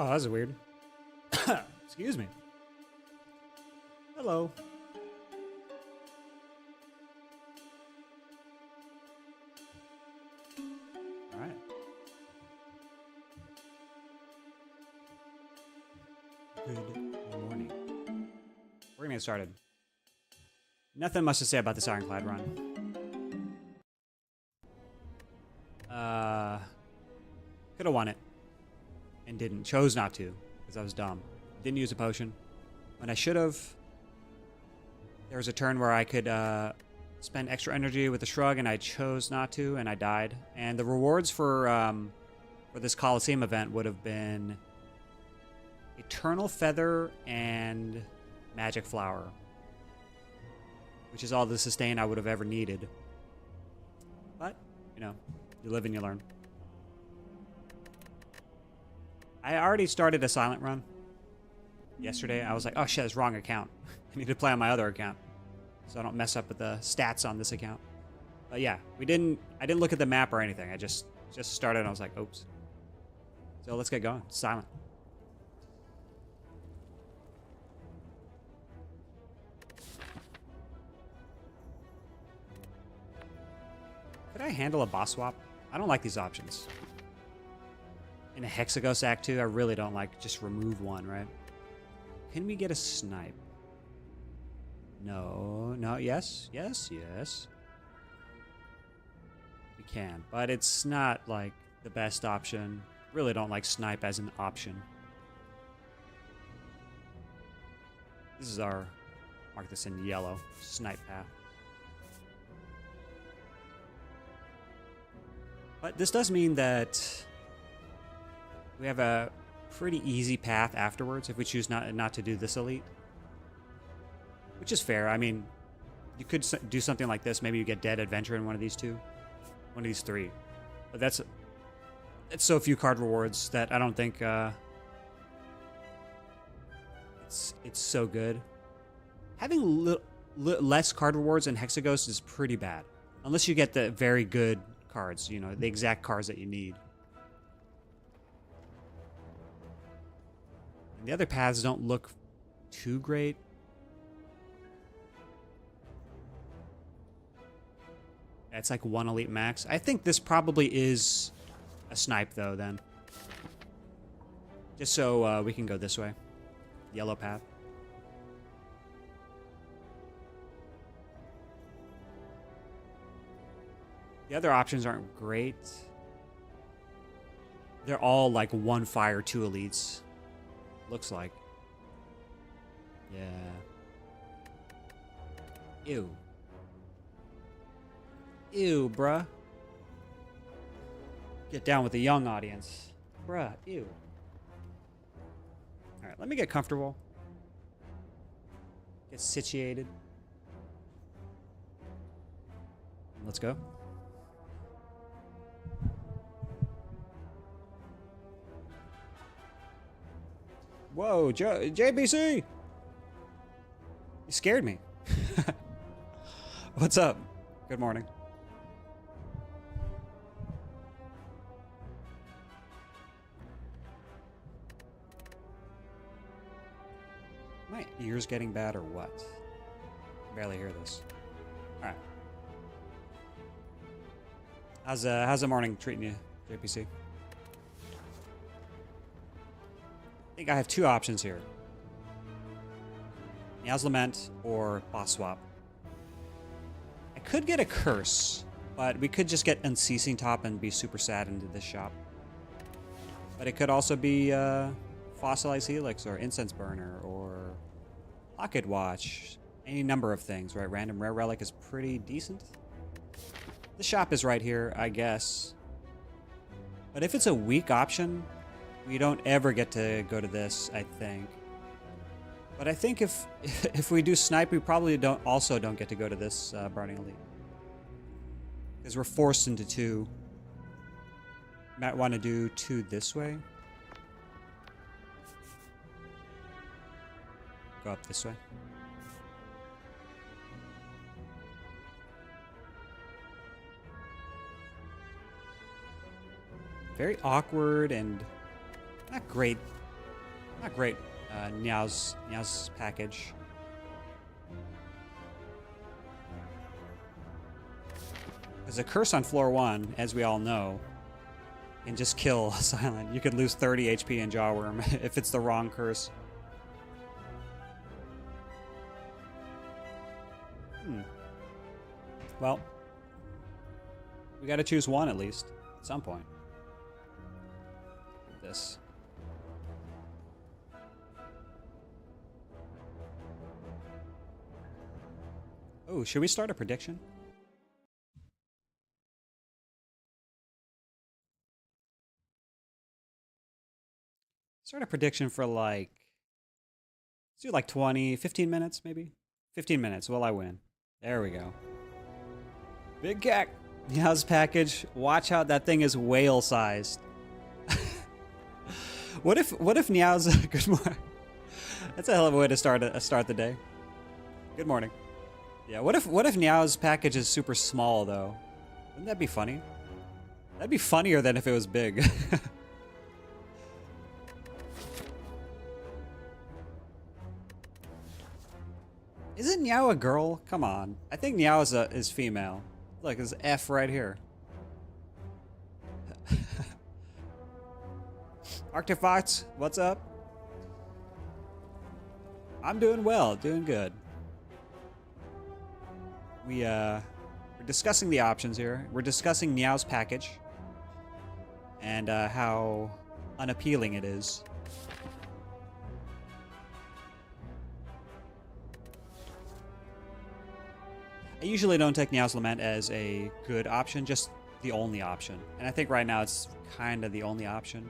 Oh, that's weird. Excuse me. Hello. All right. Good morning. We're gonna get started. Nothing much to say about this Ironclad run. Could have won it. And didn't. Chose not to. Because I was dumb. Didn't use a potion. When I should have. There was a turn where I could spend extra energy with a shrug, and I chose not to, and I died. And the rewards for this Coliseum event would have been Eternal Feather and Magic Flower, which is all the sustain I would have ever needed. But, you know, you live and you learn. I already started a silent run yesterday. I was like, oh shit, it's wrong account. I need to play on my other account so I don't mess up with the stats on this account. But yeah, I didn't look at the map or anything. I just started and I was like, oops. So let's get going. Silent. Could I handle a boss swap? I don't like these options. In a Hexagos Act 2, I really don't like just remove one, right? Can we get a snipe? No, yes. We can, but it's not like the best option. Really don't like snipe as an option. This is our, mark this in yellow, snipe path. But this does mean that we have a pretty easy path afterwards if we choose not to do this elite. Which is fair. I mean, you could do something like this. Maybe you get Dead Adventure in one of these two. One of these three. But it's so few card rewards that I don't think it's so good. Having less card rewards in Hexagos is pretty bad. Unless you get the very good cards, you know, the exact cards that you need. And the other paths don't look too great. It's like one elite max. I think this probably is a snipe though then. Just so we can go this way. Yellow path. The other options aren't great. They're all like one fire, two elites. Looks like. Yeah. Ew. Ew, bruh. Get down with the young audience. Bruh, ew. Alright, let me get comfortable. Get situated. Let's go. Whoa, JBC! You scared me. What's up? Good morning. My ears getting bad or what? I can barely hear this. Alright. How's the morning treating you, JPC? I think I have two options here. Meow's Lament or Boss Swap. I could get a Curse, but we could just get Unceasing Top and be super sad into this shop. But it could also be Fossilized Helix or Incense Burner or Pocket Watch. Any number of things, right? Random Rare Relic is pretty decent. The shop is right here, I guess. But if it's a weak option, we don't ever get to go to this, I think. But I think if we do snipe, we probably don't get to go to this Burning Elite. Because we're forced into two. Might want to do two this way. Go up this way. Very awkward and not great Not great. Niao's package. Because a curse on floor 1, as we all know, can just kill Silent. You could lose 30 HP in Jawworm if it's the wrong curse. Well, we gotta choose one at least, at some point. This. Oh, should we start a prediction? Start a prediction for like, let's do like 20, 15 minutes maybe? 15 minutes, will I win? There we go. Big Cack. Niao's package. Watch out, that thing is whale sized. What if Niao's good morning? That's a hell of a way to start the day. Good morning. Yeah, what if Niao's package is super small though? Wouldn't that be funny? That'd be funnier than if it was big. Isn't Niao a girl? Come on. I think Niao is female. Look, there's F right here. Arctifox, what's up? I'm doing well, doing good. We're discussing the options here. We're discussing Niao's package and how unappealing it is. I usually don't take Niao's Lament as a good option, just the only option. And I think right now it's kind of the only option.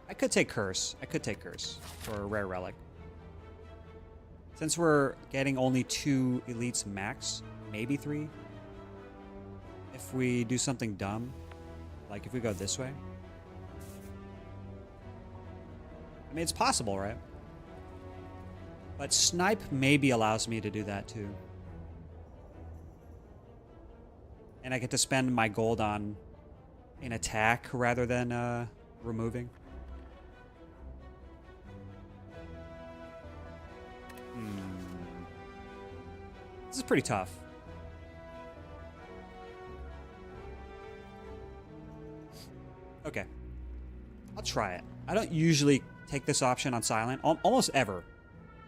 I could take Curse. I could take Curse for a rare relic. Since we're getting only 2 elites max, maybe 3. If we do something dumb, like if we go this way. I mean, it's possible, right? But Snipe maybe allows me to do that too. And I get to spend my gold on an attack rather than removing. This is pretty tough. Okay. I'll try it. I don't usually take this option on Silent, almost ever.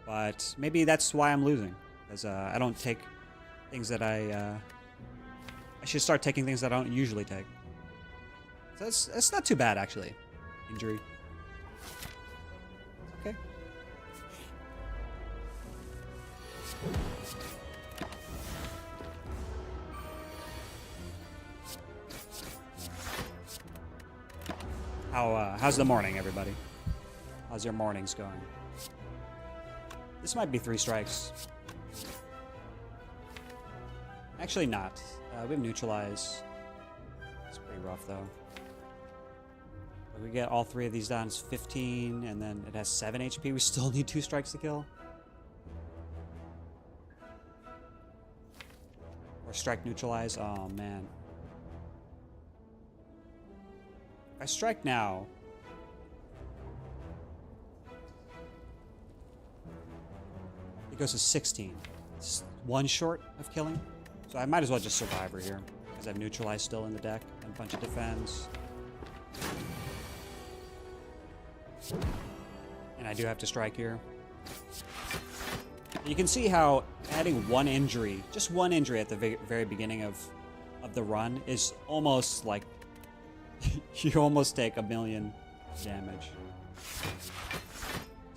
But maybe that's why I'm losing. Because I don't take things that I should start taking things that I don't usually take. So that's not too bad, actually. Injury. Okay. How's the morning, everybody? How's your mornings going? This might be 3 strikes. Actually not. We have Neutralize. It's pretty rough, though. If we get all 3 of these down, it's 15, and then it has 7 HP. We still need 2 strikes to kill. Or strike Neutralize. Oh, man. If I strike now... it goes to 16. It's 1 short of killing. So I might as well just Survivor here, because I have Neutralize still in the deck, and a bunch of defense. And I do have to strike here. You can see how adding 1 injury, just 1 injury at the very beginning of the run is almost like, you almost take 1,000,000 damage.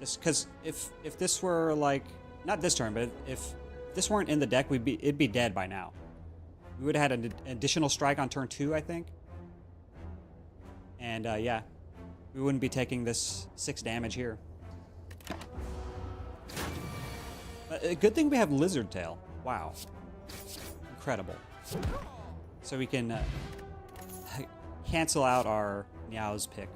Just because if this were like, not this turn, but if this weren't in the deck, it'd be dead by now. We would have had an additional strike on turn 2, I think. And yeah, we wouldn't be taking this 6 damage here. A good thing we have Lizard Tail. Wow. Incredible. So we can cancel out our Niao's pick.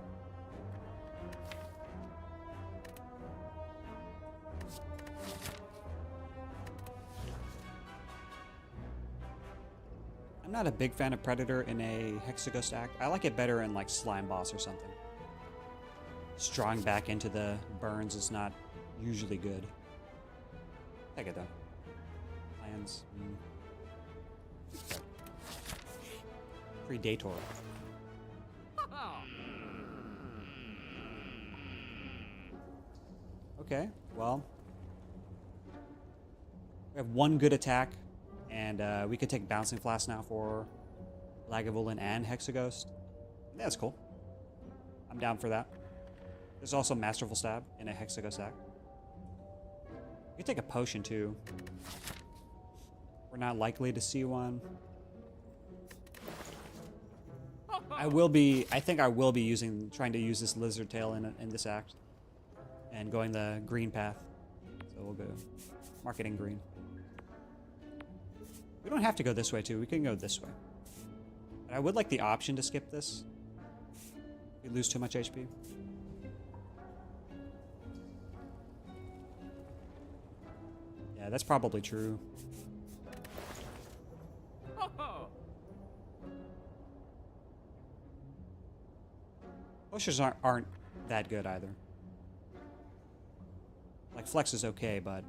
I'm not a big fan of Predator in a Hexaghost act. I like it better in like Slime Boss or something. strong back into the burns is not usually good. Take it though. Plans. Predator. Okay, well. We have one good attack, and we could take Bouncing Flask now for Lagavulin and Hexaghost. That's cool. I'm down for that. There's also Masterful Stab in a Hexaghost act. We could take a potion too. We're not likely to see one. I think I will be trying to use this Lizard Tail in this act. And going the green path. So we'll go marketing green. We don't have to go this way too, we can go this way. But I would like the option to skip this. We lose too much HP. Yeah, that's probably true. Potions aren't that good either. Like, Flex is okay, but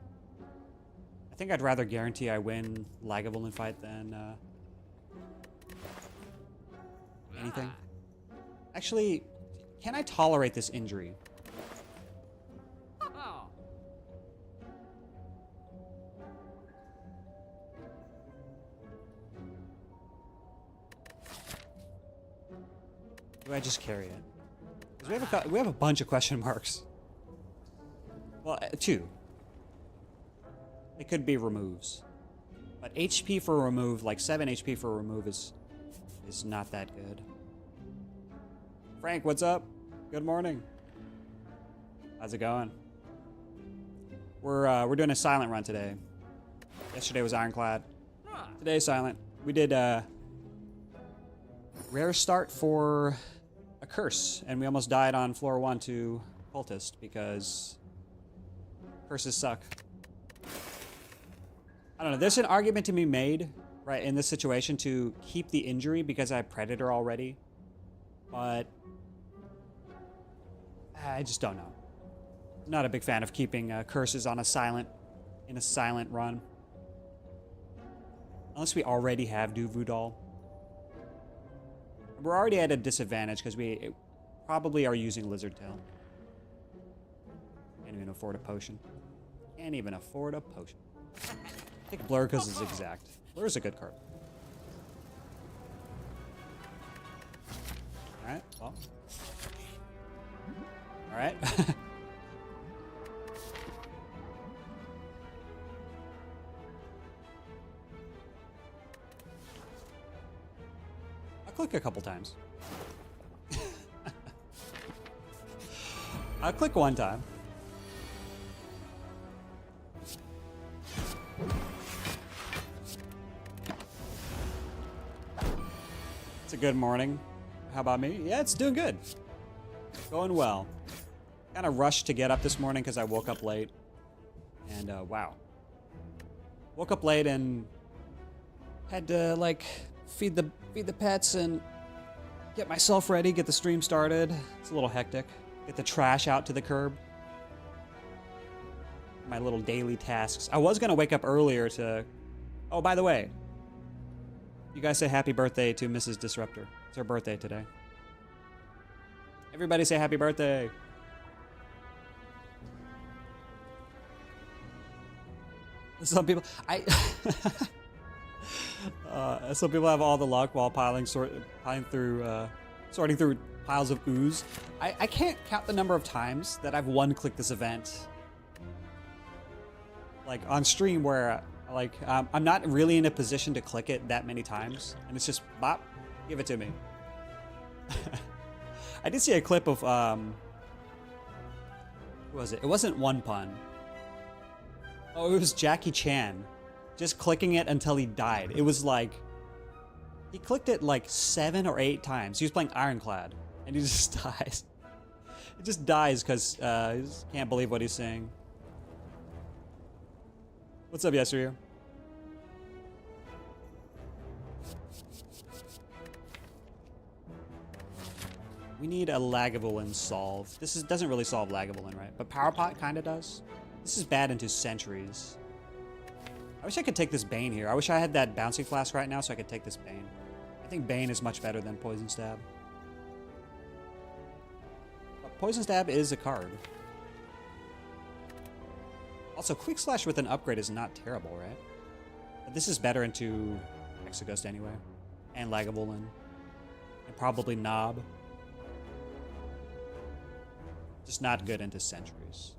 I think I'd rather guarantee I win Lagavulin fight than anything. Actually, can I tolerate this injury? Do I just carry it? 'Cause we have a bunch of question marks. Well, 2. It could be removes. But HP for remove, like 7 HP for remove is not that good. Frank, what's up? Good morning. How's it going? We're doing a silent run today. Yesterday was Ironclad. Today silent. We did rare start for a curse, and we almost died on floor 1 to cultist because curses suck. I don't know. There's an argument to be made, right, in this situation to keep the injury because I have Predator already, but I just don't know. I'm not a big fan of keeping curses on a silent run, unless we already have Duvu Doll. We're already at a disadvantage because we probably are using Lizard Tail. Can't even afford a potion. Can't even afford a potion. Take Blur because it's exact. Blur is a good card. Alright, well. Alright. I'll click a couple times. I'll click one time. It's a good morning. How about me? Yeah, it's doing good. Going well. Kind of rushed to get up this morning because I woke up late. And wow. Woke up late and had to like feed the pets and get myself ready, get the stream started. It's a little hectic. Get the trash out to the curb. My little daily tasks. I was gonna wake up earlier to... Oh, by the way, you guys say happy birthday to Mrs. Disruptor. It's her birthday today. Everybody say happy birthday. Some people... some people have all the luck while sorting through piles of ooze. I can't count the number of times that I've one-clicked this event. Like, on stream where, like, I'm not really in a position to click it that many times. And it's just, bop, give it to me. I did see a clip of, who was it? It wasn't One Pun. Oh, it was Jackie Chan. Just clicking it until he died. It was like, he clicked it like 7 or 8 times. He was playing Ironclad, and he just dies. It just dies because he just can't believe what he's saying. What's up, Yesteryear? We need a Lagavulin solve. This doesn't really solve Lagavulin, right? But Power Pot kind of does. This is bad into Sentries. I wish I could take this Bane here. I wish I had that Bouncy Flask right now so I could take this Bane. I think Bane is much better than Poison Stab. But Poison Stab is a card. Also, Quick Slash with an upgrade is not terrible, right? But this is better into Exeghost anyway. And Lagavulin. And probably Knob. Just not good into Sentries.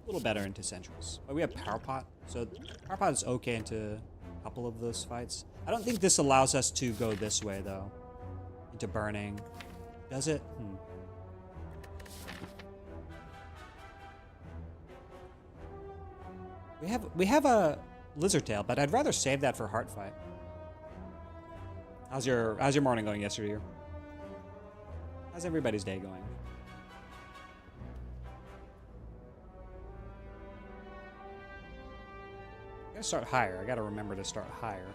A little better into Sentries. But we have Power Pot. So Power Pot is okay into a couple of those fights. I don't think this allows us to go this way, though. Into Burning. Does it? We have a Lizard Tail, but I'd rather save that for Heart Fight. How's your morning going yesterday? How's everybody's day going? I gotta start higher. I gotta remember to start higher.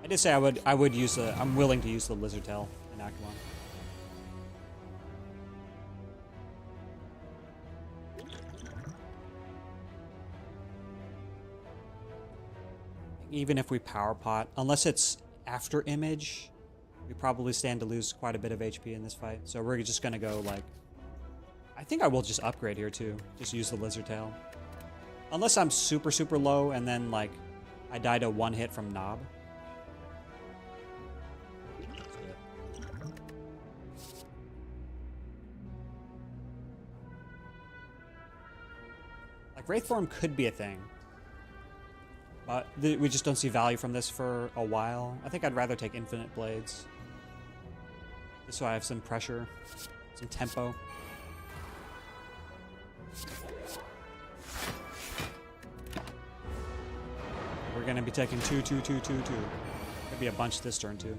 I did say I would use the. I'm willing to use the Lizard Tail in Act 1. Even if we Power Pot, unless it's after Image, we probably stand to lose quite a bit of HP in this fight. So we're just gonna go like. I think I will just upgrade here too. Just use the Lizard Tail. Unless I'm super, super low and then like I die to one hit from Knob. Like Wraithform could be a thing. But we just don't see value from this for a while. I think I'd rather take Infinite Blades. Just so I have some pressure, some tempo. We're gonna be taking 2, 2, 2, 2, 2. Could be a bunch this turn too.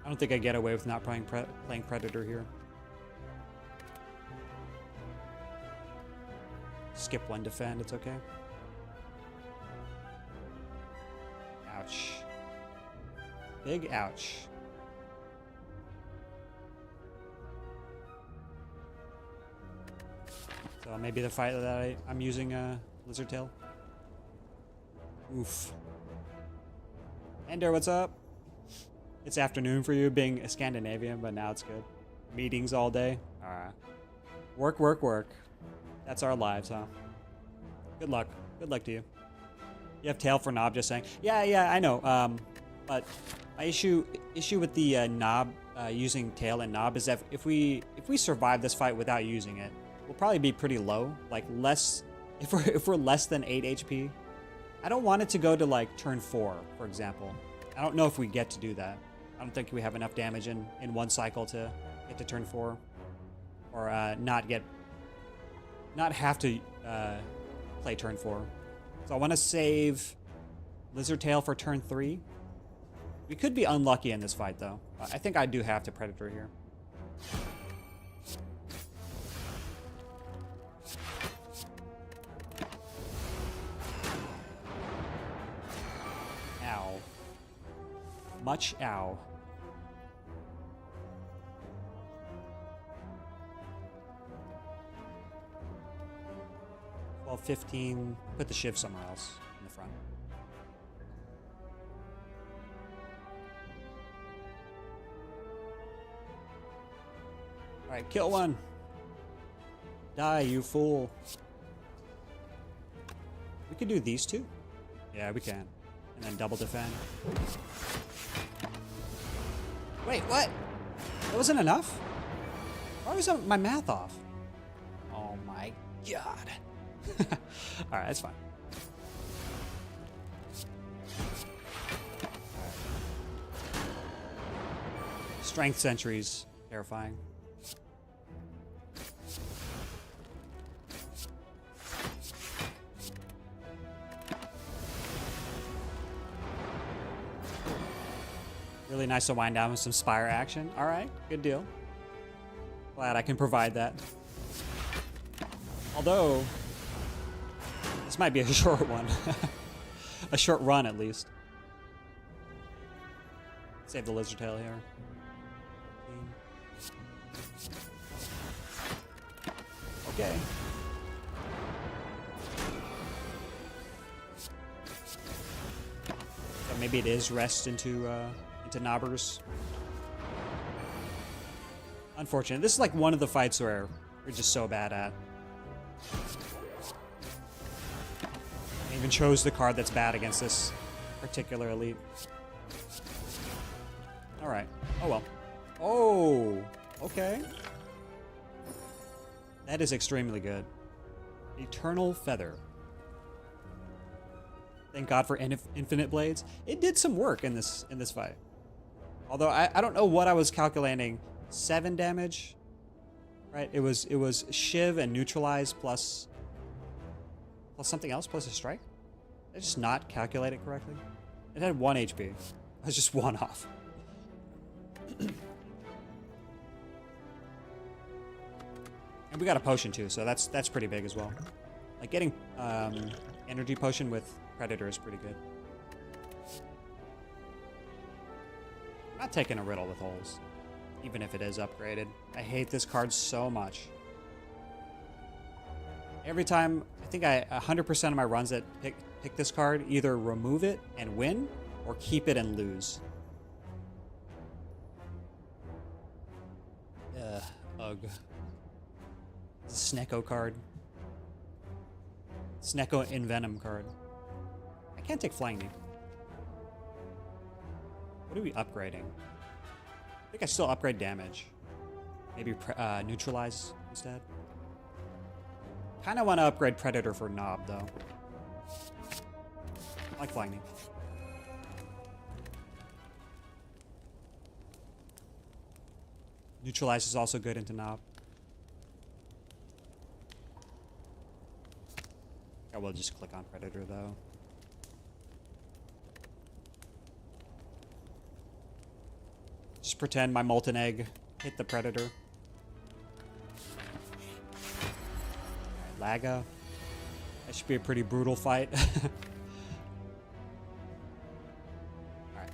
I don't think I get away with not playing Predator here. Skip one defend, it's okay. Ouch. Big ouch. So maybe the fight that I'm using Lizard Tail. Oof. Ender, what's up? It's afternoon for you being a Scandinavian, but now it's good. Meetings all day. Alright. Work, work, work. That's our lives, huh? Good luck. Good luck to you. You have Tail for Knob, just saying. Yeah, I know. But my issue with the Knob using Tail and Knob is that if we survive this fight without using it, we'll probably be pretty low. Like less, if we're less than 8 HP. I don't want it to go to like turn 4, for example. I don't know if we get to do that. I don't think we have enough damage in one cycle to get to turn 4, or not have to play turn 4. So I want to save Lizard Tail for turn 3. We could be unlucky in this fight, though. I think I do have to Predator here. Ow. Much ow. Well, 15. Put the Shiv somewhere else in the front. Alright, kill one. Die, you fool. We could do these two. Yeah, we can. And then double defend. Wait, what? That wasn't enough? Why was my math off? Oh my god. Alright, that's fine. Strength sentries. Terrifying. Really nice to wind down with some Spire action. Alright, good deal. Glad I can provide that. Although, this might be a short one. A short run, at least. Save the lizard tail here. Okay. So maybe it is rest into knobbers. Unfortunate. This is like one of the fights where we're just so bad at. I even chose the card that's bad against this particular elite. Alright. Oh well. Oh! Okay. That is extremely good. Eternal Feather. Thank God for infinite blades. It did some work in this fight. Although I don't know what I was calculating. 7 damage, right? It was shiv and neutralize plus something else plus a strike. Did I just not calculate it correctly? It had 1 HP. I was just 1 off. And we got a potion too, so that's pretty big as well. Like getting energy potion with Predator is pretty good. I'm not taking a riddle with holes, even if it is upgraded. I hate this card so much. Every time, I think 100% of my runs that pick this card either remove it and win, or keep it and lose. Ugh. It's a Snecko card. Snecko Envenom card. I can't take Flying Knee. What are we upgrading? I think I still upgrade damage. Maybe neutralize instead. Kind of want to upgrade Predator for Knob, though. I like Flying Knee. Neutralize is also good into Knob. I will just click on Predator, though. Just pretend my Molten Egg hit the Predator. Alright, Laga. That should be a pretty brutal fight. Alright.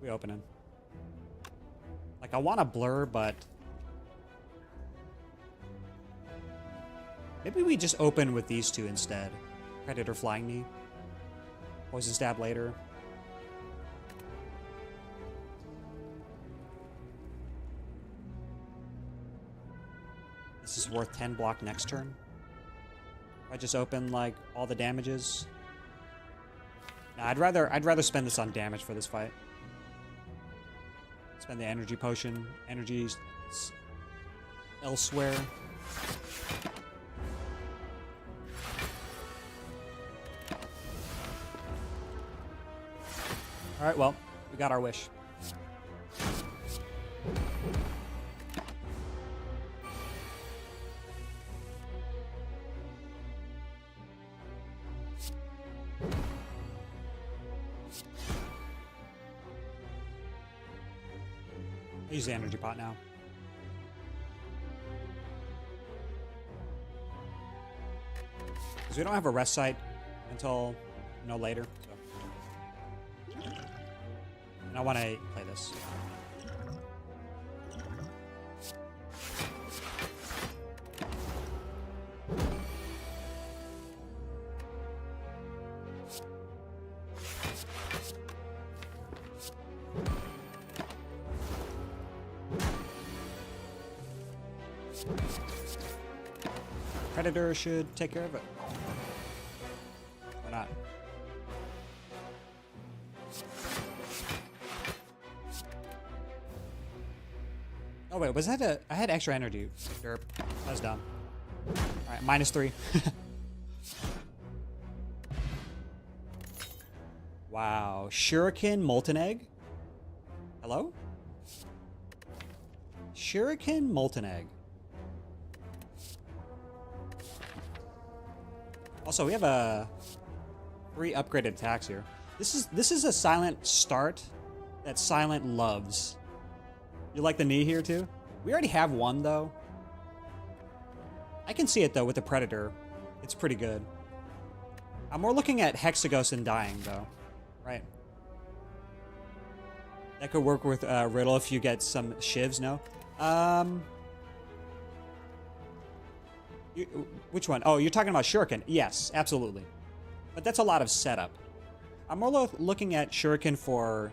We opening. Like, I want to blur, but maybe we just open with these two instead. Predator Flying Knee. Poison Stab later. This is worth 10 block next turn. If I just open, like, all the damages. Nah, I'd rather spend this on damage for this fight. Spend the energy potion. Energy elsewhere. Alright, well, we got our wish. I use the energy pot now. Because we don't have a rest site until, later. So. And I want to play this. Predator should take care of it. Or not. Oh wait, was that I had extra energy. Derp. That was dumb. Alright, -3. Wow. Shuriken Molten Egg? Hello? Shuriken Molten Egg. Also, we have a 3 upgraded attacks here. This is a silent start that Silent loves. You like the knee here too? We already have one though. I can see it though with the Predator. It's pretty good. I'm more looking at Hexaghost and Dying though. Right. That could work with Riddle if you get some shivs, no? Which one? Oh, you're talking about Shuriken. Yes, absolutely. But that's a lot of setup. I'm more looking at Shuriken for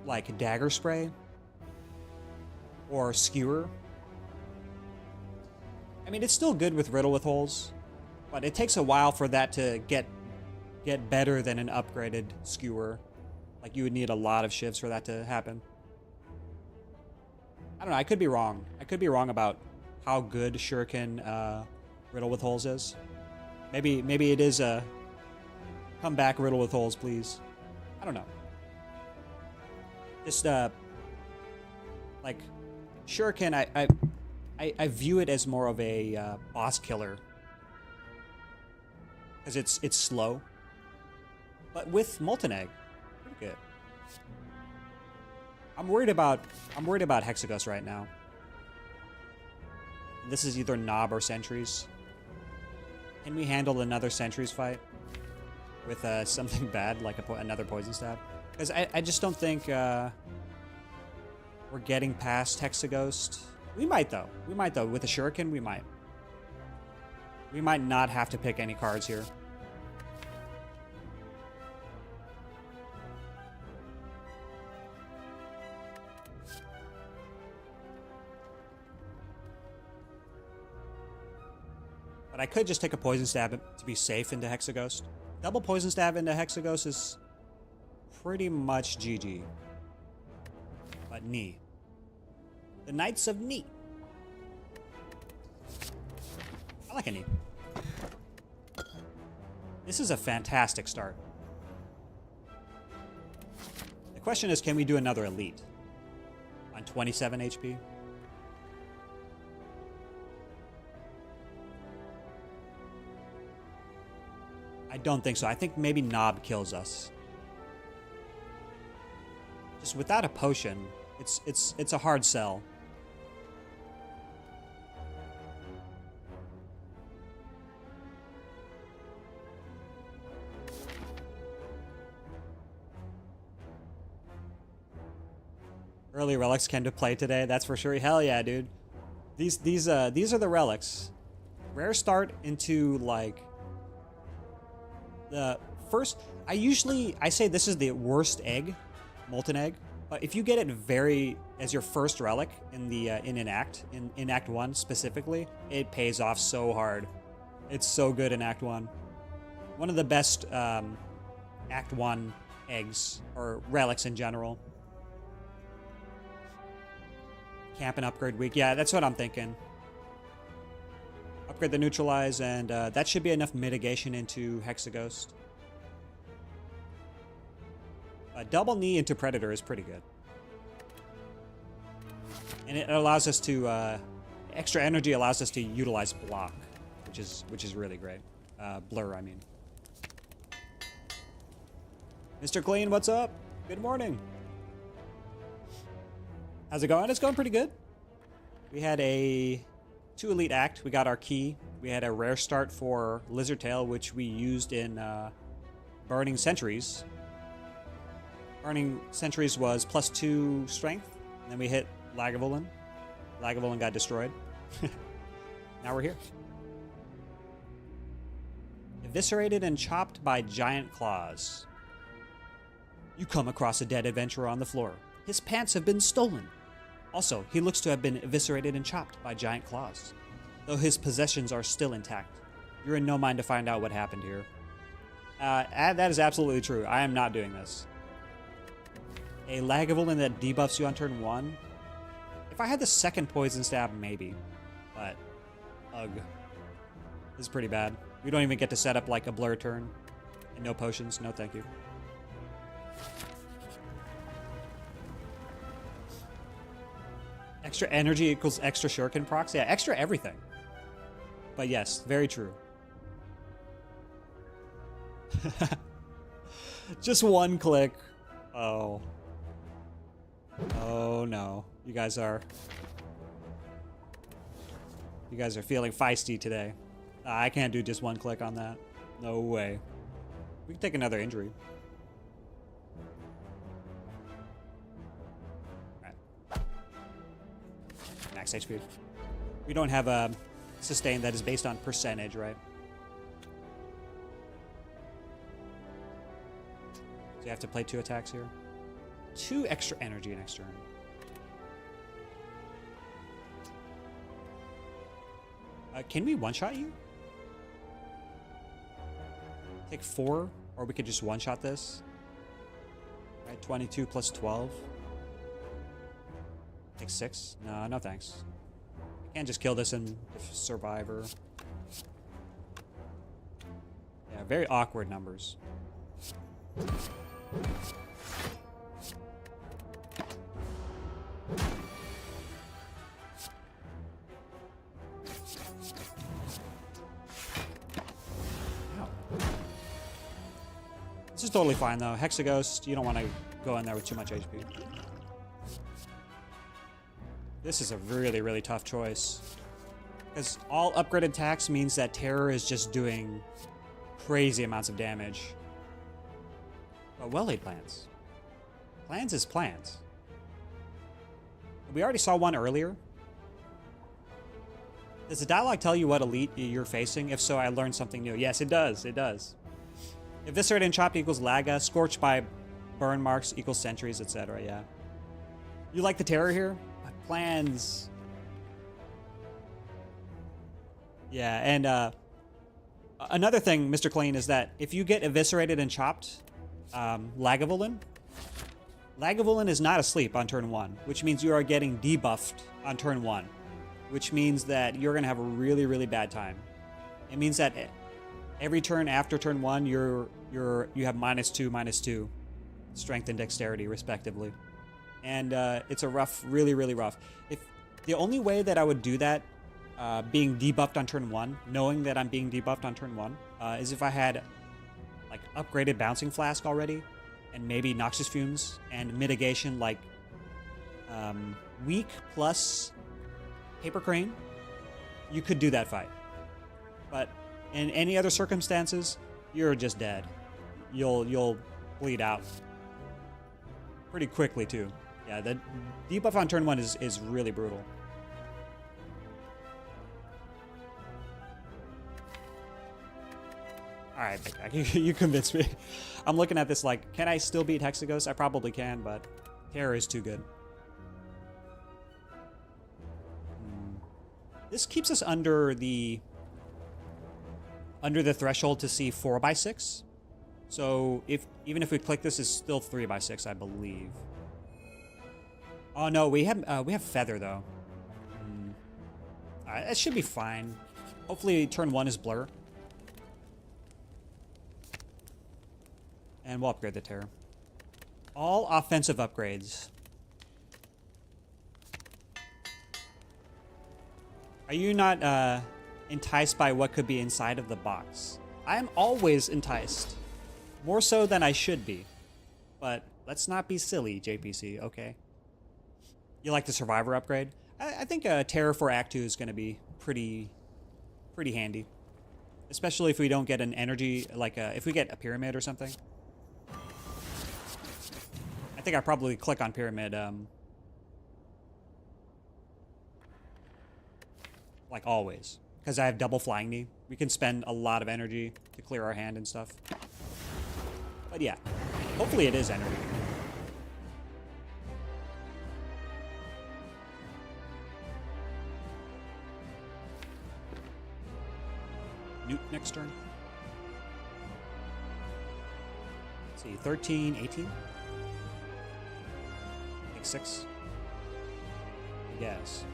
like Dagger Spray or Skewer. I mean, it's still good with Riddle with holes, but it takes a while for that to get better than an upgraded Skewer. Like, you would need a lot of shivs for that to happen. I don't know, I could be wrong. I could be wrong about how good Shuriken Riddle with holes is. Maybe it is a come back Riddle with holes, please. I don't know. Just like Shuriken, I view it as more of a boss killer because it's slow. But with Molten Egg, pretty good. I'm worried about Hexaghost right now. This is either Knob or Sentries. Can we handle another Sentries fight with something bad like another Poison Stab? Because I just don't think we're getting past Hexaghost. We might though. We might though. With a Shuriken, we might. We might not have to pick any cards here. But I could just take a Poison Stab to be safe into Hexaghost. Double Poison Stab into Hexaghost is pretty much GG. But knee. The Knights of Knee. I like a knee. This is a fantastic start. The question is, can we do another Elite on 27 HP? I don't think so. I think maybe Knob kills us. Just without a potion, it's a hard sell. Early relics came to play today, that's for sure. Hell yeah, dude. These are the relics. Rare start into like the first. I say this is the worst egg, Molten Egg. But if you get it as your first relic in the in Act 1 specifically, it pays off so hard. It's so good in Act 1. One of the best Act 1 eggs or relics in general. Camp and upgrade week. Yeah, that's what I'm thinking. Upgrade the neutralize, and that should be enough mitigation into Hexaghost. Double knee into Predator is pretty good. And it allows us to extra energy allows us to utilize block, which is really great. Blur, I mean. Mr. Clean, what's up? Good morning. How's it going? It's going pretty good. We had a 2 Elite Act. We got our key. We had a rare start for Lizard Tail, which we used in Burning Sentries. Burning Sentries was +2 strength. And then we hit Lagavulin. Lagavulin got destroyed. Now we're here. Eviscerated and chopped by giant claws. You come across a dead adventurer on the floor. His pants have been stolen. Also, he looks to have been eviscerated and chopped by giant claws. Though his possessions are still intact, you're in no mind to find out what happened here. That is absolutely true. I am not doing this. A Lagavulin that debuffs you on turn 1? If I had the second Poison Stab, maybe. But, ugh. This is pretty bad. We don't even get to set up like a Blur turn. And no potions. No thank you. Extra energy equals extra Shuriken procs? Yeah, extra everything. But yes, very true. Just one click. Oh. Oh no. You guys are feeling feisty today. I can't do just one click on that. No way. We can take another injury. Alright. Max HP. We don't have a sustain that is based on percentage, right? So you have to play 2 attacks here. 2 extra energy next turn. Can we one-shot you? Take 4, or we could just one-shot this. Right, 22 plus 12. Take 6. No, no thanks. I can't just kill this and survivor. Yeah, very awkward numbers. This is totally fine though. Hexaghost, you don't want to go in there with too much HP. This is a really, really tough choice. Because all upgraded attacks means that Terror is just doing crazy amounts of damage. But well-laid plans. Plans is plans. We already saw one earlier. Does the dialogue tell you what elite you're facing? If so, I learned something new. Yes, it does. It does. Eviscerated and chopped equals Laga. Scorched by burn marks equals sentries, etc. Yeah. You like the Terror here? Plans. Yeah, and another thing, Mr. Clean, is that if you get eviscerated and chopped, Lagavulin is not asleep on turn 1, which means you are getting debuffed on turn 1, which means that you're going to have a really, really bad time. It means that every turn after turn 1, you have -2/-2 strength and dexterity, respectively. And it's a rough, really, really rough. If the only way that I would do that, being debuffed on turn 1, knowing that I'm being debuffed on turn 1, is if I had like upgraded Bouncing Flask already, and maybe Noxious Fumes and mitigation like Weak plus Paper Crane. You could do that fight, but in any other circumstances, you're just dead. You'll bleed out pretty quickly too. Yeah, the debuff on turn 1 is really brutal. All right, Big Mac, you convinced me. I'm looking at this like, can I still beat Hexaghost? I probably can, but Terror is too good. This keeps us under the threshold to see 4x6. So even if we click this, it's still 3x6, I believe. Oh no, we have Feather though. Alright, that should be fine. Hopefully turn 1 is Blur. And we'll upgrade the Terror. All offensive upgrades. Are you not enticed by what could be inside of the box? I am always enticed. More so than I should be. But let's not be silly, JPC, okay? You like the Survivor upgrade? I think Terror for Act 2 is going to be pretty handy. Especially if we don't get an energy, like if we get a Pyramid or something. I think I probably click on Pyramid, like always. Because I have double Flying Knee. We can spend a lot of energy to clear our hand and stuff. But yeah, hopefully it is energy. Nuke next turn. Let's see, 13, 18? Take 6. I guess.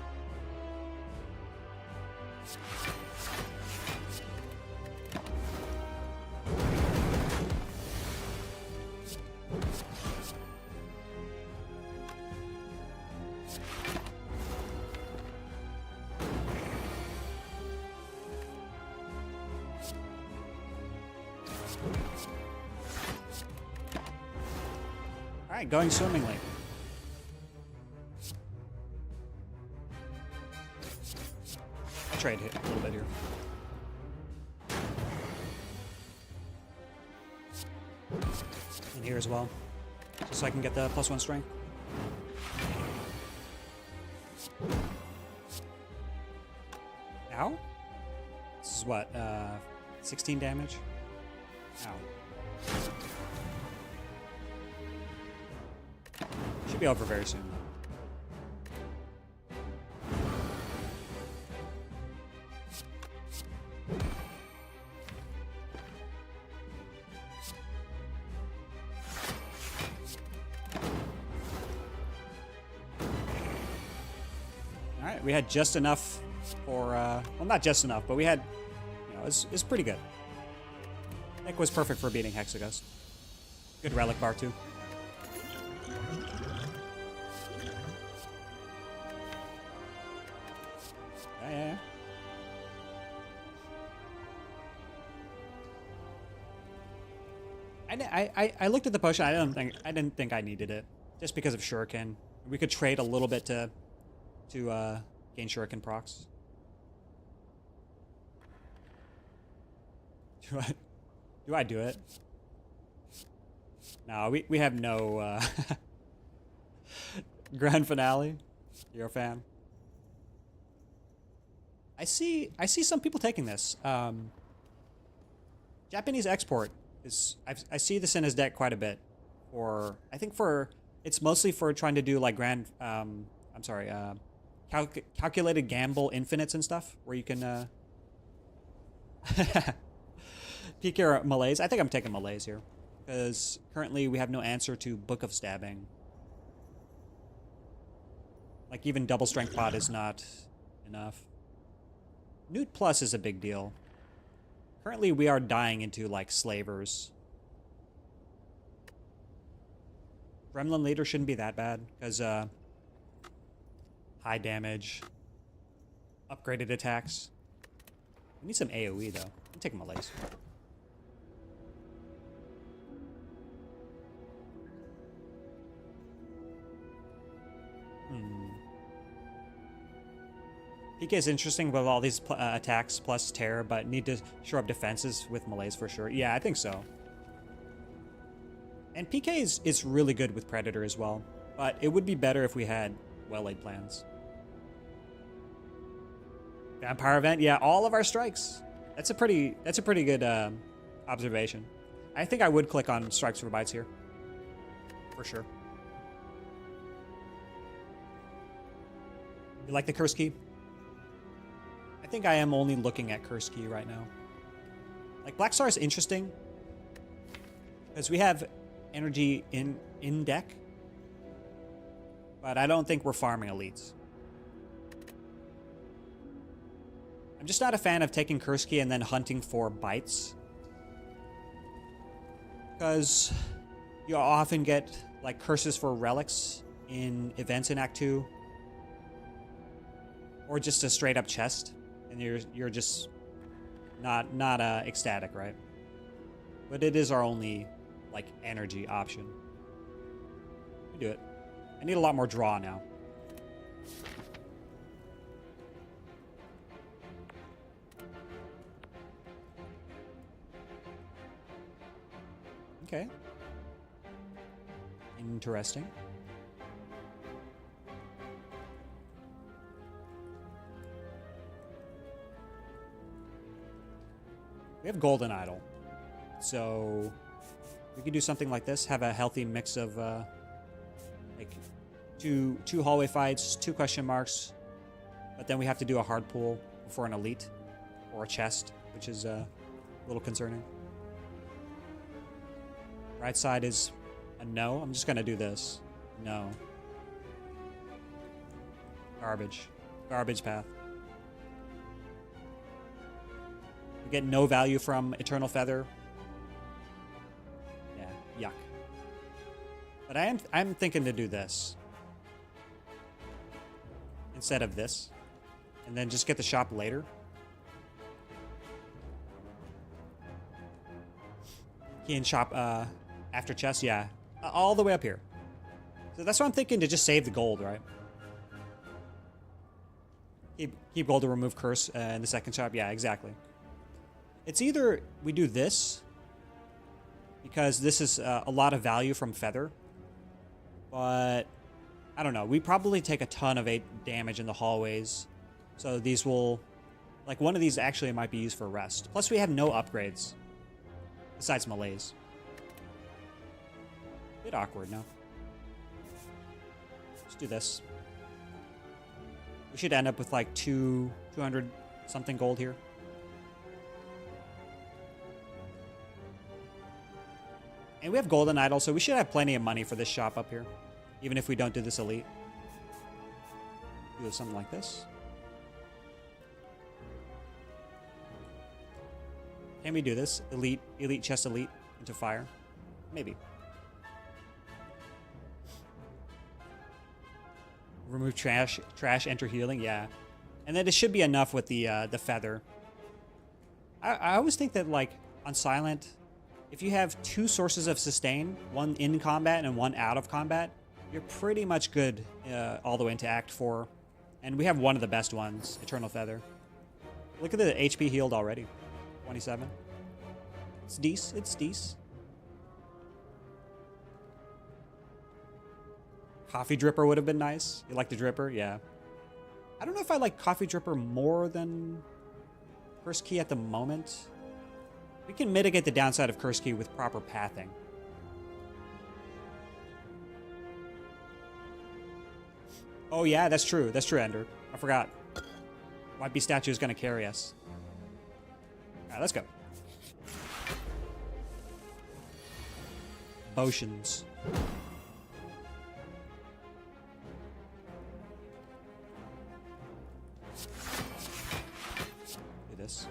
Alright, going swimmingly. I'll trade hit a little bit here. And here as well. Just so I can get the +1 strength. Ow? This is what, 16 damage? Ow. Should be over very soon. Alright, we had just enough for, well, not just enough, but we had, you know, it's pretty good. Nick was perfect for beating Hexagust. Good relic bar, too. Yeah. I looked at the potion. I didn't think I needed it, just because of Shuriken. We could trade a little bit to gain Shuriken procs. Do I do it? No, we have no grand finale. You're a fan. I see some people taking this. Japanese export is I see this in his deck quite a bit. It's mostly for trying to do like calculated gamble infinites and stuff where you can peek your malaise. I think I'm taking malaise here because currently we have no answer to Book of Stabbing. Like even double strength pot is not enough. Newt Plus is a big deal. Currently, we are dying into, like, slavers. Gremlin Leader shouldn't be that bad, because, high damage. Upgraded attacks. We need some AoE, though. I'm taking Malaise. PK is interesting with all these attacks plus terror, but need to shore up defenses with Malaise for sure. Yeah, I think so. And PK is really good with Predator as well, but it would be better if we had well-laid plans. Vampire event, yeah, all of our strikes. That's a pretty good observation. I think I would click on strikes for bites here, for sure. You like the curse key? I think I am only looking at curse key right now. Like Black Star is interesting because we have energy in deck, but I don't think we're farming elites. I'm just not a fan of taking curse key and then hunting for bites, because you often get like curses for relics in events in Act 2, or just a straight up chest. And you're just not ecstatic, right? But it is our only like energy option. We do it. I need a lot more draw now. Okay. Interesting. We have Golden Idol, so we could do something like this. Have a healthy mix of like two hallway fights, 2 question marks, but then we have to do a hard pull for an elite or a chest, which is a little concerning. Right side is a no. I'm just gonna do this. No. Garbage path. We get no value from Eternal Feather. Yeah, yuck. But I'm thinking to do this instead of this, and then just get the shop later. Key and shop after chest, yeah. All the way up here. So that's what I'm thinking, to just save the gold, right? Keep gold to remove curse in the second shop. Yeah, exactly. It's either we do this, because this is a lot of value from feather, but I don't know. We probably take a ton of damage in the hallways, so these will, like one of these actually might be used for rest. Plus we have no upgrades besides malaise. Bit awkward, no? Let's do this. We should end up with like 200 something gold here. And we have golden idol, so we should have plenty of money for this shop up here, even if we don't do this elite. Do something like this. Can we do this? Elite chest elite into fire? Maybe. Remove trash, enter healing, yeah. And then it should be enough with the feather. I always think that, like, on silent, if you have 2 sources of sustain, one in combat and one out of combat, you're pretty much good all the way into Act 4. And we have one of the best ones, Eternal Feather. Look at the HP healed already. 27. It's decent. It's decent. Coffee dripper would have been nice. You like the dripper? Yeah. I don't know if I like coffee dripper more than curse key at the moment. We can mitigate the downside of curse key with proper pathing. Oh yeah, that's true. That's true, Ender. I forgot. White Bee statue is going to carry us. Alright, let's go. Potions. Do this.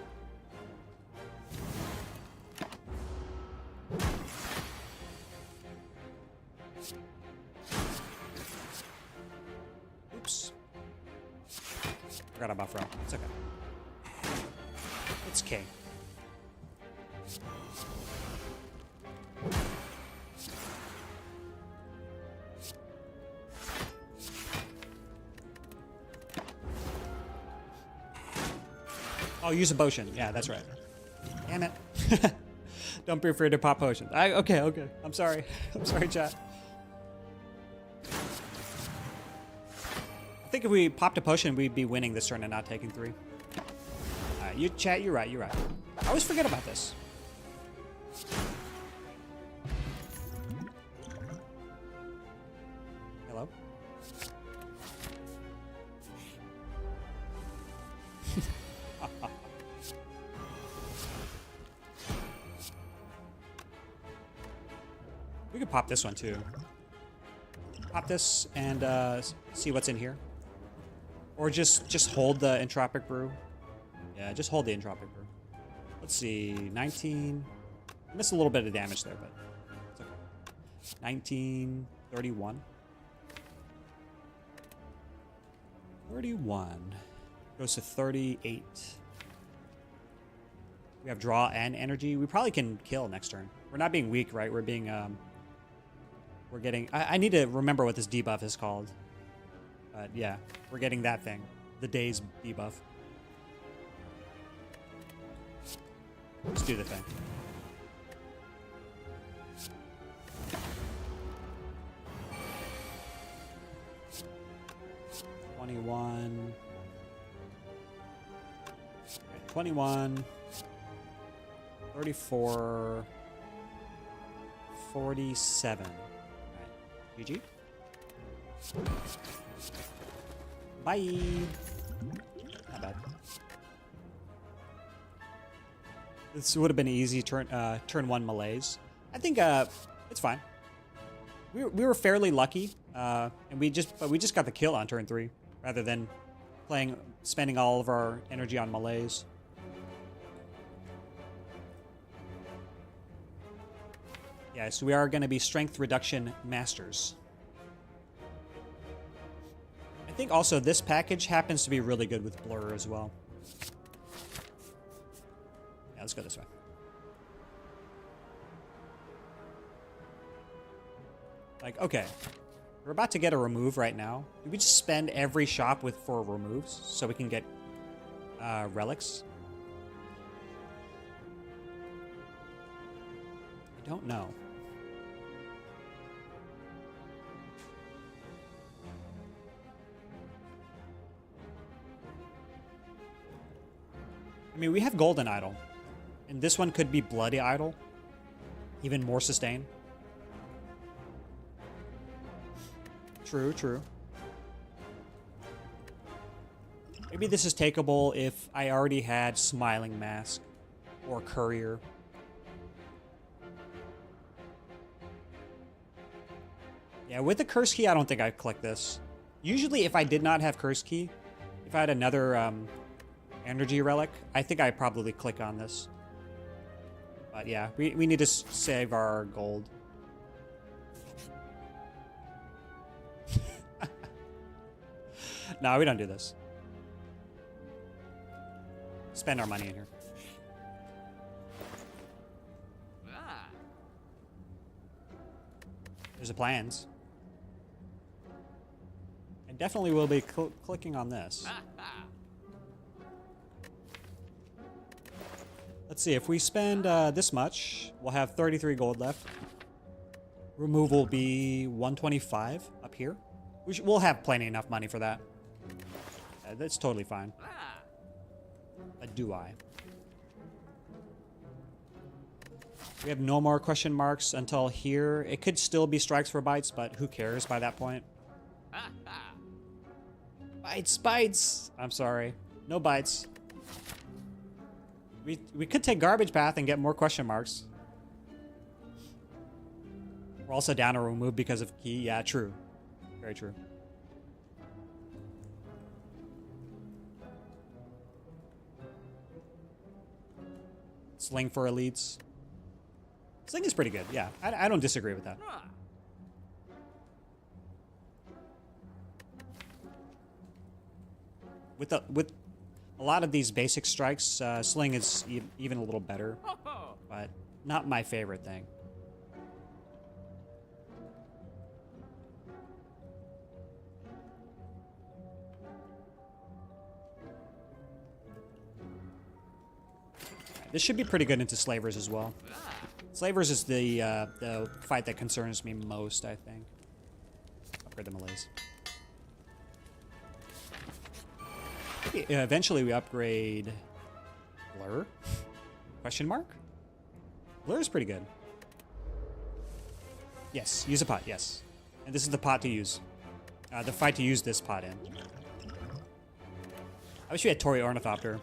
Oops. Forgot about Fro. It's okay. It's K. Oh, use a potion. Yeah, that's right. Damn it. Don't be afraid to pop potions. Okay. I'm sorry. I'm sorry, chat. I think if we popped a potion, we'd be winning this turn and not taking 3. You chat, you're right. I always forget about this. Hello? We could pop this one too. Pop this and see what's in here. Or just hold the entropic brew. Yeah, just hold the entropic brew. Let's see, 19. I missed a little bit of damage there, but it's okay. 19, 31. 31 goes to 38. We have draw and energy. We probably can kill next turn. We're not being weak, right? We're being we're getting... I need to remember what this debuff is called. But yeah, we're getting that thing. The day's debuff. Let's do the thing. $21. 21. 34. 47. GG. Bye. Not bad. This would have been an easy turn 1 malaise. I think it's fine. We were fairly lucky, and we just got the kill on turn 3 rather than spending all of our energy on malaise. Yeah, so we are going to be strength reduction masters. I think also this package happens to be really good with blur as well. Yeah, let's go this way. Like, okay. We're about to get a remove right now. Do we just spend every shop for removes so we can get relics? I don't know. I mean, we have Golden Idol. And this one could be Bloody Idol. Even more sustain. True, true. Maybe this is takeable if I already had Smiling Mask or Courier. Yeah, with the Curse Key, I don't think I'd click this. Usually, if I did not have Curse Key, if I had another Energy Relic, I think I'd probably click on this. But yeah, we need to save our gold. No, we don't do this. Spend our money in here. There's the plans. I definitely will be clicking on this. Let's see, if we spend this much, we'll have 33 gold left. Remove will be 125 up here. We'll have plenty enough money for that. That's totally fine. But do I? We have no more question marks until here. It could still be strikes for bites, but who cares by that point? Bites, bites! I'm sorry. No bites. We could take Garbage Path and get more question marks. We're also down a remove because of key. Yeah, true. Very true. Sling for elites. Sling is pretty good, yeah. I don't disagree with that. With a lot of these basic strikes, Sling is even a little better, but not my favorite thing. This should be pretty good into Slavers as well. Slavers is the fight that concerns me most, I think. Upgrade the Malaise. Eventually we upgrade Blur? Question mark? Blur is pretty good. Yes, use a pot, yes. And this is the pot to use. The fight to use this pot in. I wish we had Torii Ornithopter.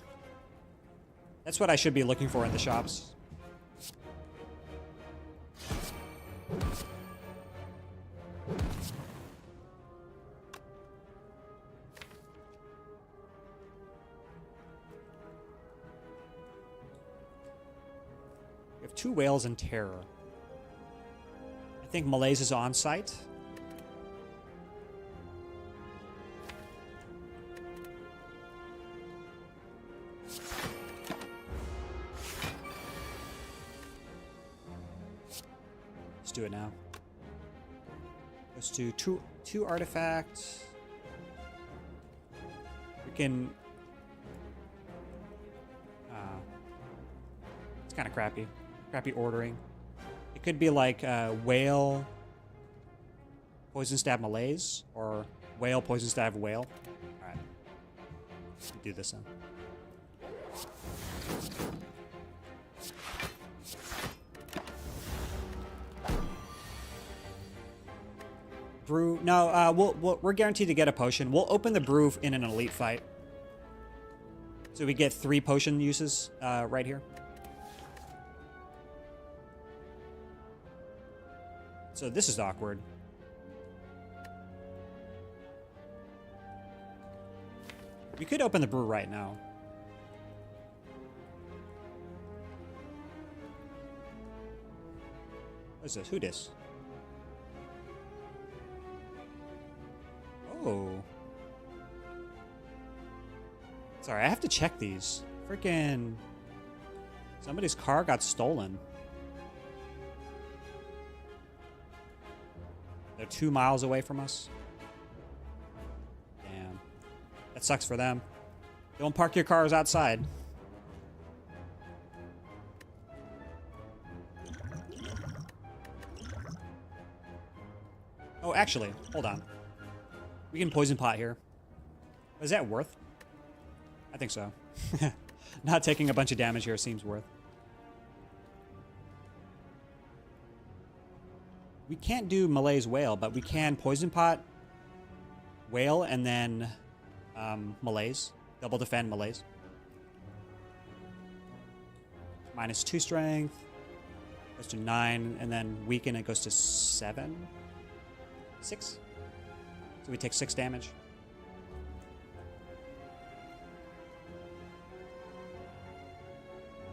That's what I should be looking for in the shops. We have 2 whales and terror. I think Malaise is on site. Do it now. Goes to two artifacts. We can. It's kind of crappy. Crappy ordering. It could be like whale, poison stab Malaise, or whale, poison stab whale. All right. Let's do this then. Brew. No, we're guaranteed to get a potion. We'll open the brew in an elite fight. So we get 3 potion uses right here. So this is awkward. We could open the brew right now. What is this? Who dis? Oh. Sorry, I have to check these. Freaking. Somebody's car got stolen. They're 2 miles away from us. Damn. That sucks for them. Don't park your cars outside. Oh, actually, hold on. We can poison pot here. Is that worth? I think so. Not taking a bunch of damage here seems worth. We can't do Malaise Whale, but we can Poison Pot, Whale, and then Malaise. Double defend Malaise. -2 strength. Goes to 9, and then weaken, it goes to 7? 6? So we take 6 damage.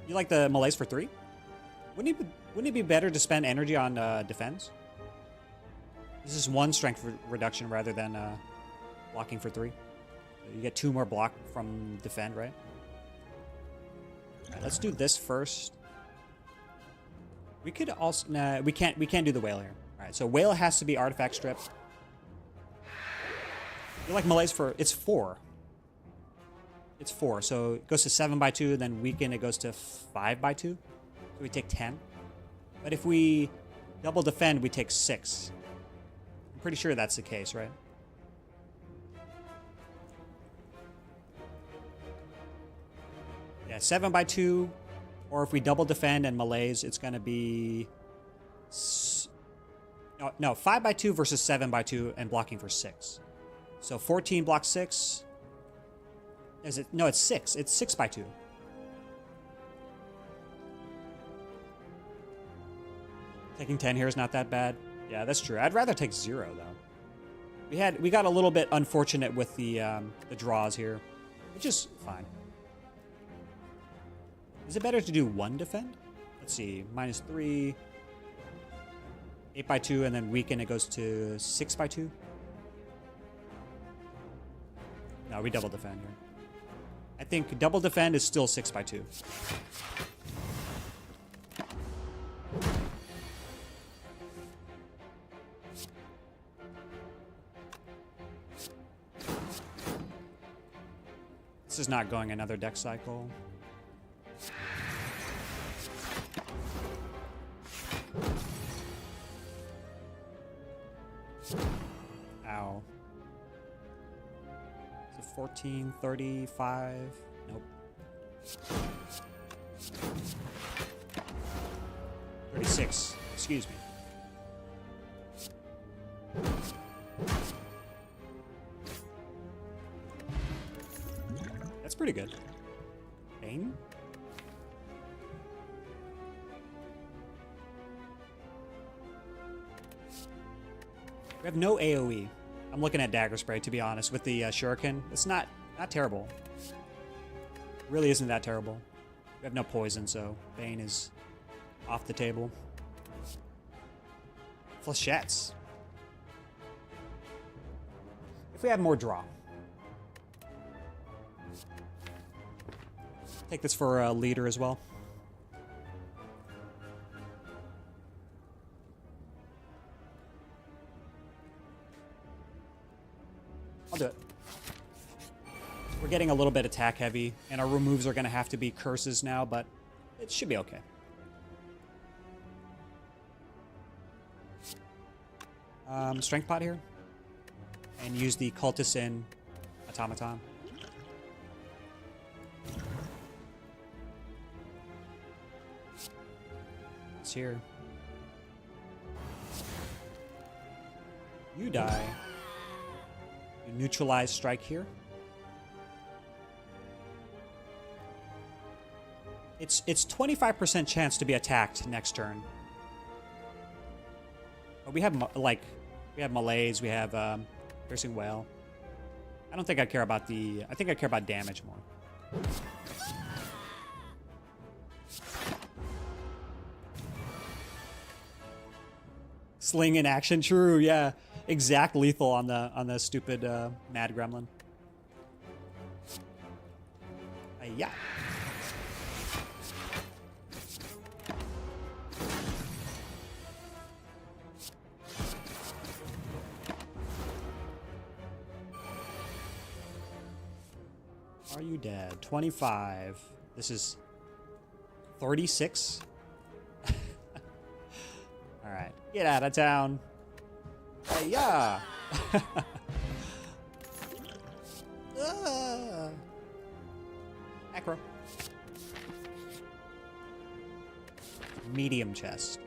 You like the Malaise for 3? Wouldn't it be better to spend energy on defense? This is 1 strength reduction rather than blocking for 3. So you get 2 more block from defend, right? Alright, let's do this first. We could also we can't do the whale here. Alright, so whale has to be artifact strip. You like Malaise for it's 4. It's 4, so it goes to 7/2, then weaken it goes to 5/2. So we take 10. But if we double defend, we take 6. I'm pretty sure that's the case, right? Yeah, 7/2, or if we double defend and Malaise, it's going to be... No, 5/2 versus 7/2 and blocking for 6. So 14 block 6... Is it? No, it's 6. It's 6/2. Taking 10 here is not that bad. Yeah, that's true. I'd rather take 0 though. We got a little bit unfortunate with the draws here, which is fine. Is it better to do 1 defend? Let's see, -3, 8/2, and then weaken it goes to 6/2. No, we double defend here. I think double defend is still 6/2. This is not going another deck cycle. Ow. 14, 35. Nope. 36. Excuse me. That's pretty good. Bane? We have no AoE. I'm looking at Dagger Spray, to be honest, with the Shuriken. It's not terrible. It really isn't that terrible. We have no poison, so Bane is off the table. Flechettes. If we have more draw. Take this for a leader as well. I'll do it. We're getting a little bit attack heavy, and our removes are going to have to be curses now, but it should be okay. Strength pot here. And use the Cultist in Automaton. It's here. You die. You neutralize strike here. It's 25% chance to be attacked next turn. But we have Malaise, we have Piercing Whale. I don't think I care about the... I think I care about damage more. Sling in action, true, yeah. Exact lethal on the stupid Mad Gremlin. Yeah. Are you dead? 25. This is 36. Alright. Get out of town. Hey, yeah. Acro. Medium chest.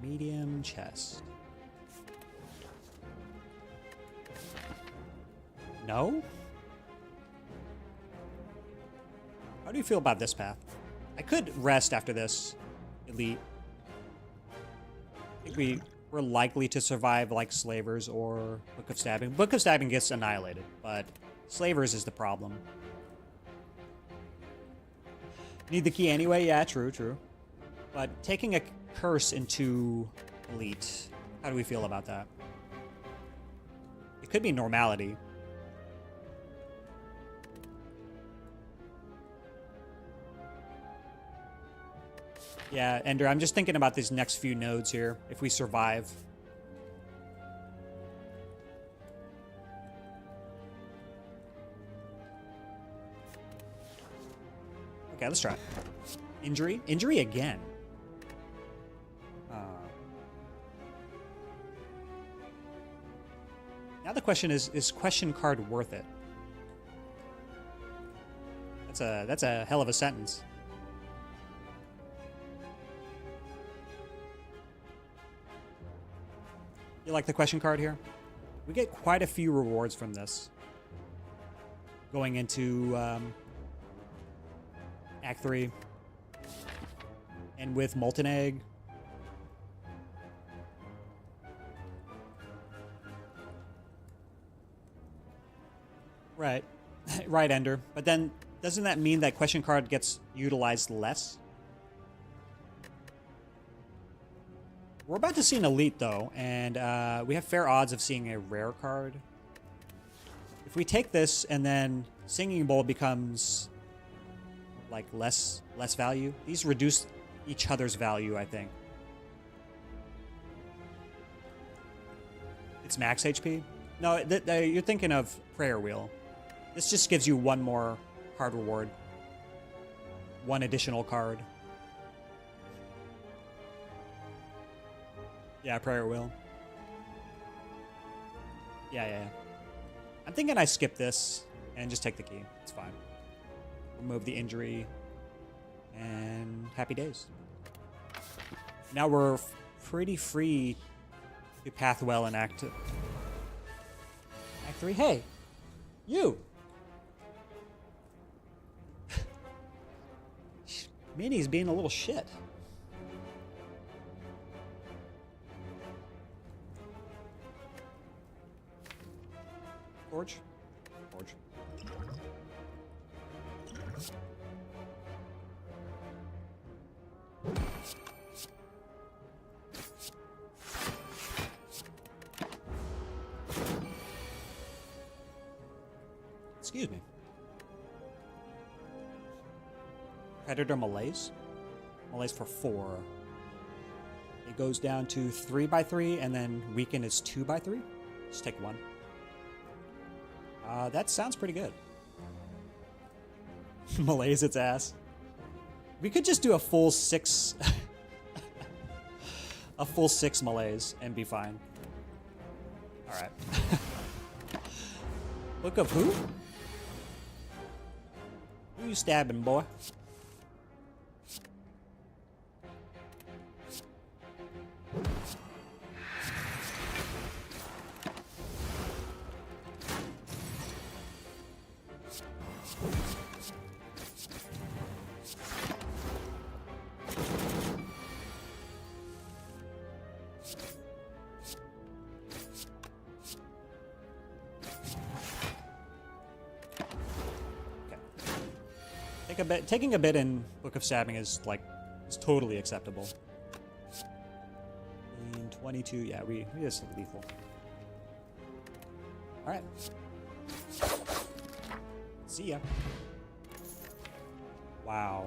Medium chest. No? How do you feel about this path? I could rest after this. Elite. I think we're likely to survive like Slavers or Book of Stabbing. Book of Stabbing gets annihilated, but Slavers is the problem. Need the key anyway? Yeah, true, true. But taking a curse into Elite, how do we feel about that? It could be normality. Yeah, Ender, I'm just thinking about these next few nodes here, if we survive. Okay, let's try it. Injury? Injury again. Now the question is question card worth it? That's a hell of a sentence. You like the question card here? We get quite a few rewards from this. Going into Act 3. And with Molten Egg. Right. Right, Ender. But then, doesn't that mean that question card gets utilized less? We're about to see an Elite, though, and we have fair odds of seeing a rare card. If we take this, and then Singing Bowl becomes, like, less value. These reduce each other's value, I think. It's max HP? No, you're thinking of Prayer Wheel. This just gives you one more card reward. One additional card. Yeah, Prayer Wheel. Yeah. I'm thinking I skip this and just take the key. It's fine. Remove the injury. And happy days. Now we're pretty free to path well in Act 3. Hey! You! Minnie's being a little shit. Forge. Excuse me. Predator Malaise. Malaise for 4. It goes down to 3x3, and then Weaken is 2x3. Just take 1. That sounds pretty good. Malaise its ass. We could just do a full 6... a full 6 Malaise and be fine. Alright. Book of who? Who you stabbing, boy? Taking a bit in Book of Stabbing is totally acceptable. In 22, yeah, we just lethal. All right. See ya. Wow.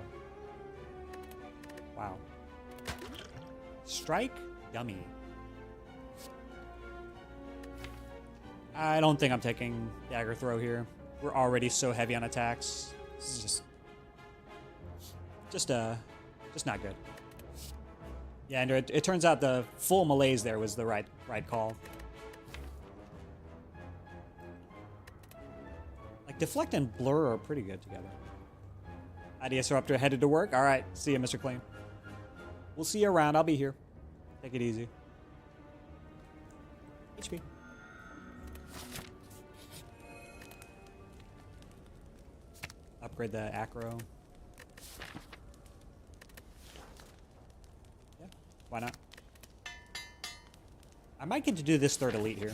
Strike dummy. I don't think I'm taking dagger throw here. We're already so heavy on attacks. This is just not good. Yeah, and it turns out the full malaise there was the right call. Like deflect and blur are pretty good together. IDS Disruptor headed to work. All right, see you, Mr. Clean. We'll see you around. I'll be here. Take it easy. HP. Upgrade the acro. Yeah, why not? I might get to do this third elite here.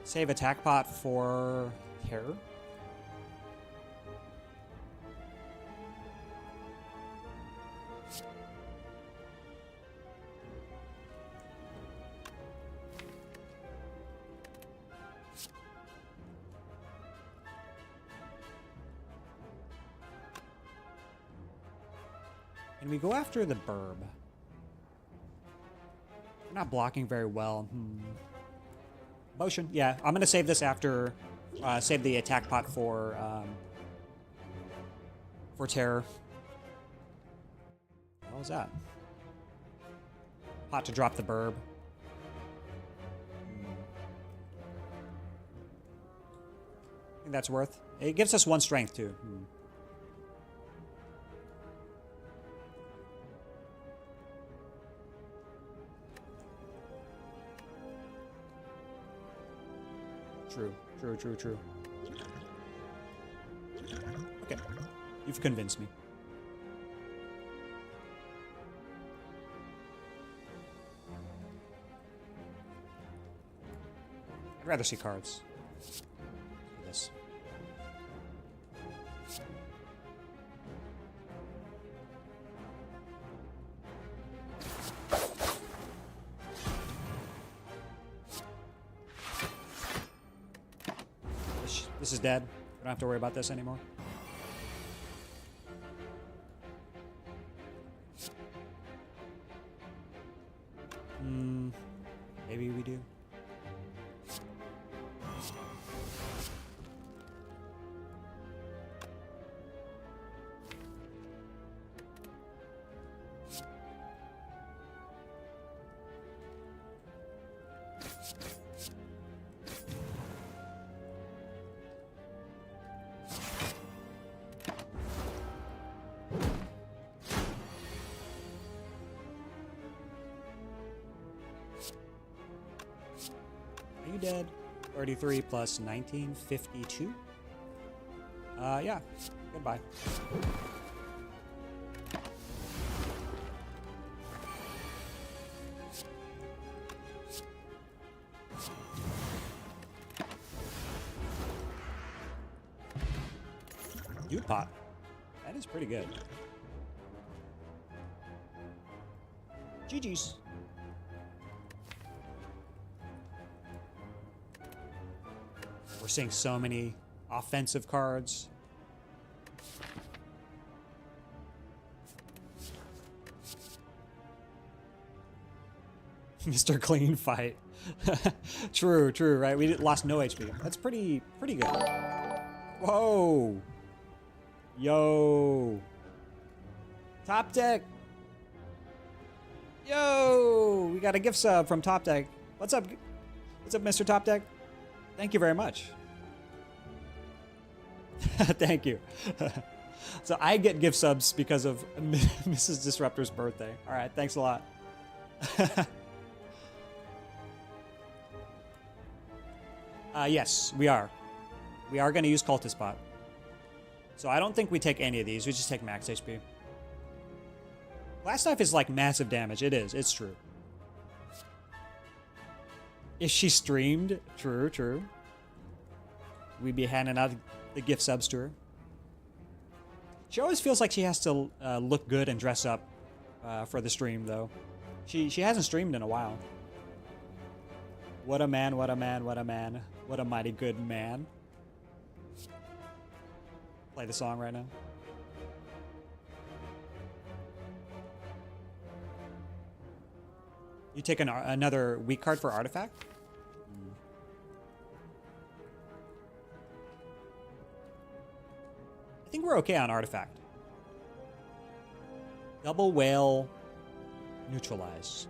Save attack pot for terror. Can we go after the burb? We're not blocking very well. Motion. Yeah, I'm going to save this after... save the attack pot for terror. What was that? Pot to drop the burb. I think that's worth. It gives us 1 strength, too. True. Okay. You've convinced me. I'd rather see cards. This. This is dead. I don't have to worry about this anymore. Maybe we do. Are you dead? 33 plus 19, 52? Yeah. Goodbye. Youth pot. That is pretty good. GG's. We're seeing so many offensive cards. Mr. Clean fight. True, right? We lost no HP. That's pretty good. Whoa. Yo. Top Deck. Yo. We got a gift sub from Top Deck. What's up? What's up, Mr. Top Deck? Thank you very much. Thank you. So I get gift subs because of Mrs. Disruptor's birthday. All right, thanks a lot. Yes, we are. We are going to use Cultist Pot. So I don't think we take any of these. We just take max HP. Blast Knife is like massive damage. It is. It's true. If she streamed, true. We'd be handing out the gift subs to her. She always feels like she has to look good and dress up for the stream, though. She hasn't streamed in a while. What a man, what a man, what a man. What a mighty good man. Play the song right now. You take another weak card for artifact? I think we're okay on artifact. Double whale neutralize.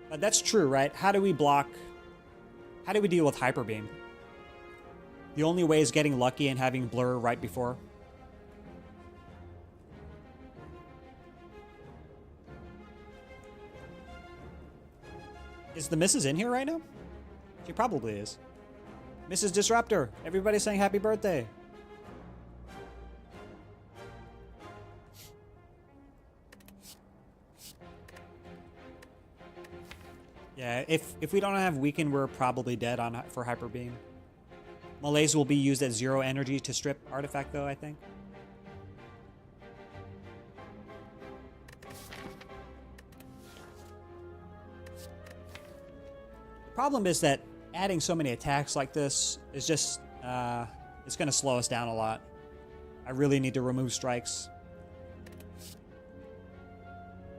But that's true, right? How do we block? How do we deal with hyper beam? The only way is getting lucky and having blur right before. Is the Mrs. in here right now? She probably is. Mrs. Disruptor, everybody saying happy birthday. Yeah, if we don't have weaken, we're probably dead on for hyper beam. Malaise will be used at 0 energy to strip artifact though, I think. The problem is that adding so many attacks like this is just it's going to slow us down a lot. I really need to remove strikes.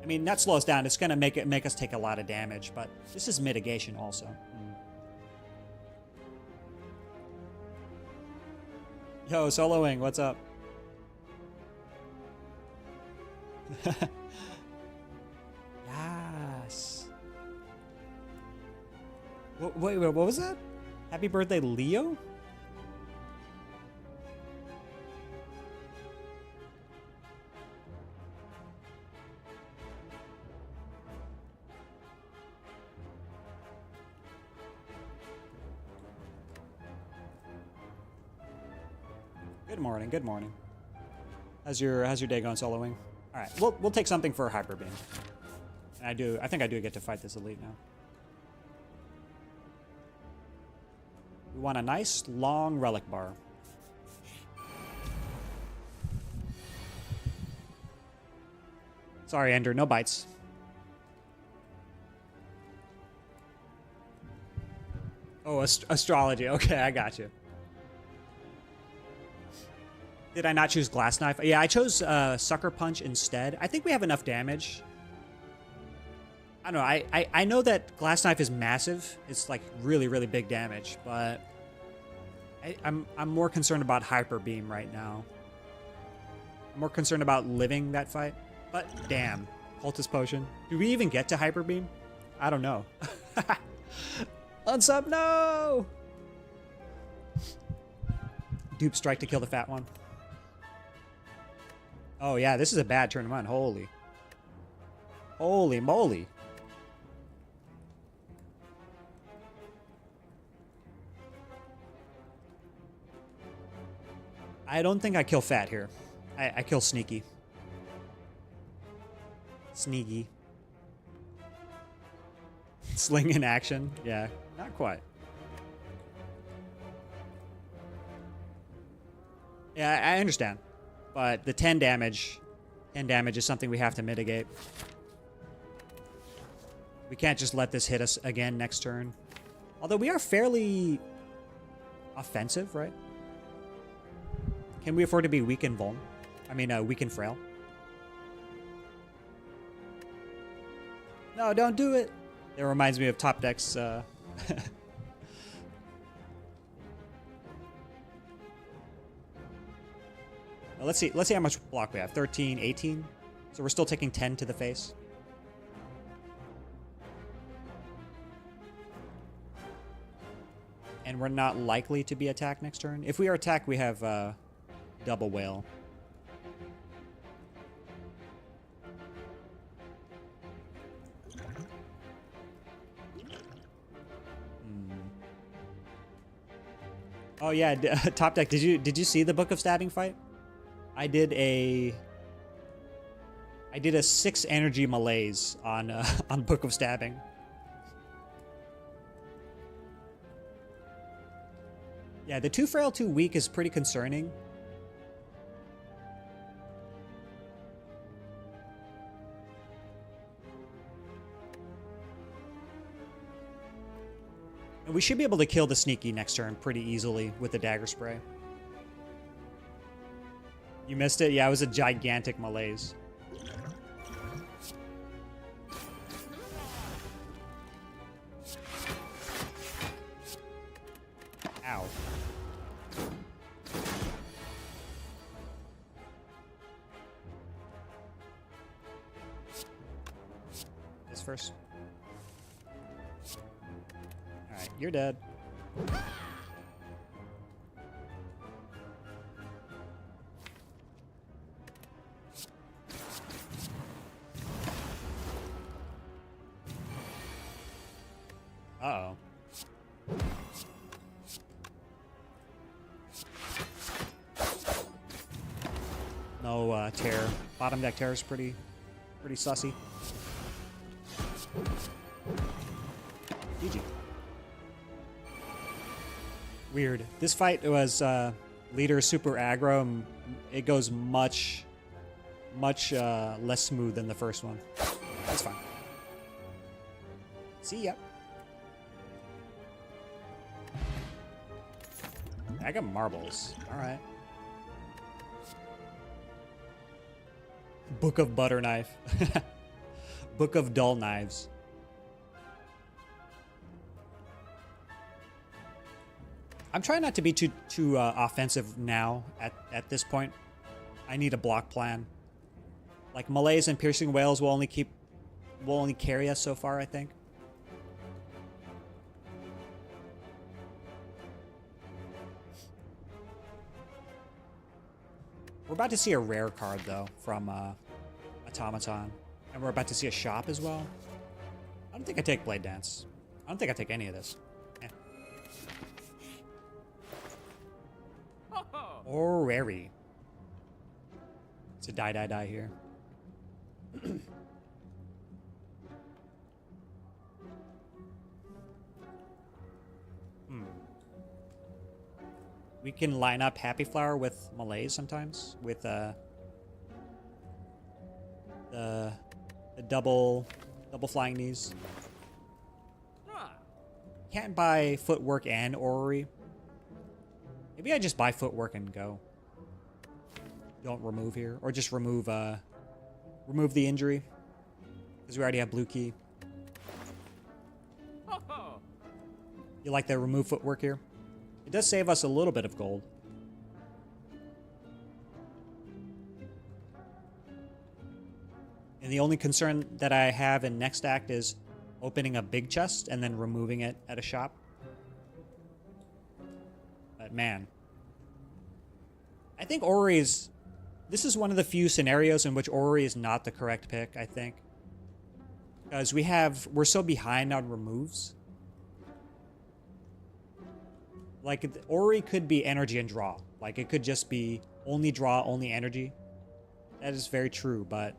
I mean, not slow us down. It's going to make us take a lot of damage, but this is mitigation also. Yo, soloing, what's up? Yes. Wait, what was that? Happy birthday, Leo? Good morning, good morning. How's your day going, soloing? All right, we'll take something for hyper beam. And I think I do get to fight this elite now. We want a nice long relic bar. Sorry, Ender, no bites. Oh, astrology. Okay, I got you. Did I not choose Glass Knife? Yeah, I chose Sucker Punch instead. I think we have enough damage. I don't know. I know that Glass Knife is massive. It's like really, really big damage, but I'm more concerned about Hyper Beam right now. I'm more concerned about living that fight. But damn, Cultist Potion. Do we even get to Hyper Beam? I don't know. Unsub, no! Dupe Strike to kill the fat one. Oh yeah, this is a bad turn one. Holy moly. I don't think I kill fat here. I kill sneaky. Sneaky. Sling in action. Yeah, not quite. Yeah, I understand. But the 10 damage is something we have to mitigate. We can't just let this hit us again next turn. Although we are fairly offensive, right? Can we afford to be weak and vuln? I mean, weak and frail. No, don't do it. It reminds me of Top Deck's... Let's see how much block we have. 13, 18. So we're still taking 10 to the face. And we're not likely to be attacked next turn. If we are attacked, we have double whale. Oh yeah, Top Deck. Did you see the Book of Stabbing fight? I did a 6 energy malaise on on Book of Stabbing. Yeah, the 2 frail, 2 weak is pretty concerning. And we should be able to kill the sneaky next turn pretty easily with the dagger spray. You missed it? Yeah, it was a gigantic malaise. Ow. This first. Alright, you're dead. Uh-oh. No terror. Bottom deck terror is pretty sussy. GG. Weird. This fight was leader super aggro. And it goes much less smooth than the first one. That's fine. See ya. I got marbles. Alright. Book of butter knife. Book of dull knives. I'm trying not to be too offensive now at this point. I need a block plan. Like Malays and piercing whales will only carry us so far, I think. We're about to see a rare card, though, from Automaton. And we're about to see a shop as well. I don't think I take Blade Dance. I don't think I take any of this. Eh. Or rarey. It's a die here. We can line up Happy Flower with Malays sometimes, with the double flying knees. Can't buy footwork and orrery. Maybe I just buy footwork and go. Don't remove here, or just remove the injury, because we already have blue key. You like the remove footwork here? It does save us a little bit of gold. And the only concern that I have in next act is opening a big chest and then removing it at a shop. But man, I think Orrery is... This is one of the few scenarios in which Orrery is not the correct pick, I think. Because we're so behind on removes. Like, Orrery could be energy and draw. Like, it could just be only draw, only energy. That is very true, but...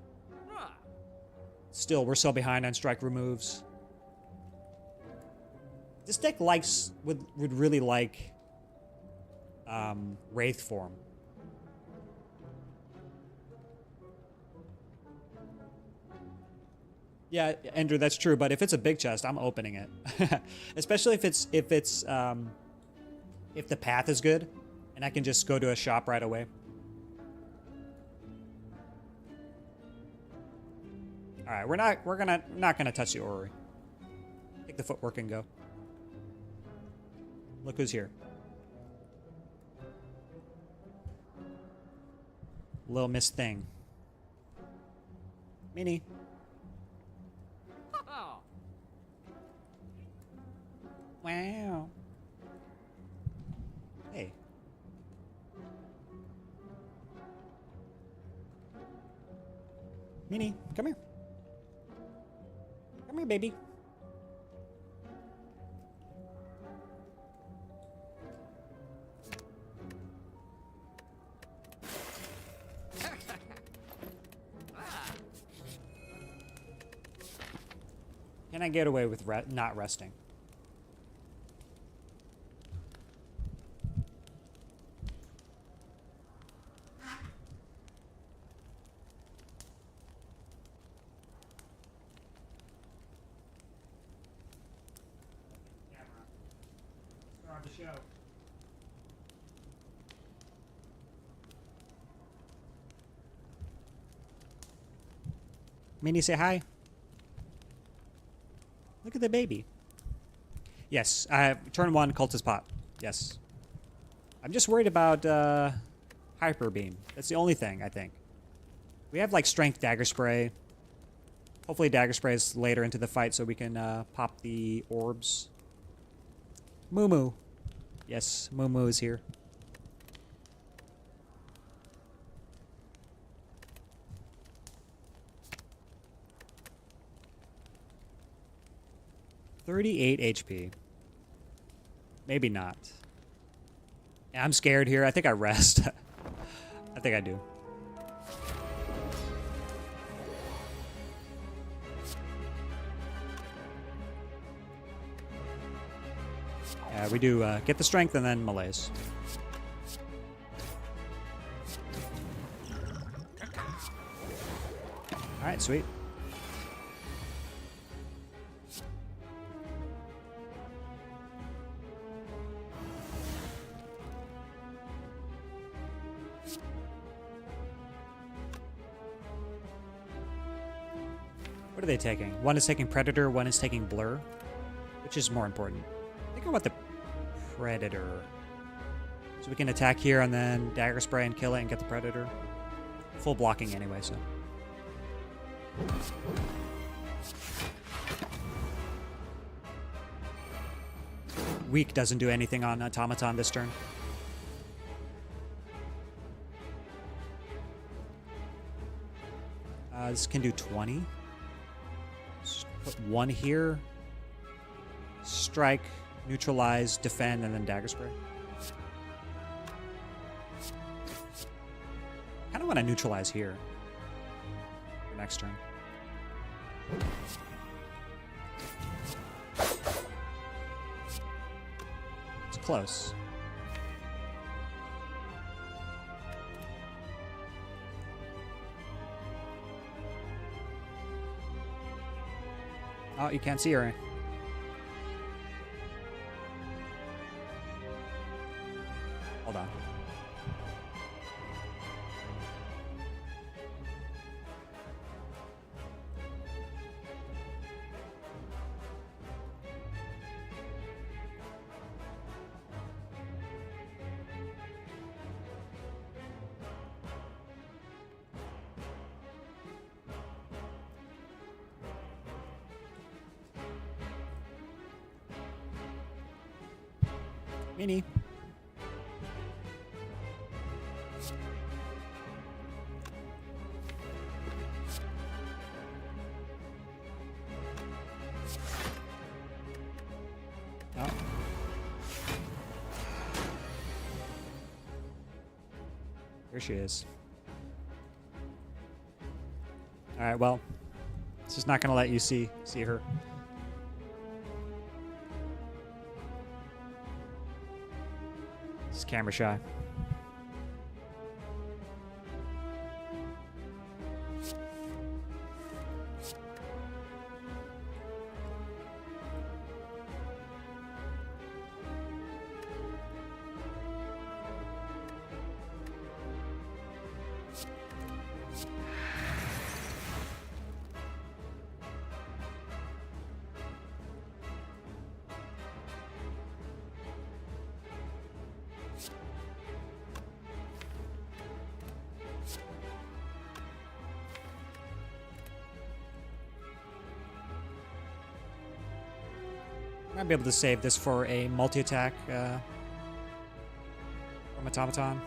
Still, we're so behind on strike removes. This deck would really like... Wraith form. Yeah, Andrew, that's true, but if it's a big chest, I'm opening it. Especially if the path is good, and I can just go to a shop right away. All right, we're not gonna touch the orrery. Take the footwork and go. Look who's here. Little Miss Thing. Mini. Wow. Hey. Mini, come here. Come here, baby. Can I get away with not resting? Minnie, say hi. Look at the baby. Yes, turn 1, Cultist Pot. Yes. I'm just worried about Hyper Beam. That's the only thing, I think. We have, like, Strength Dagger Spray. Hopefully Dagger Spray is later into the fight so we can pop the orbs. Moo Moo. Yes, Moo Moo is here. $38 HP. Maybe not. Yeah, I'm scared here. I think I rest. I think I do. Yeah, we do get the strength and then malaise. Alright, sweet. What are they taking? One is taking Predator, one is taking Blur. Which is more important? I think I want the Predator. So we can attack here and then Dagger Spray and kill it and get the Predator. Full blocking anyway, so. Weak doesn't do anything on Automaton this turn. This can do 20. Just put 1 here. Strike, neutralize, defend, and then Dagger Spray. I kind of want to neutralize here for next turn. It's close. Oh, you can't see her. Hold on. Mini. Oh. Here she is. All right, well, it's just not going to let you see her. It's camera shy. Might be able to save this for a multi-attack from Automaton.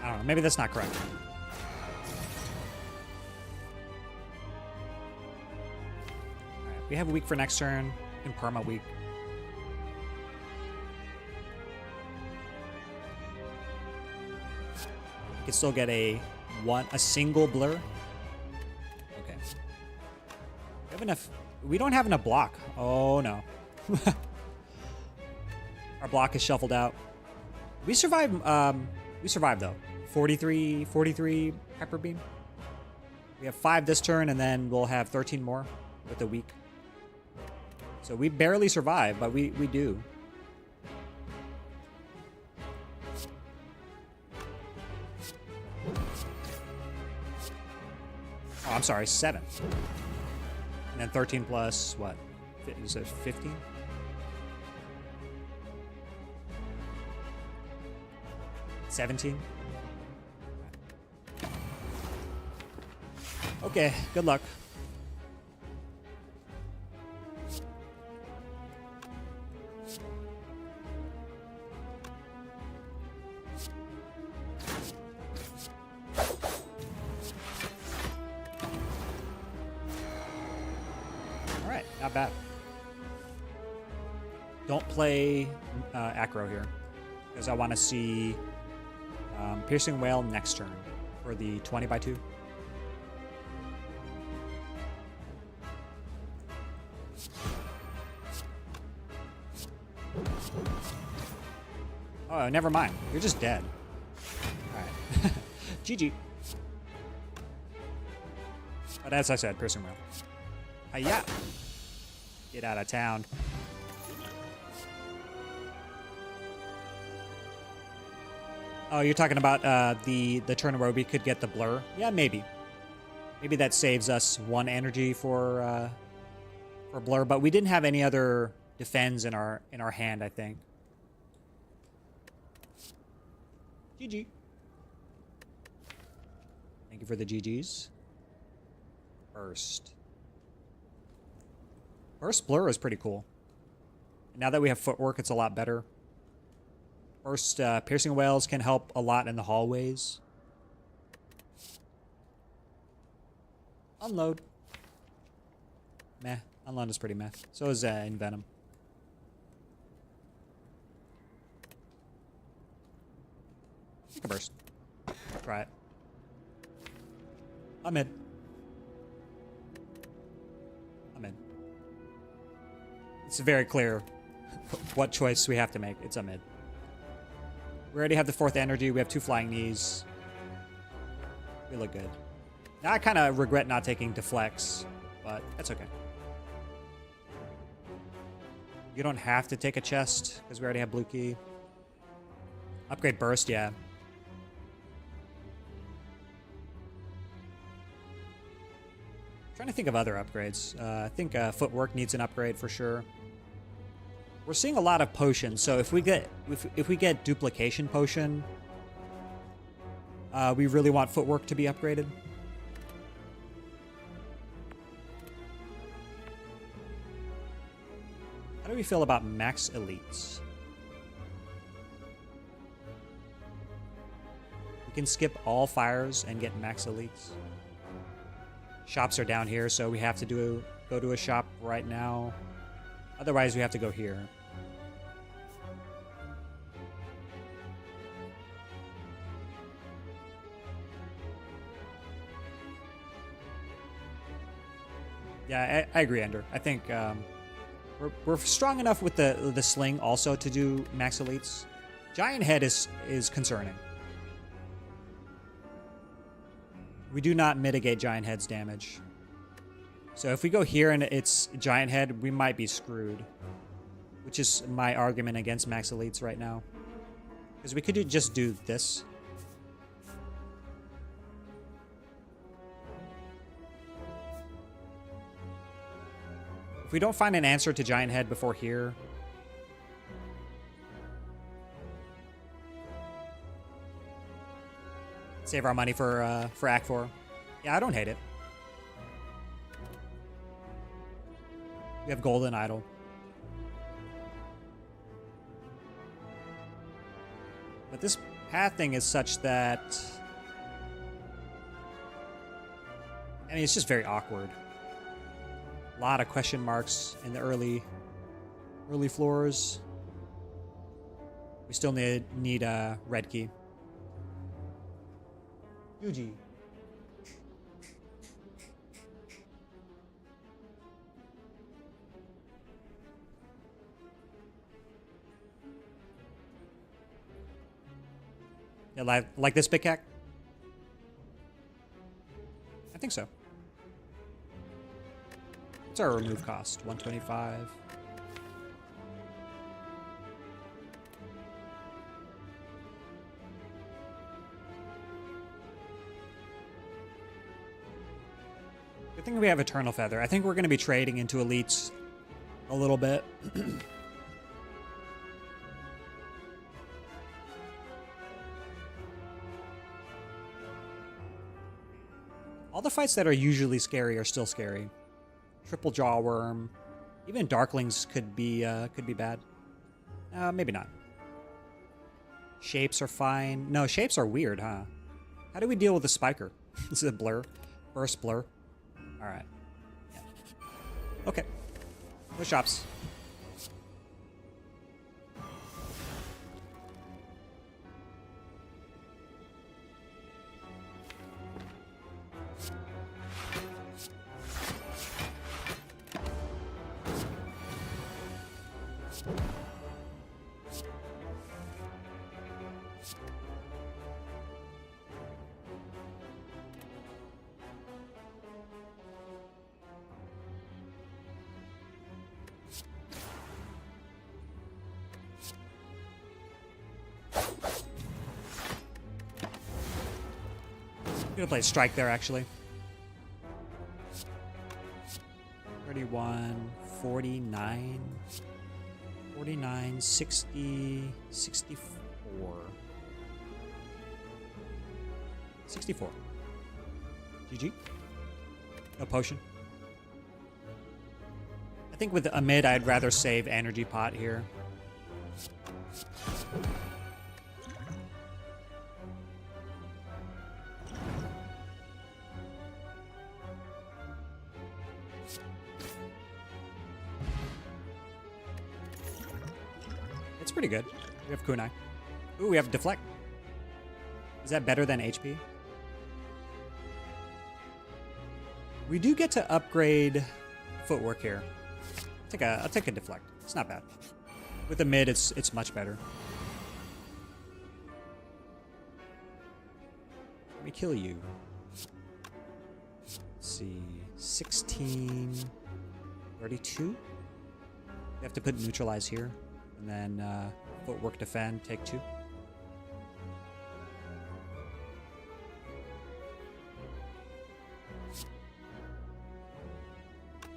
I don't know, maybe that's not correct. Alright, we have a week for next turn, and Perma week. Can still get a single blur. Okay. We have enough. We don't have enough block. Oh no. Our block is shuffled out. We survived. We survived though. 43 Hyper Beam. We have 5 this turn, and then we'll have 13 more with a week. So we barely survive, but we do. Oh, I'm sorry, 7. And then 13 plus, what? Is it 15? $17? Okay, good luck. Alright, not bad. Don't play Acro here, because I want to see Piercing Whale next turn for the 20x2. Oh, never mind. You're just dead. Alright. GG. But as I said, Piercing Whale. Hiya! Get out of town. Oh, you're talking about the turn where we could get the blur? Yeah, maybe. Maybe that saves us 1 energy for blur, but we didn't have any other defends in our hand, I think. GG. Thank you for the GGs. Burst. Burst blur is pretty cool. Now that we have footwork, it's a lot better. Burst piercing whales can help a lot in the hallways. Unload. Meh. Unload is pretty meh. So is Envenom. Take a burst. Try it. I'm in. I'm in. It's very clear what choice we have to make. It's a mid. We already have the 4th energy. We have 2 flying knees. We look good. Now I kind of regret not taking Deflex, but that's okay. You don't have to take a chest because we already have blue key. Upgrade burst, yeah. Trying to think of other upgrades. I think footwork needs an upgrade for sure. We're seeing a lot of potions, so if we get duplication potion, we really want footwork to be upgraded. How do we feel about max elites? We can skip all fires and get max elites. Shops are down here, so we have to go to a shop right now. Otherwise, we have to go here. Yeah, I agree, Ender. I think we're strong enough with the sling also to do max elites. Giant head is concerning. We do not mitigate giant head's damage. So if we go here and it's giant head, we might be screwed. Which is my argument against max elites right now. Because we could just do this. If we don't find an answer to giant head before here, save our money for Act 4. Yeah, I don't hate it. We have Golden Idol. But this path thing is such that... I mean, it's just very awkward. A lot of question marks in the early floors. We still need a red key. Yuji. Yeah, like this big cat? I think so. What's our remove cost? 125. Good thing we have Eternal Feather. I think we're going to be trading into elites a little bit. All the fights that are usually scary are still scary. Triple Jaw Worm, even Darklings could be bad. Maybe not. Shapes are fine. No, shapes are weird, huh? How do we deal with the Spiker? This is a blur. Burst blur. All right. Yeah. Okay. No shops. I'm gonna play strike there, actually. 31, 49, 49, 60, 64. 64. GG. No potion. I think with a mid, I'd rather save Energy Pot here. It's pretty good. We have Kunai. Ooh, we have Deflect. Is that better than HP? We do get to upgrade footwork here. I'll take a Deflect. It's not bad. With the mid, it's much better. Let me kill you. Let's see. 16, 32. You have to put neutralize here. And then footwork defend, take 2.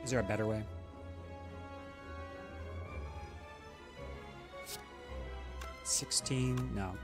Is there a better way? $16? No.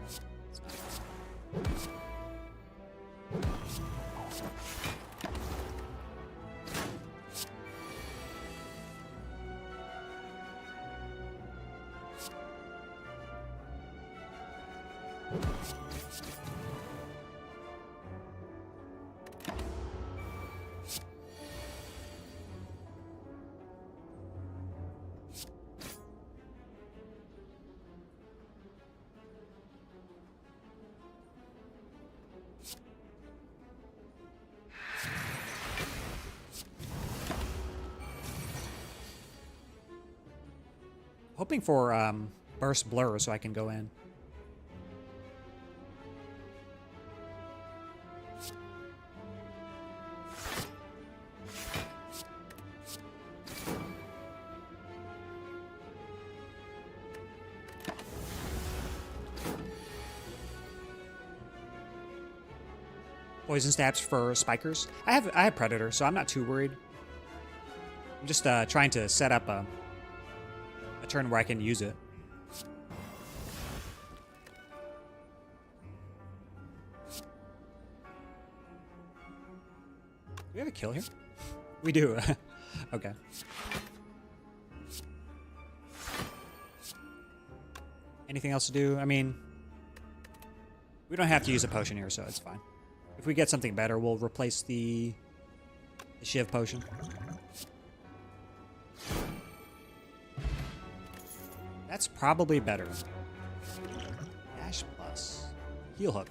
Hoping for burst blur so I can go in. Poison stabs for spikers. I have Predator, so I'm not too worried. I'm just trying to set up a turn where I can use it. Do we have a kill here? We do. Okay. Anything else to do? I mean, we don't have to use a potion here, so it's fine. If we get something better, we'll replace the Shiv potion. That's probably better. Dash plus. Heal hook.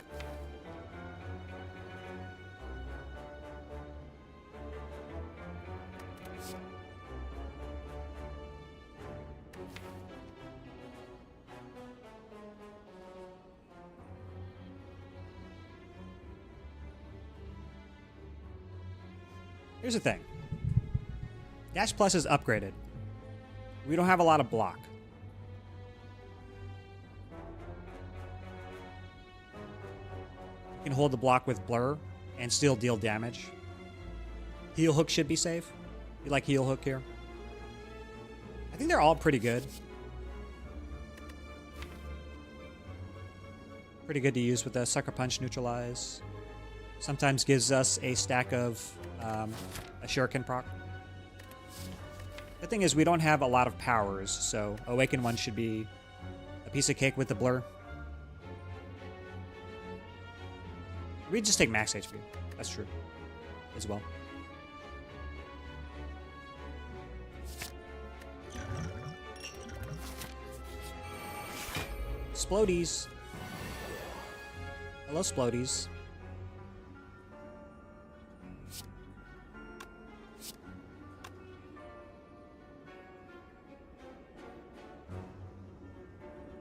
Here's the thing. Dash Plus is upgraded. We don't have a lot of block. You can hold the block with Blur and still deal damage. Heal Hook should be safe. You like Heal Hook here? I think they're all pretty good. Pretty good to use with the Sucker Punch Neutralize. Sometimes gives us a stack of a Shuriken proc. The thing is, we don't have a lot of powers, so Awaken 1 should be a piece of cake with the Blur. We just take max HP. That's true. As well. Splodies. Hello, Splodies.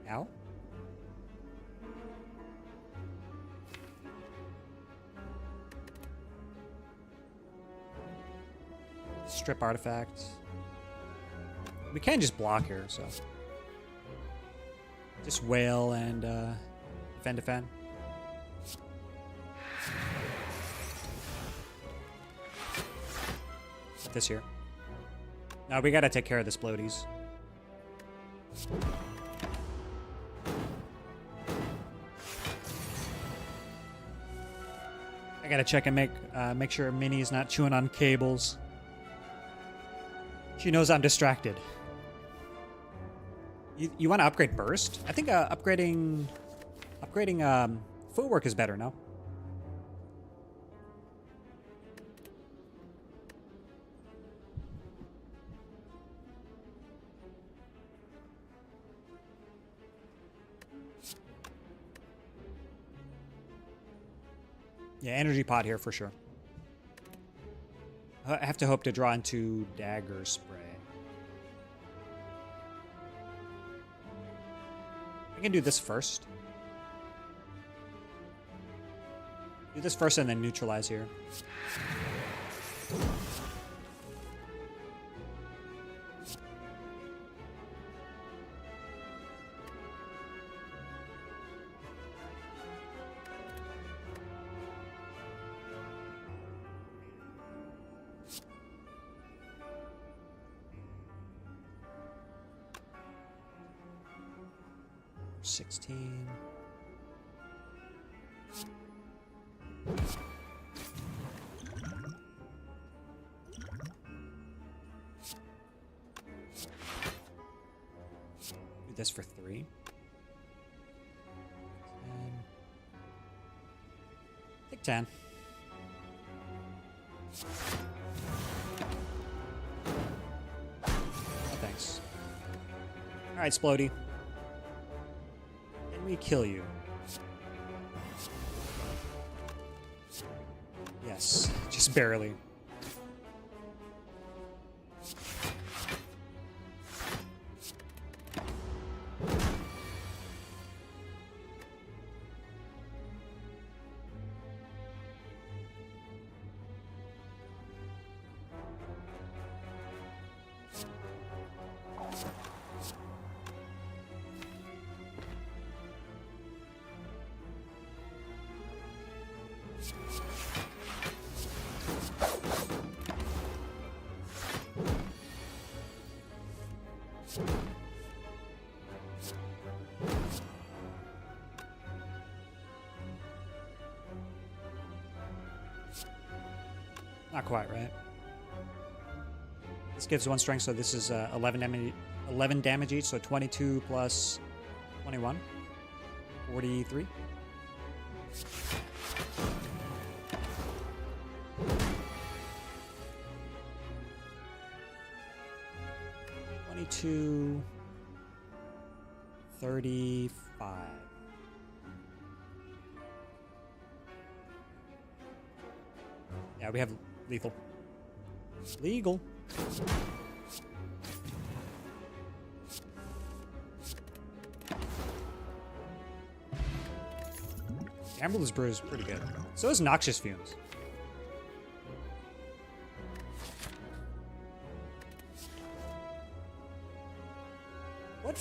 Ow. Strip artifact. We can just block here, so. Just wail and defend. Put this here. Now we gotta take care of the Splodies. I gotta check and make sure Minnie is not chewing on cables. She knows I'm distracted. You want to upgrade Burst? I think upgrading Footwork is better, no? Yeah, Energy Pot here for sure. I have to hope to draw into Dagger Spray. I can do this first. Do this first and then neutralize here. Do this for 3. 10. Take 10. Oh, thanks. Alright, Splody. Can we kill you? Yes, just barely. Not quite, right? This gives 1 strength, so this is 11 damage each, so 22 plus 21. 43. To 35. Yeah, we have lethal. Legal. Gambler's Brew is pretty good. So is Noxious Fumes.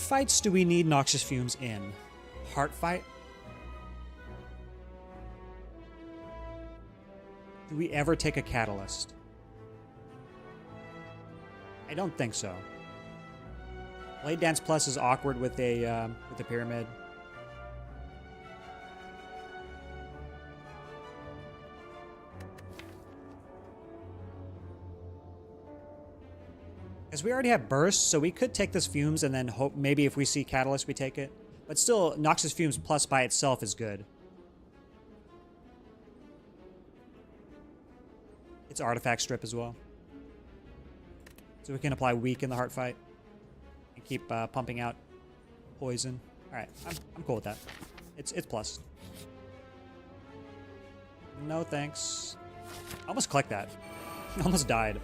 fights do we need noxious fumes in? Heart fight? Do we ever take a catalyst? I don't think so. Blade Dance Plus is awkward with a pyramid. Because we already have burst, so we could take this fumes and then hope maybe if we see catalyst we take it. But still, Noxus Fumes Plus by itself is good. It's artifact strip as well. So we can apply weak in the heart fight. And keep pumping out poison. Alright, I'm cool with that. It's plus. No thanks. Almost clicked that. Almost died.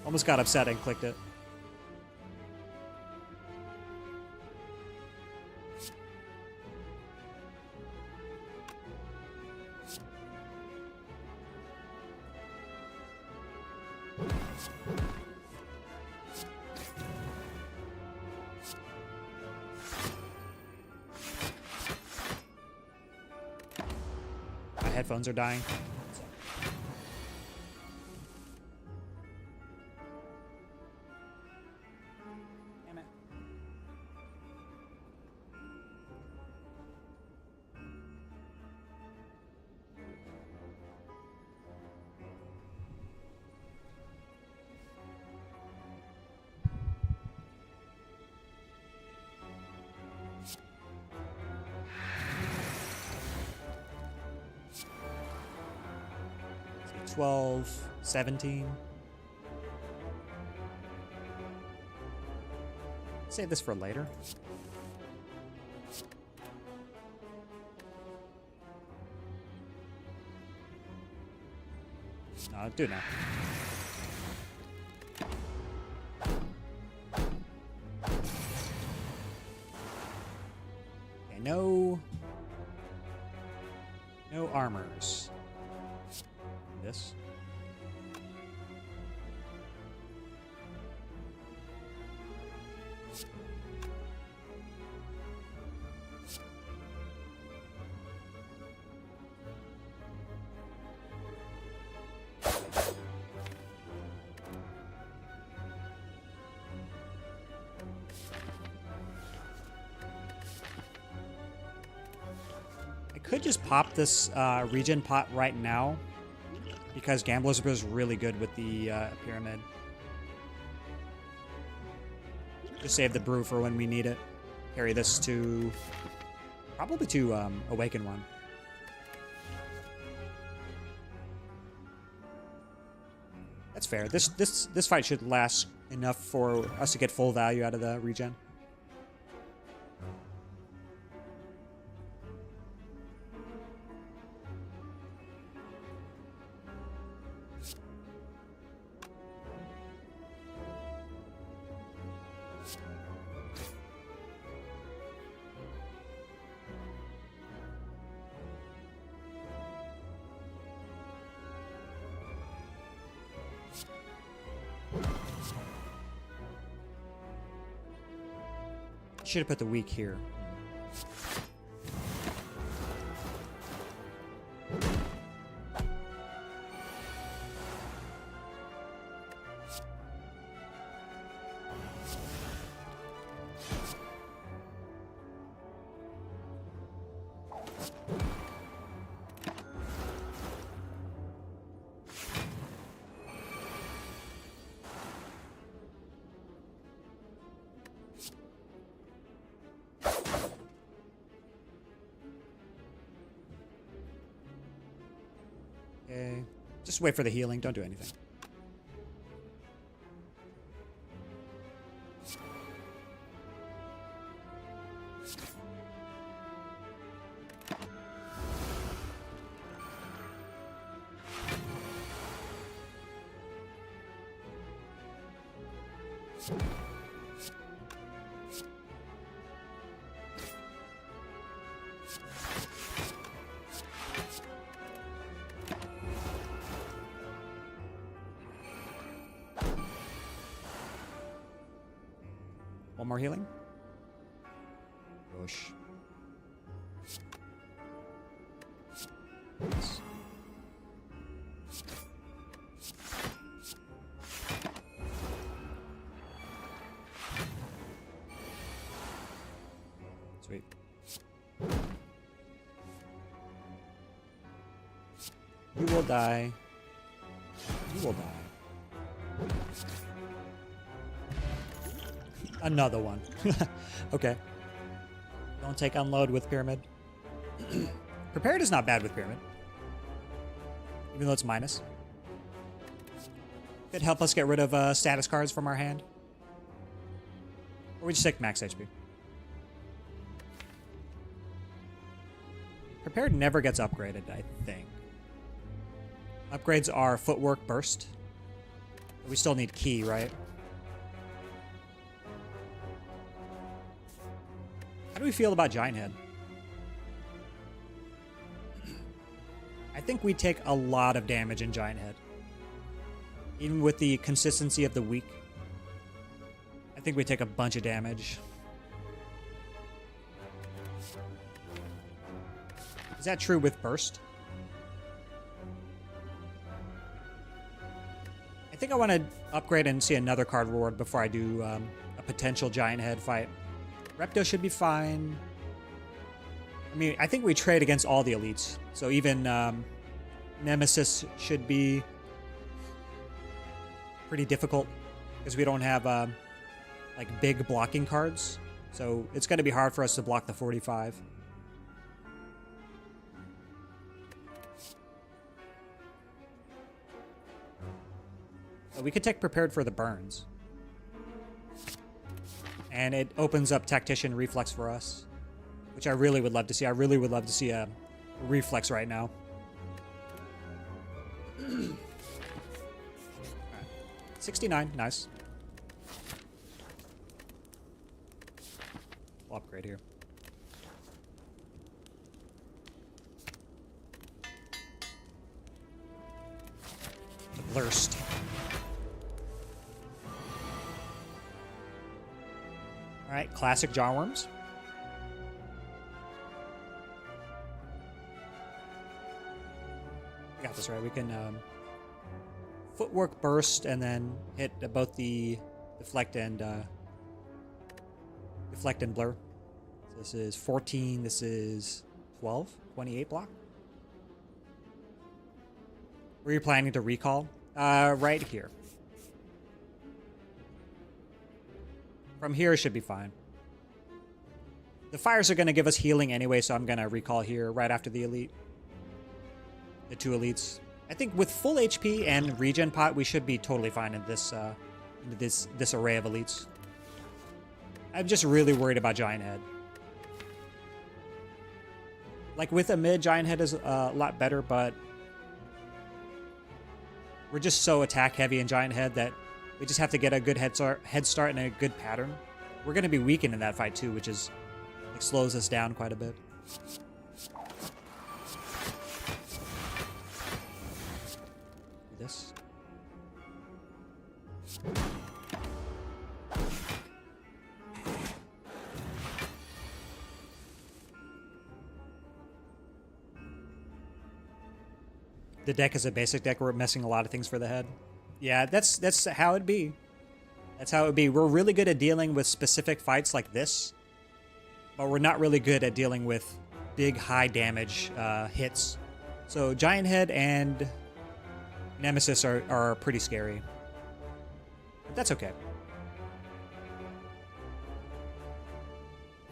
Almost got upset and clicked it. My headphones are dying. Damn it. So 12, 17. Save this for later. No, do it now. Okay, no armors. This. I could just pop this regen pot right now because Gambler's Brew is really good with the pyramid. Just save the brew for when we need it. Carry this to probably to Awaken one. That's fair. This fight should last enough for us to get full value out of the regen. Should have put the weak here. Okay. Just wait for the healing. Don't do anything. One more healing. push. Sweet. You will die. You will die. Another one. Okay. Don't take unload with Pyramid. Prepared is not bad with Pyramid. Even though it's minus. Could help us get rid of status cards from our hand. Or we just take max HP. Prepared never gets upgraded, I think. Upgrades are Footwork Burst. We still need Key, right? How do we feel about Giant Head? I think we take a lot of damage in Giant Head. Even with the consistency of the week. I think we take a bunch of damage. Is that true with Burst? I think I want to upgrade and see another card reward before I do a potential Giant Head fight. Repto should be fine. I mean, I think we trade against all the elites. So even Nemesis should be pretty difficult because we don't have like big blocking cards. So it's going to be hard for us to block the 45. But we could take Prepared for the burns. And it opens up Tactician Reflex for us, which I really would love to see. I really would love to see a Reflex right now. Right. 69, nice. We'll upgrade here. The Blurst. Alright, classic Jarworms. We got this, right? We can Footwork Burst and then hit both the Deflect and Blur. So this is 14, this is 12, 28 block. Were you planning to recall? Right here. From here, it should be fine. The fires are going to give us healing anyway, so I'm going to recall here right after the elite. The two elites. I think with full HP and regen pot, we should be totally fine in this this array of elites. I'm just really worried about Giant Head. Like with a mid, Giant Head is a lot better, but we're just so attack heavy in Giant Head that we just have to get a good head start and a good pattern. We're going to be weakened in that fight too, which is like, slows us down quite a bit. Do this. The deck is a basic deck. We're messing a lot of things for the head. Yeah, that's how it'd be. That's how it would be. We're really good at dealing with specific fights like this, but we're not really good at dealing with big, high damage hits. So Giant Head and Nemesis are pretty scary. But that's okay.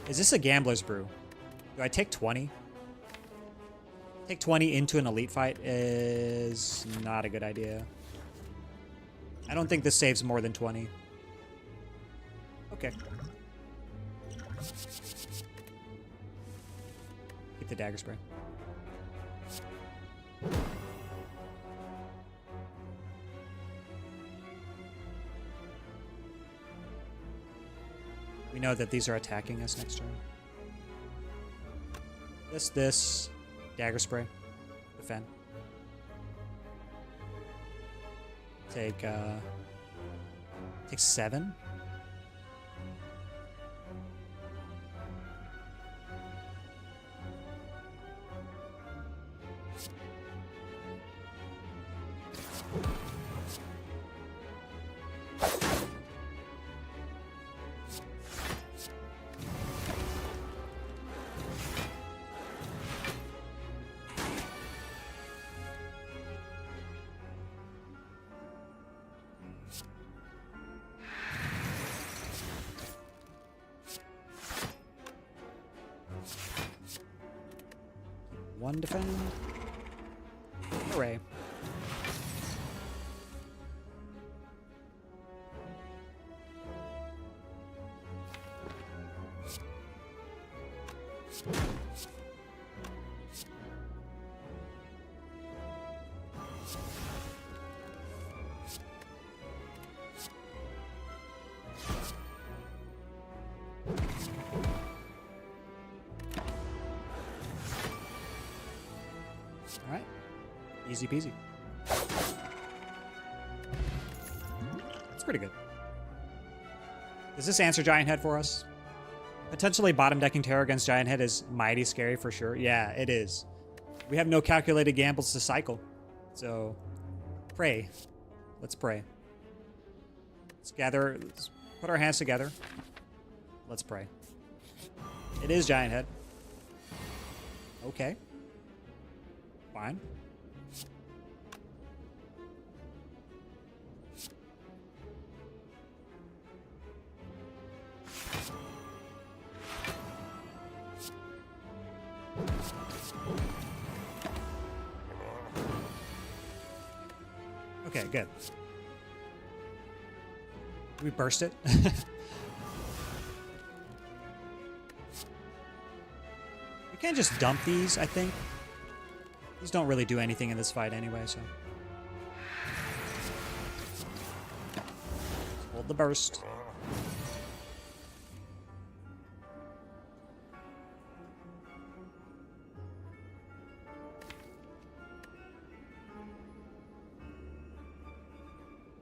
Is this a Gambler's Brew? Do I take 20? Take 20 into an elite fight is not a good idea. I don't think this saves more than 20. Okay. Keep the Dagger Spray. We know that these are attacking us next turn. This, Dagger Spray, defend. Take 7. 1 defend. Hooray. All right, easy peasy. That's pretty good. Does this answer Giant Head for us? Potentially bottom decking Terror against Giant Head is mighty scary for sure. Yeah, it is. We have no calculated gambles to cycle. So, pray. Let's pray. Let's gather, let's put our hands together. Let's pray. It is Giant Head. Okay. Fine. Okay, good. We burst it. We can't just dump these, I think. These don't really do anything in this fight anyway, so. Hold the burst.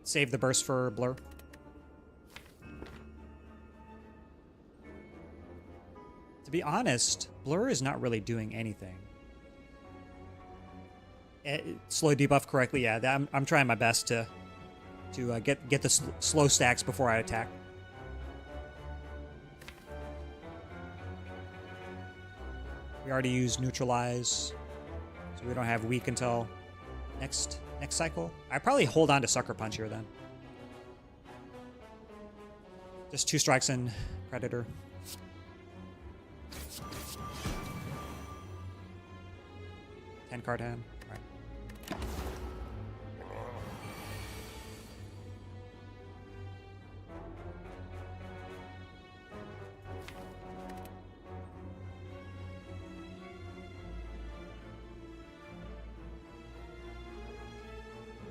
Save the burst for Blur. To be honest, Blur is not really doing anything. Slow debuff correctly, yeah. I'm trying my best to get the slow stacks before I attack. We already used Neutralize, so we don't have weak until next cycle. I probably hold on to Sucker Punch here then. Just 2 strikes and Predator. Card hand. All right.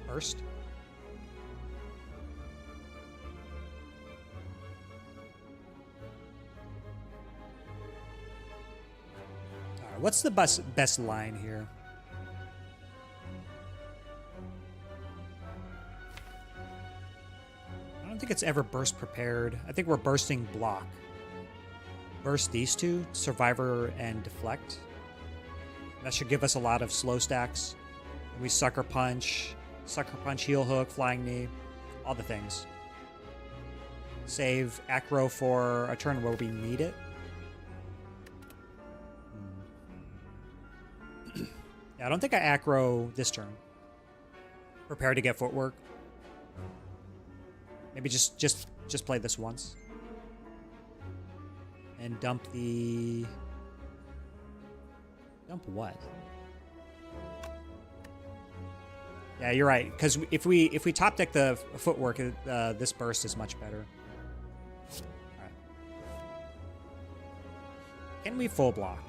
Burst. All right, what's the best line here? I don't think it's ever burst prepared. I think we're bursting block. Burst these two, Survivor and Deflect. That should give us a lot of slow stacks. We Sucker Punch, Heel Hook, Flying Knee, all the things. Save Acro for a turn where we need it. Yeah, I don't think I Acro this turn. Prepare to get footwork. Maybe just play this once. And dump the... Dump what? Yeah, you're right. Because if we top deck the footwork, this burst is much better. All right. Can we full block?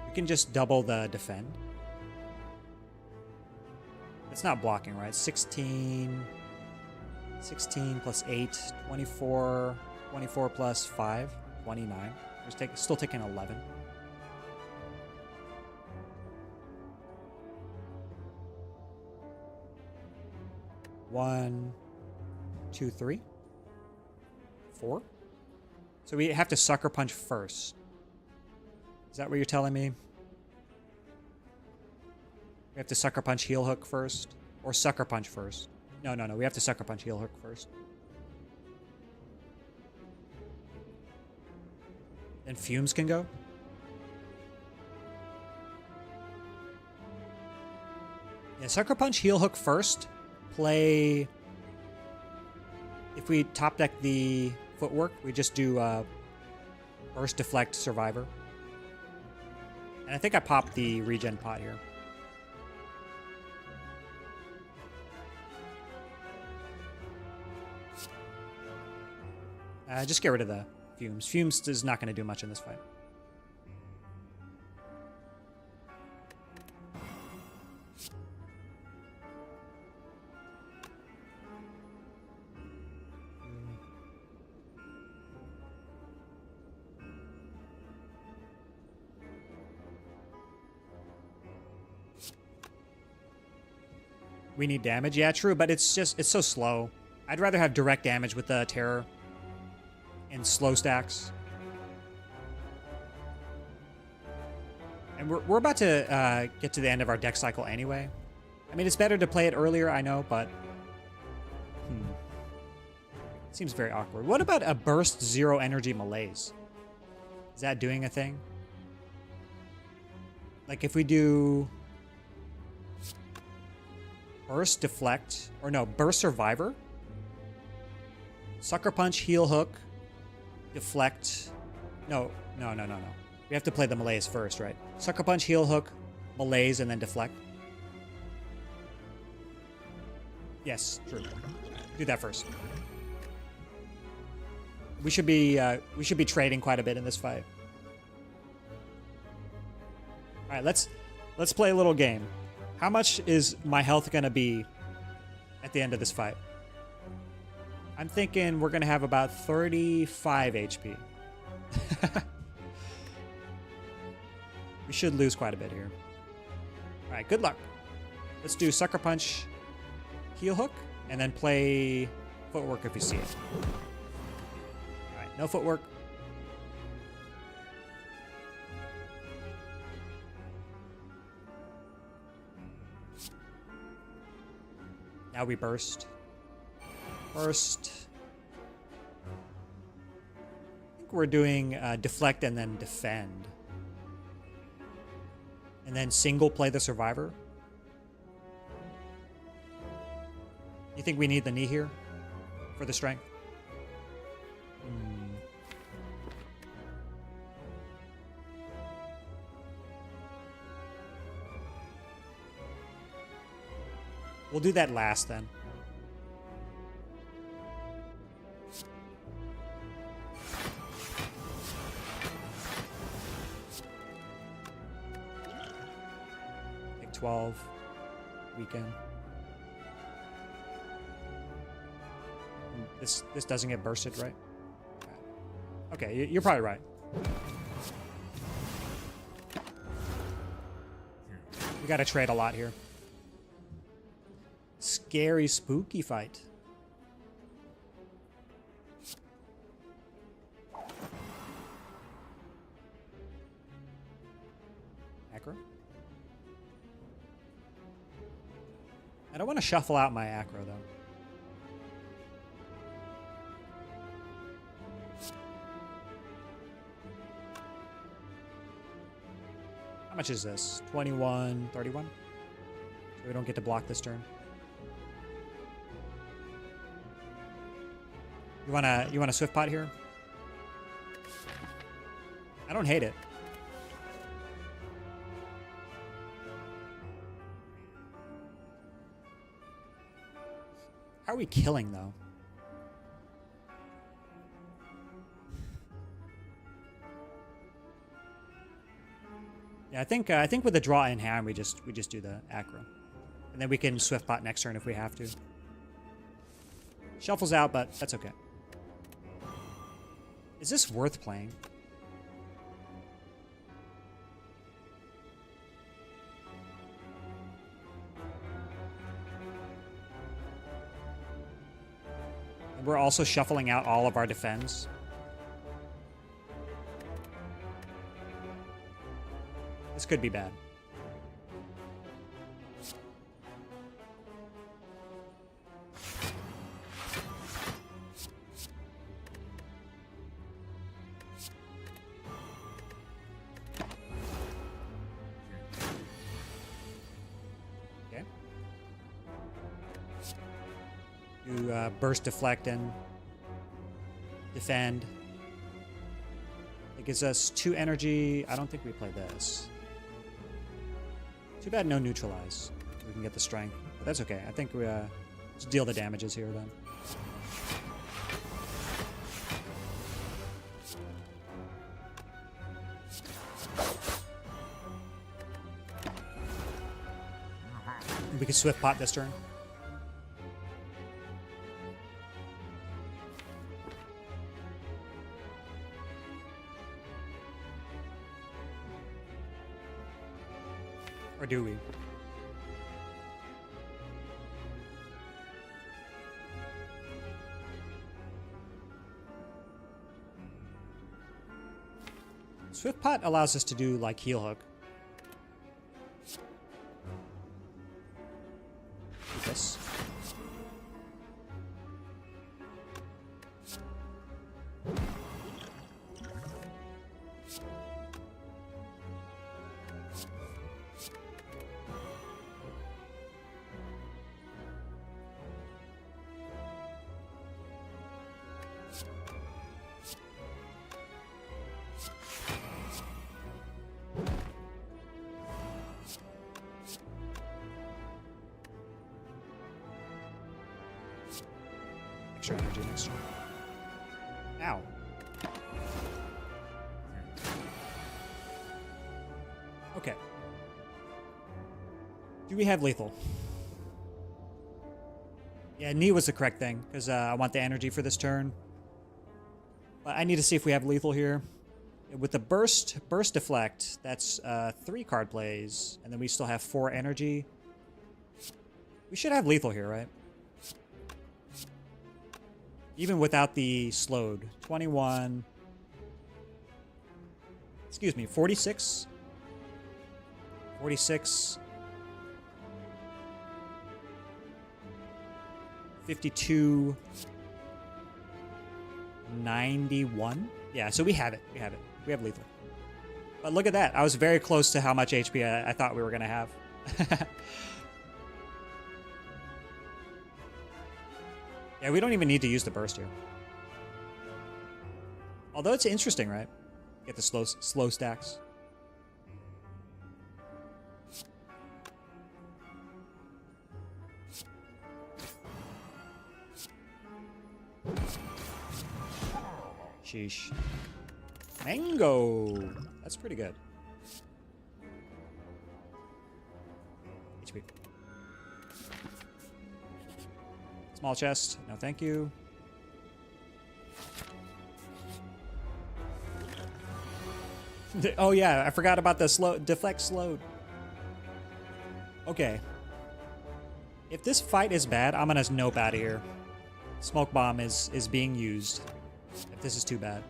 We can just double the defend. It's not blocking, right? 16 plus 8, 24, 24 plus 5, 29. We're still taking 11. One, 2, 3, 4. So we have to Sucker Punch first. Is that what you're telling me? We have to Sucker Punch Heel Hook first? Or Sucker Punch first? No. We have to Sucker Punch Heel Hook first. Then Fumes can go? Yeah, Sucker Punch Heel Hook first. Play... If we top deck the footwork. We just do burst, deflect, survivor. And I think I popped the regen pot here. Just get rid of the fumes. Fumes is not going to do much in this fight. We need damage. Yeah, true, but it's so slow. I'd rather have direct damage with the terror and slow stacks. And we're about to get to the end of our deck cycle anyway. I mean, it's better to play it earlier, I know, but it seems very awkward. What about a burst 0 energy malaise? Is that doing a thing? Like if we do burst, deflect, or no, burst survivor, sucker punch, heel hook, deflect. No. We have to play the malaise first, right? Sucker punch, heel hook, malaise, and then deflect. Yes, true. Do that first. We should be trading quite a bit in this fight. All right, let's play a little game. How much is my health gonna be at the end of this fight? I'm thinking we're gonna have about 35 HP. We should lose quite a bit here. All right, good luck. Let's do sucker punch, heel hook, and then play footwork if you see it. All right, no footwork. Now we burst. Burst. I think we're doing deflect and then defend. And then single play the survivor. You think we need the knee here for the strength? We'll do that last then. Like 12. Weekend. This doesn't get bursted, right? Okay, you're probably right. We gotta trade a lot here. Scary, spooky fight. Acro? I don't want to shuffle out my acro, though. How much is this? 21, 31? So we don't get to block this turn. You wanna swift pot here? I don't hate it. How are we killing though? Yeah, I think with the draw in hand we just do the acro. And then we can swift pot next turn if we have to. Shuffles out, but that's okay. Is this worth playing? And we're also shuffling out all of our defends. This could be bad. Burst, deflect, and defend. It gives us 2 energy. I don't think we play this. Too bad no neutralize. We can get the strength, but that's okay. I think we just deal the damages here then. We can swift pot this turn. Or do we? Swift pot allows us to do like heel hook. This. Extra energy next turn. Ow. Okay. Do we have lethal? Yeah, knee was the correct thing, because I want the energy for this turn. But I need to see if we have lethal here. With the burst deflect, that's 3 card plays, and then we still have 4 energy. We should have lethal here, right? Even without the slowed. 21. Excuse me, 46. 46. 52. 91. Yeah, so we have it. We have it. We have lethal. But look at that. I was very close to how much HP I thought we were going to have. Yeah, we don't even need to use the burst here. Although it's interesting, right? Get the slow stacks. Sheesh. Mango! That's pretty good. HP. Small chest. No, thank you. Oh yeah, I forgot about the deflect slowed. Okay. If this fight is bad, I'm gonna nope out of here. Smoke bomb is being used. If this is too bad.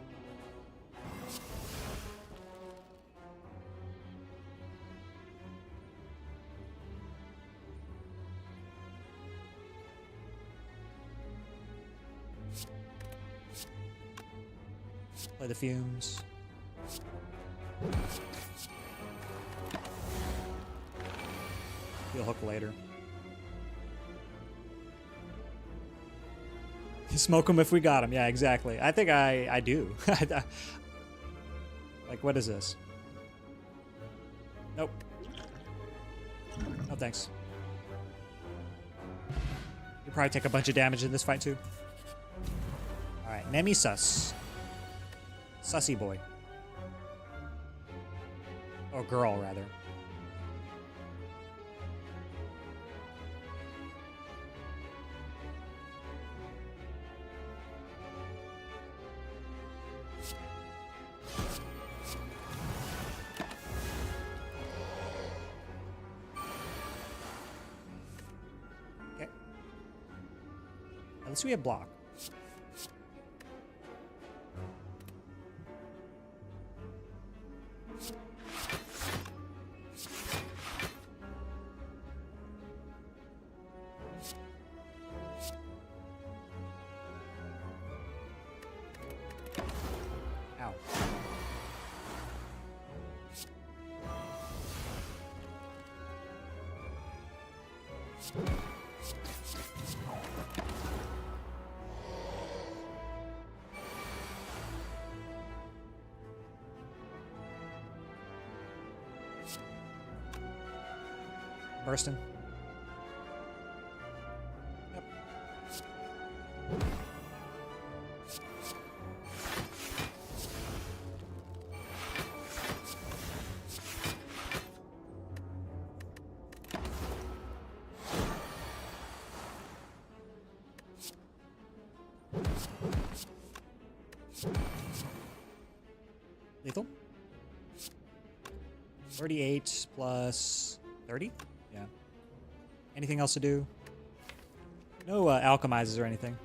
Play the fumes. He'll hook later. Smoke him if we got him. Yeah, exactly. I think I do. Like, what is this? Nope. No thanks. You'll probably take a bunch of damage in this fight too. Alright, Nemi sus. Sussy boy. Or girl, rather. Okay. At least we have block. Ow. bursting. Yep. Lethal. 38 plus 30? Yeah. Anything else to do? No alchemizes or anything.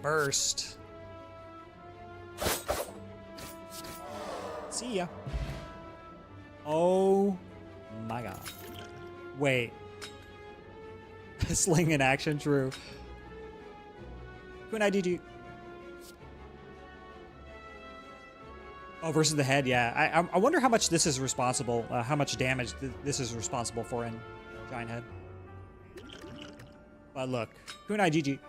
Burst. See ya. Oh my god. Wait. Sling in action, true. Kunai DG. Oh, versus the head, yeah. I wonder how much this is responsible, how much damage this is responsible for in Giant Head. But look, Kunai GG.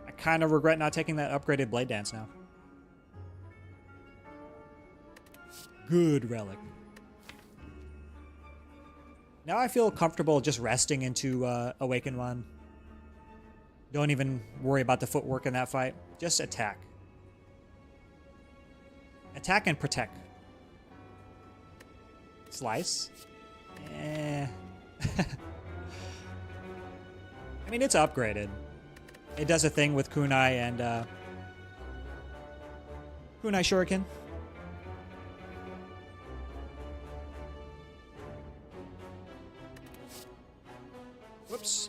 I kind of regret not taking that upgraded Blade Dance now. Good relic. Now I feel comfortable just resting into Awaken One. Don't even worry about the footwork in that fight. Just attack. Attack and protect. Slice? Eh. I mean, it's upgraded. It does a thing with Kunai and Kunai Shuriken. Whoops.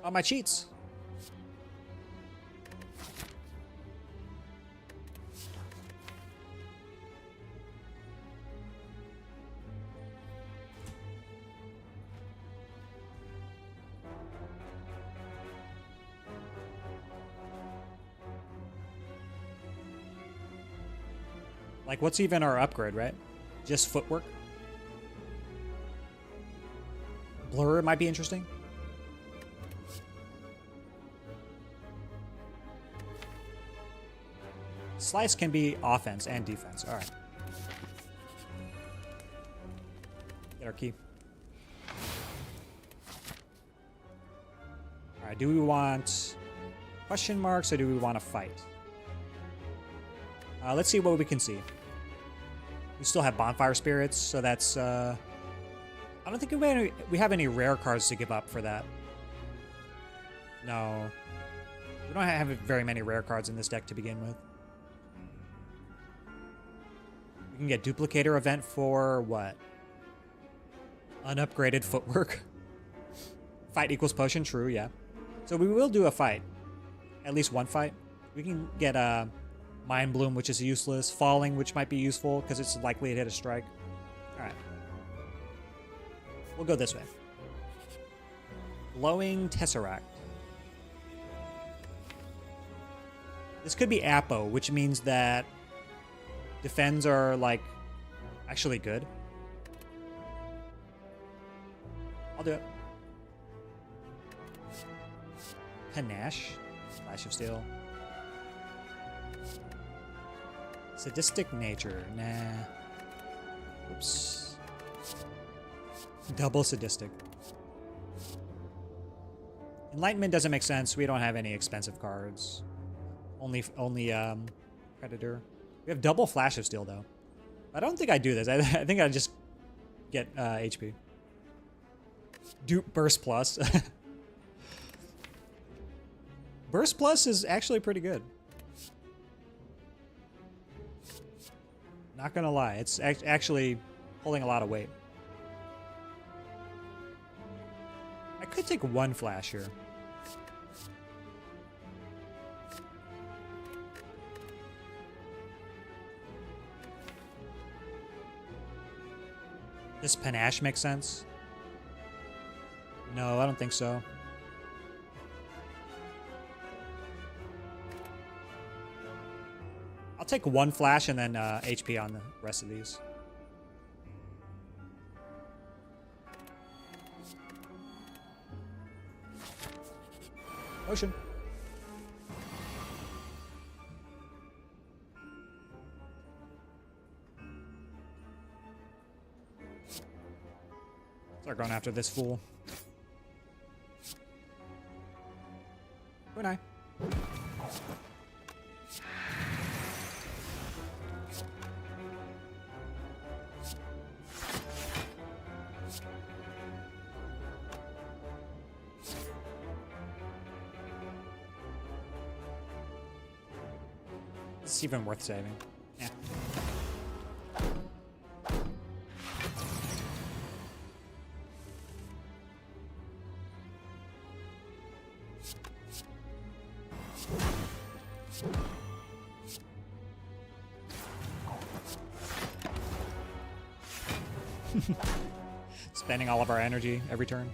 Oh, my cheats. Like, what's even our upgrade, right? Just footwork? Blur might be interesting. Slice can be offense and defense. All right. Get our key. All right, do we want question marks or do we want to fight? Let's see what we can see. We still have Bonfire Spirits, so that's... I don't think we have any rare cards to give up for that. No. We don't have very many rare cards in this deck to begin with. We can get Duplicator Event for what? Unupgraded Footwork. Fight equals Potion, true, yeah. So we will do a fight. At least one fight. We can get Mind Bloom, which is useless. Falling, which might be useful because it's likely to hit a strike. Alright. We'll go this way. Glowing Tesseract. This could be Apo, which means that defends are, like, actually good. I'll do it. Panache. Flash of Steel. Sadistic Nature. Nah. Oops. Double Sadistic. Enlightenment doesn't make sense. We don't have any expensive cards. Only Predator. We have double Flash of Steel, though. I don't think I do this. I think I just get HP. Dupe Burst Plus. Burst Plus is actually pretty good. Not gonna lie, it's actually holding a lot of weight. I could take one Flash here. This Panache makes sense? No, I don't think so. I'll take one Flash and then HP on the rest of these. Ocean. Start going after this fool. Kunai. It's even worth saving. Yeah. Spending all of our energy every turn.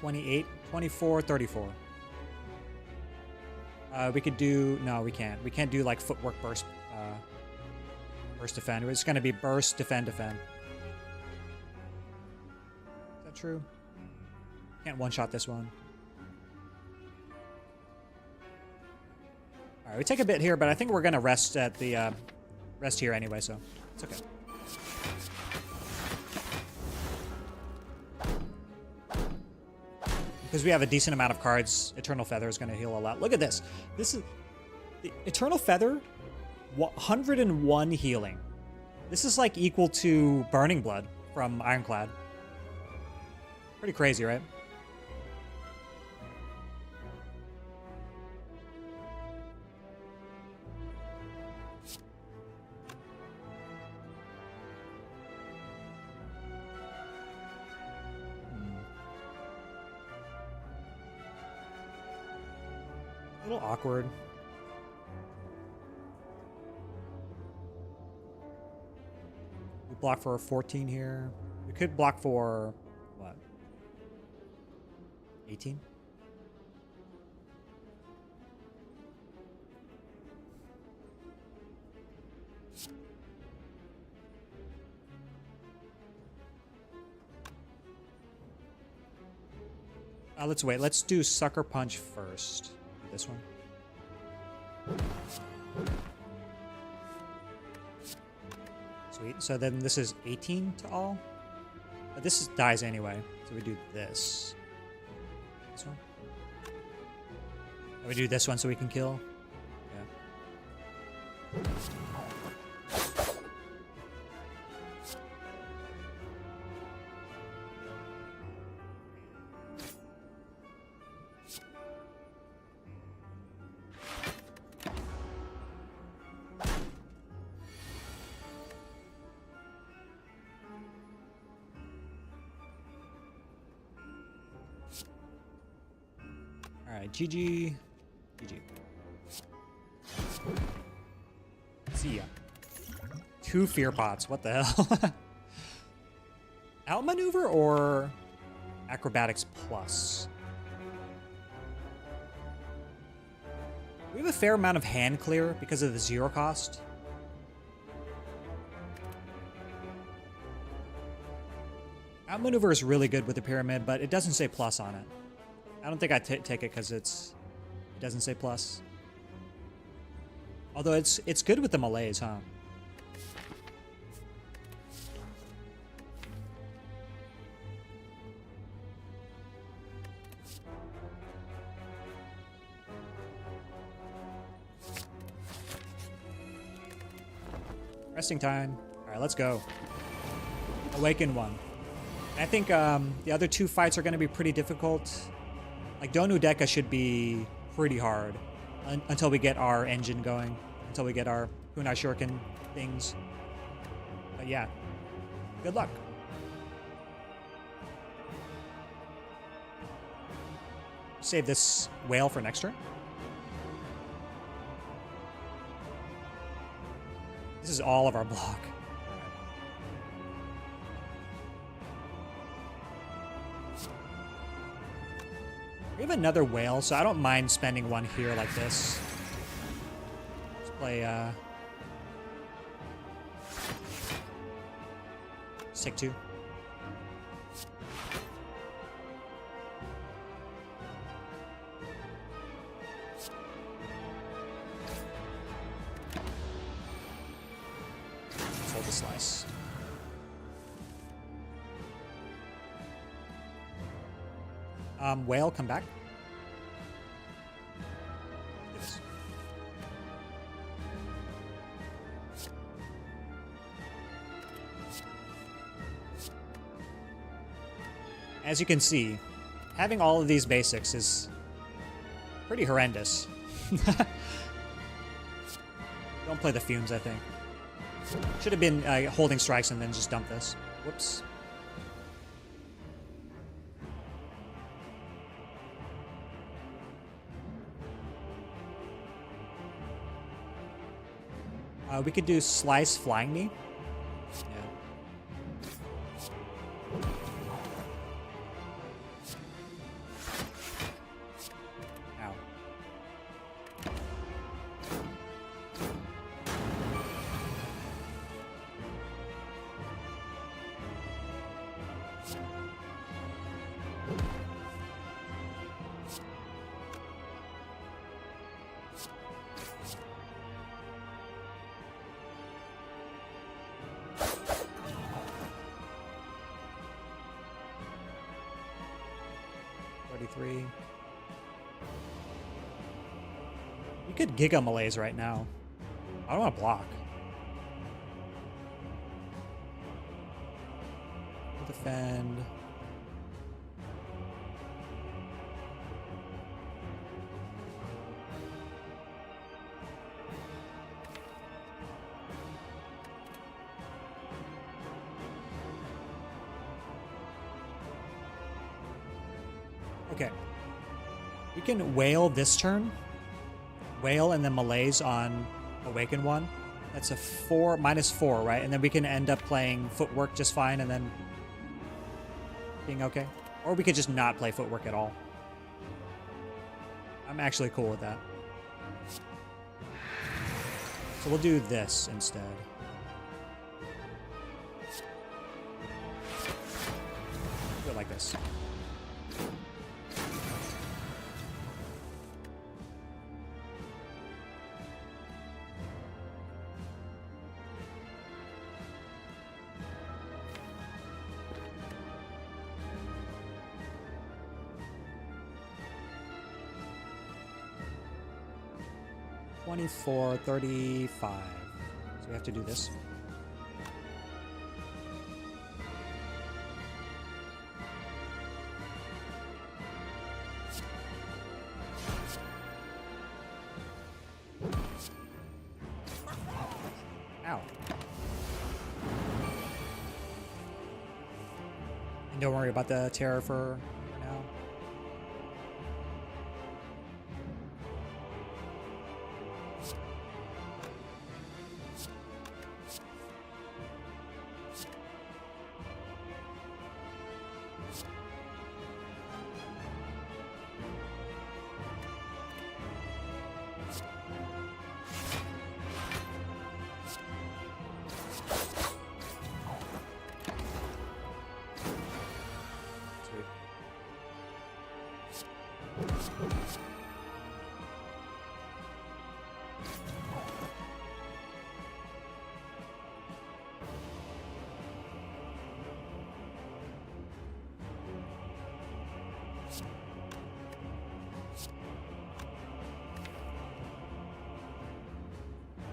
$28, $24, $34. We could do... No, we can't. We can't do, like, footwork burst... burst defend. It's going to be burst, defend, defend. Is that true? Can't one-shot this one. Alright, we take a bit here, but I think we're going to rest at the... rest here anyway, so it's okay. Because we have a decent amount of cards, Eternal Feather is going to heal a lot. Look at this. This is... The Eternal Feather, 101 healing. This is like equal to Burning Blood from Ironclad. Pretty crazy, right? A little awkward. We block for 14 here. We could block for what? 18? Let's wait. Let's do Sucker Punch first. This one. Sweet. So then this is 18 to all. But this dies anyway. So we do this. This one. And we do this one so we can kill. Yeah. Alright, GG. GG. See ya. 2 Fear Pots. What the hell? Outmaneuver or Acrobatics Plus? We have a fair amount of hand clear because of the 0 cost. Outmaneuver is really good with the pyramid, but it doesn't say plus on it. I don't think I take it because it doesn't say plus. Although it's good with the melees, huh? Resting time. All right, let's go. Awaken 1. I think the other 2 fights are going to be pretty difficult. Like, Donu Deka should be pretty hard until we get our engine going. Until we get our Kunai Shuriken things. But yeah, good luck. Save this whale for next turn. This is all of our block. have another whale, so I don't mind spending one here like this. Let's play, let's take 2. Let's hold the slice. Whale, come back. Do this. As you can see, having all of these basics is pretty horrendous. Don't play the fumes, I think. Should have been holding strikes and then just dump this. Whoops. We could do slice flying knee. Yeah. Ow. We could Giga Malaise right now. I don't want to block. Defend. Okay. We can whale this turn. Whale and then Malaise on Awaken 1. That's a -4, right? And then we can end up playing Footwork just fine and then being okay. Or we could just not play Footwork at all. I'm actually cool with that. So we'll do this instead. Do it like this. $24.35. So we have to do this. Ow. And don't worry about the terror for now.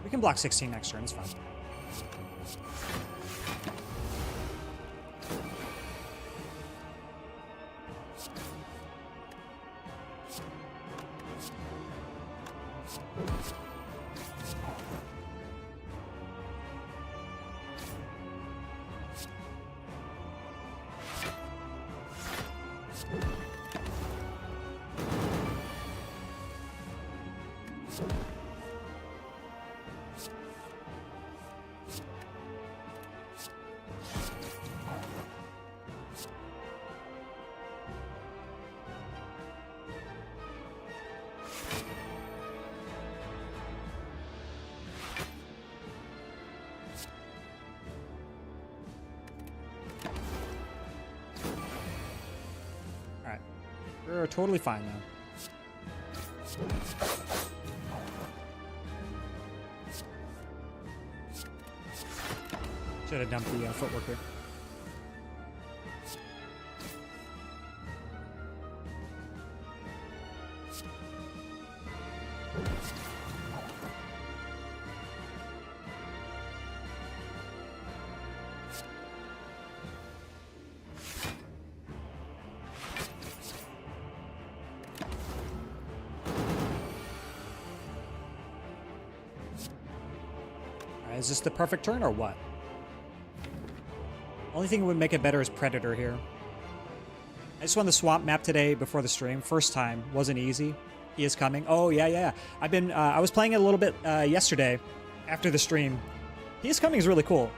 We can block 16 next turn, it's fine. are totally fine now. Should have dumped the footwork here. Is this the perfect turn or what? Only thing that would make it better is Predator here. I just won the swamp map today before the stream. First time. Wasn't easy. He is coming. Oh, yeah. I was playing it a little bit yesterday after the stream. He is coming is really cool.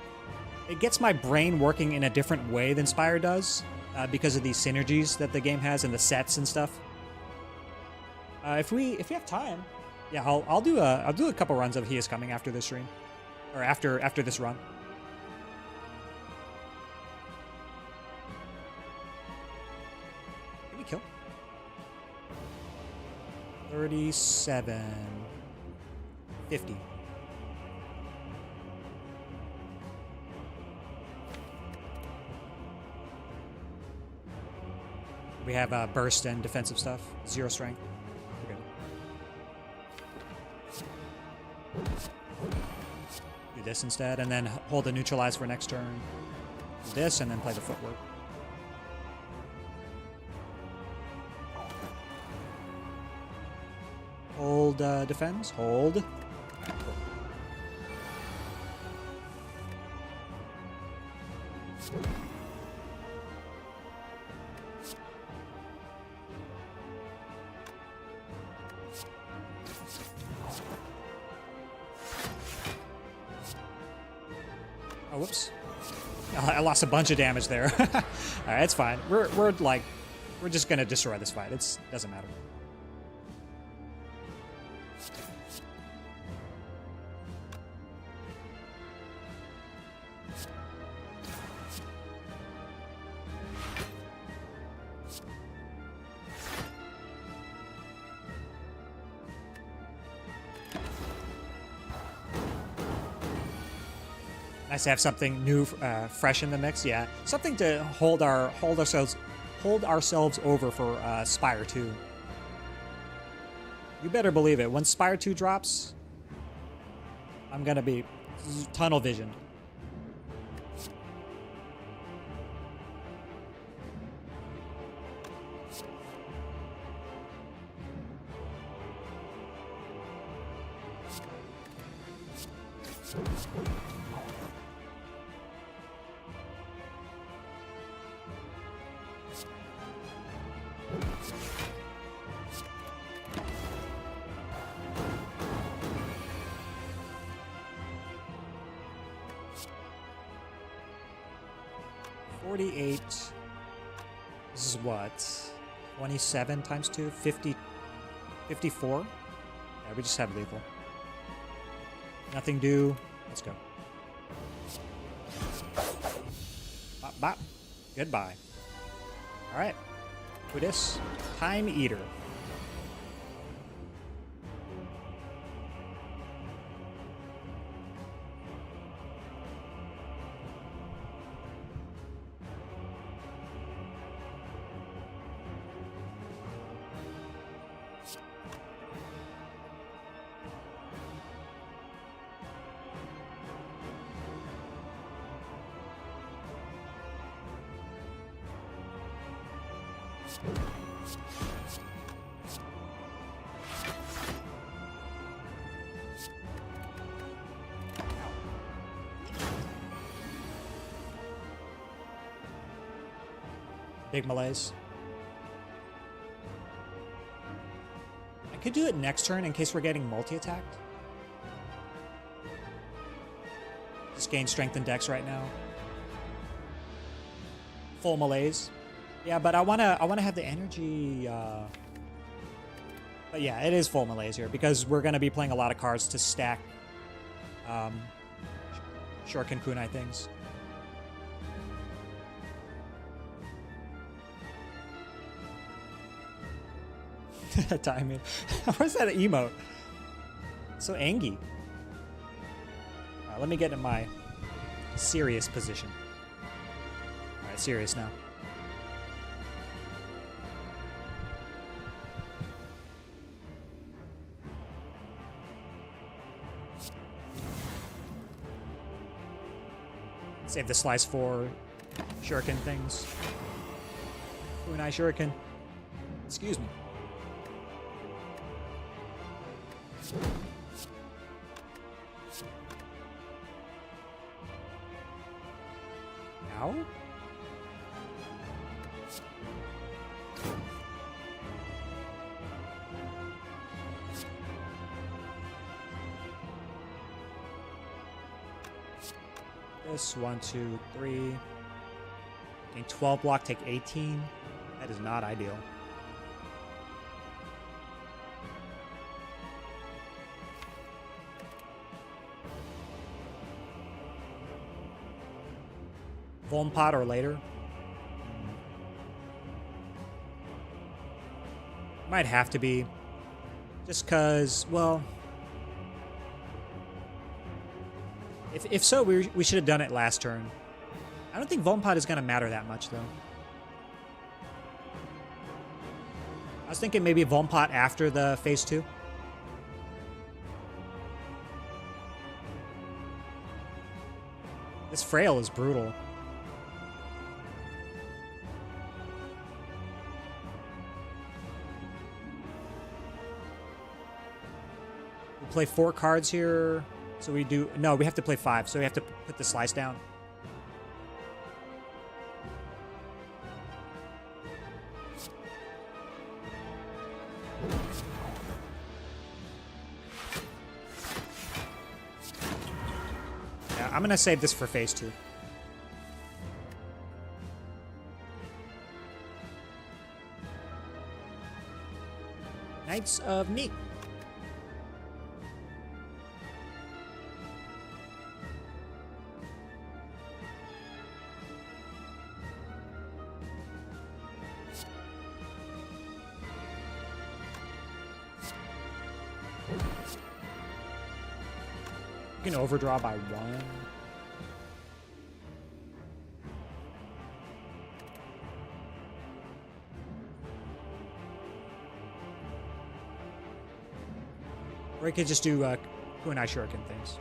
It gets my brain working in a different way than Spire does because of these synergies that the game has and the sets and stuff. If we have time, yeah, I'll do a couple runs of He is coming after this stream. Or after this run. Did we kill? 37. 50. We have burst and defensive stuff. 0 strength. We're good. Do this instead, and then hold the neutralize for next turn. Do this, and then play the footwork. Hold defends. Hold. Oh, whoops. I lost a bunch of damage there. Alright, it's fine. We're just gonna destroy this fight. It doesn't matter. Nice to have something new, fresh in the mix. Yeah, something to hold ourselves over for Spire 2. You better believe it. When Spire 2 drops, I'm gonna be tunnel visioned. This is what? 27 times 2? 50, 54? Yeah, we just have lethal. Nothing due. Let's go. Bop, bop. Goodbye. Alright. Who this? Time Eater. Big malaise. I could do it next turn in case we're getting multi-attacked. Just gain strength and dex right now. Full malaise. Yeah, but I wanna have the energy. But yeah, it is full malaise here because we're gonna be playing a lot of cards to stack Shuriken Kunai things. Timing. Where's that emote? So angy. Alright, let me get in my serious position. Alright, serious now. Save the slice for shuriken things. Kunai shuriken. Excuse me. Ow? This 1, 2, 3. Gain 12 block, take 18. That is not ideal. Volmpot or later. Might have to be. Just because, well... If so, we should have done it last turn. I don't think Volmpot is going to matter that much, though. I was thinking maybe Volmpot after the phase 2. This Frail is brutal. We play 4 cards here. So we do... No, we have to play 5, so we have to put the slice down. Yeah, I'm going to save this for phase 2. Knights of Neat. You can overdraw by 1. Or you could just do Kunai Shuriken things.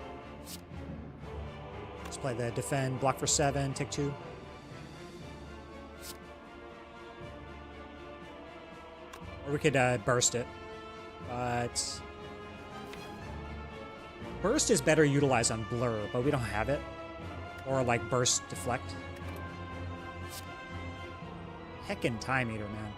Let's play the defend, block for 7, take 2. Or we could burst it. But... Burst is better utilized on Blur, but we don't have it. Or like Burst Deflect. Heckin' Time Eater, man.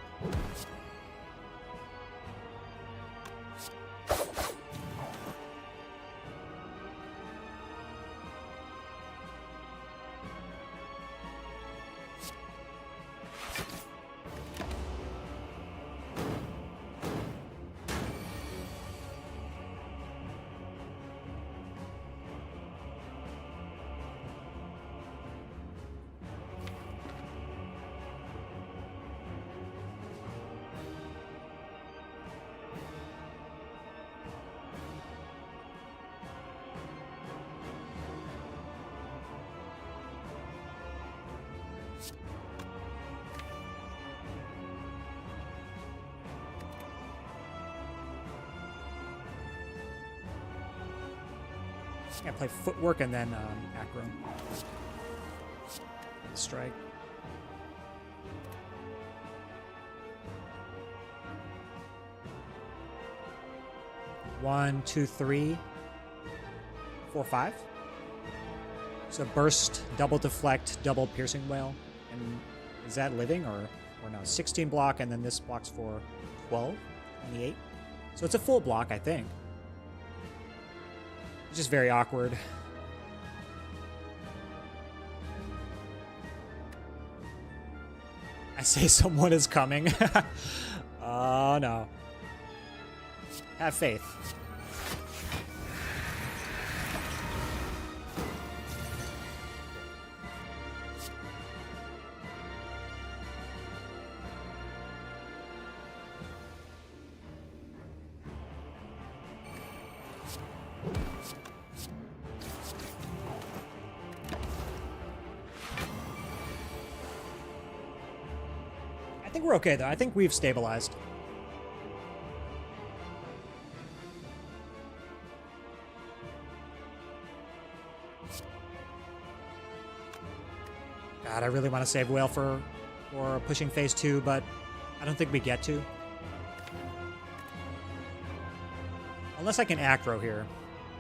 Yeah, play Footwork and then Acro. Strike. One, two, 3, 4, 5. So Burst, double Deflect, double Piercing Wail. And is that living or no? 16 block, and then this blocks for 12, 28. So it's a full block, I think. It's just very awkward. I say someone is coming. Oh no. Have faith. I think we're okay, though. I think we've stabilized. God, I really want to save Whale for pushing phase 2, but I don't think we get to. Unless I can acro here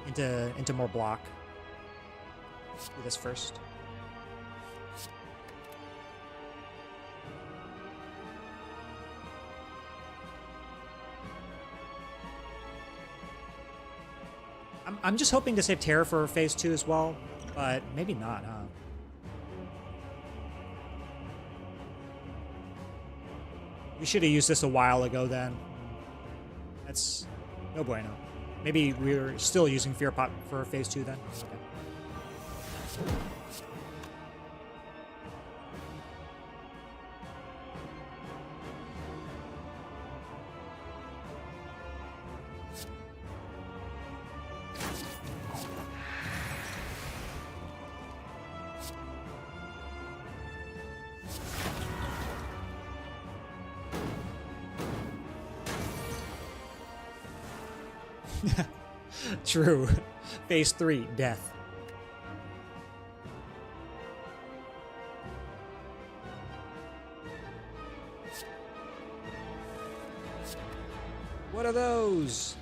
into more block. Let's do this first. I'm just hoping to save Terra for phase 2 as well, but maybe not, huh? We should have used this a while ago then. That's no bueno. Maybe we're still using Fear Pot for phase 2 then. Okay. True. Phase 3, death. What are those?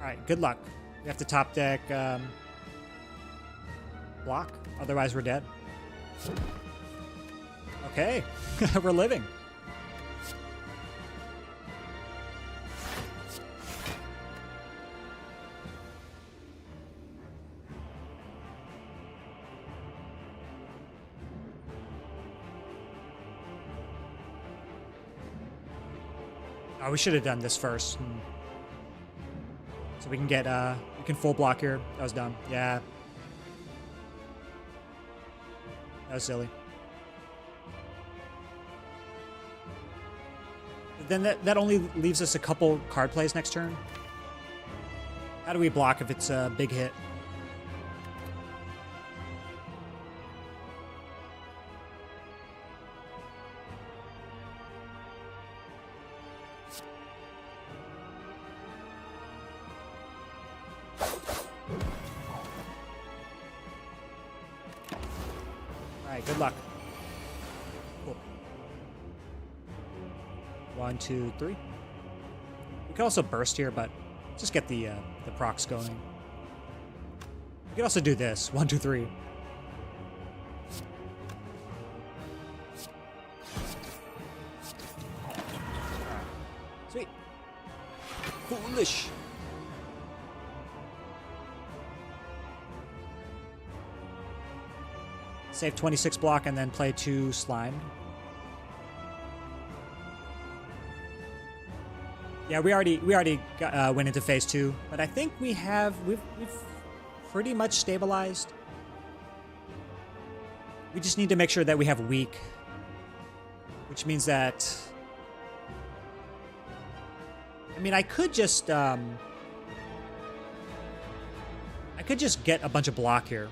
Alright, good luck. We have to top deck block, otherwise we're dead. Okay, we're living. Oh, we should have done this first. So we can get, we can full block here. That was dumb. Yeah. That was silly. But then that only leaves us a couple card plays next turn. How do we block if it's a big hit? Good luck. Cool. 1, 2, 3. We could also burst here, but just get the procs going. We could also do this. 1, 2, 3. Sweet. Foolish. Save 26 block and then play 2 slime. Yeah, we already went into phase 2, but I think we've pretty much stabilized. We just need to make sure that we have weak, which means that, I mean, I could just get a bunch of block here.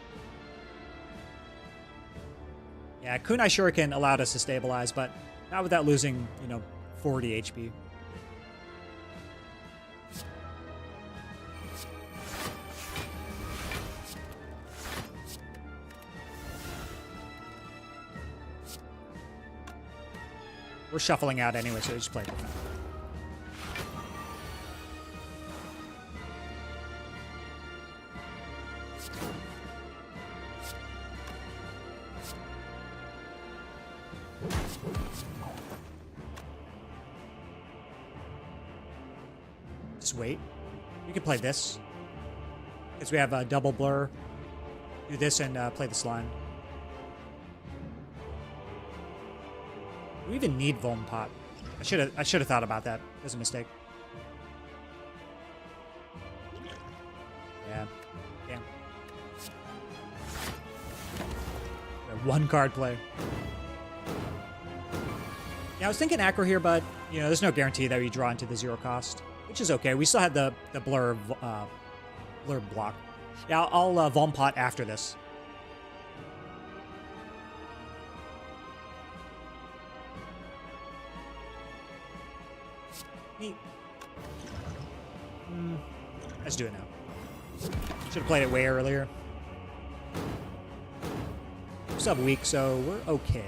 Yeah, Kunai Shuriken allowed us to stabilize, but not without losing, 40 HP. We're shuffling out anyway, so we just play it. Just wait. You can play this. Because we have a double blur. Do this and play the slime. Do we even need Vuln Pot? I should have thought about that. It was a mistake. Yeah. Damn. One card play. Yeah, I was thinking Acro here, but, you know, there's no guarantee that we draw into the 0 cost, which is okay. We still had the blur block. Yeah, I'll Volmpot after this. Neat. Let's do it now. Should have played it way earlier. We're still have a week, so we're okay.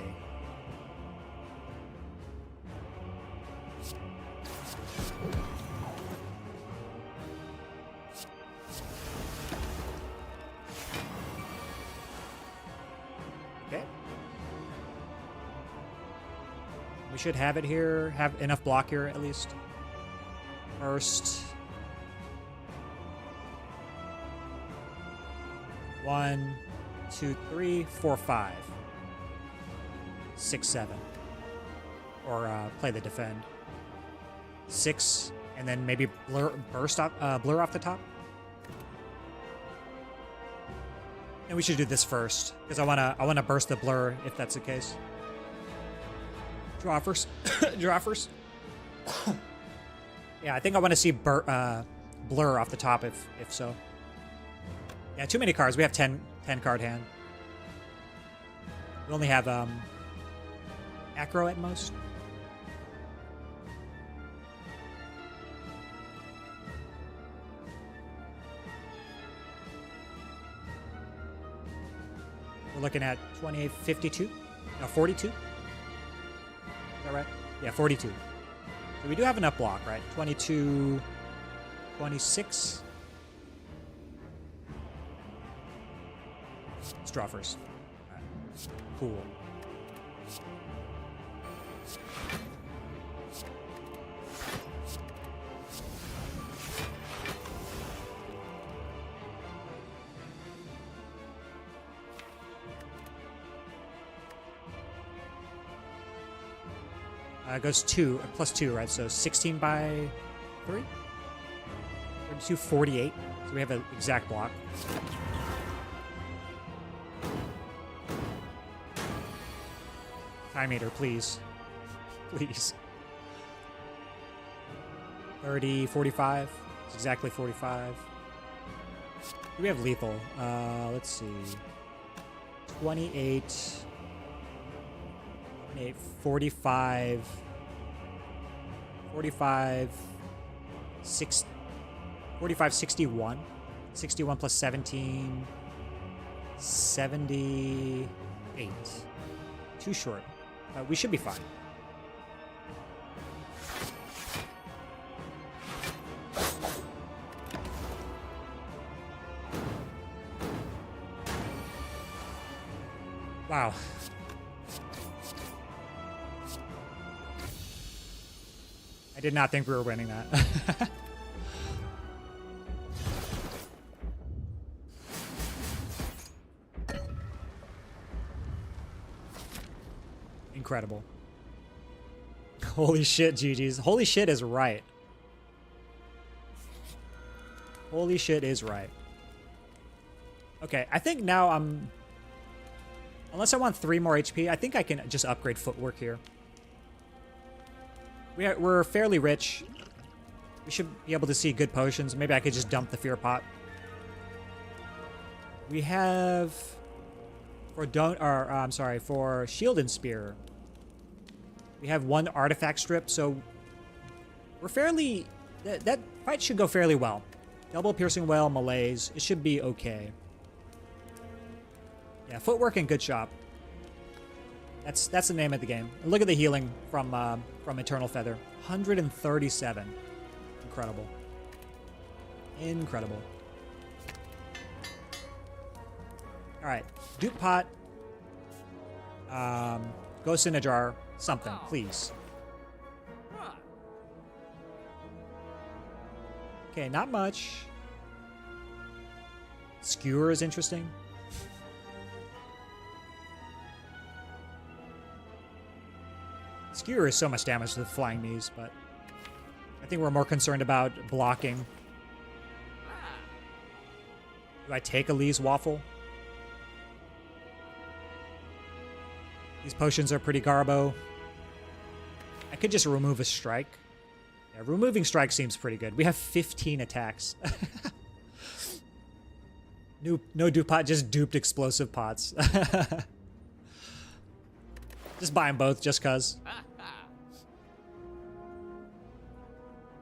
Okay. We should have it here, have enough block here at least. First. 1, 2, 3, 4, 5. 6, 7. Or play the defend. 6, and then maybe blur off the top. And we should do this first, because I wanna burst the blur if that's the case. Draw first. Draw first. Yeah, I think I want to see blur off the top if so. Yeah, too many cards. We have 10 card hand. We only have Acro at most. We're looking at 28, 52? No, 42? Is that right? Yeah, 42. So we do have enough block, right? 22, 26. Let's draw first. All right. Cool. It goes plus 2, right? So 16 by 3? 32, 48. So we have an exact block. Time meter, please. Please. 30, 45. It's exactly 45. Do we have lethal? Let's see. 28. 45, 45, 6, 45, 61. 61 plus 17, 78. Too short. We should be fine. Wow. I did not think we were winning that. Incredible. Holy shit, GG's. Holy shit is right. Holy shit is right. Okay, I think now I'm... Unless I want 3 more HP, I think I can just upgrade footwork here. We're fairly rich. We should be able to see good potions. Maybe I could just dump the fear pot. We have... For shield and spear, we have 1 artifact strip, so we're fairly... That fight should go fairly well. Double piercing well, malaise. It should be okay. Yeah, footwork and good shop. That's the name of the game. And look at the healing from Eternal Feather. 137. Incredible. Incredible. Alright. Dupe pot. Ghost in a jar. Something, please. Okay, not much. Skewer is interesting. Skewer is so much damage to the flying knees, but I think we're more concerned about blocking. Do I take a Lee's waffle? These potions are pretty garbo. I could just remove a strike. Yeah, removing strike seems pretty good. We have 15 attacks. No dupe pot, just duped explosive pots. Just buy them both, just cause.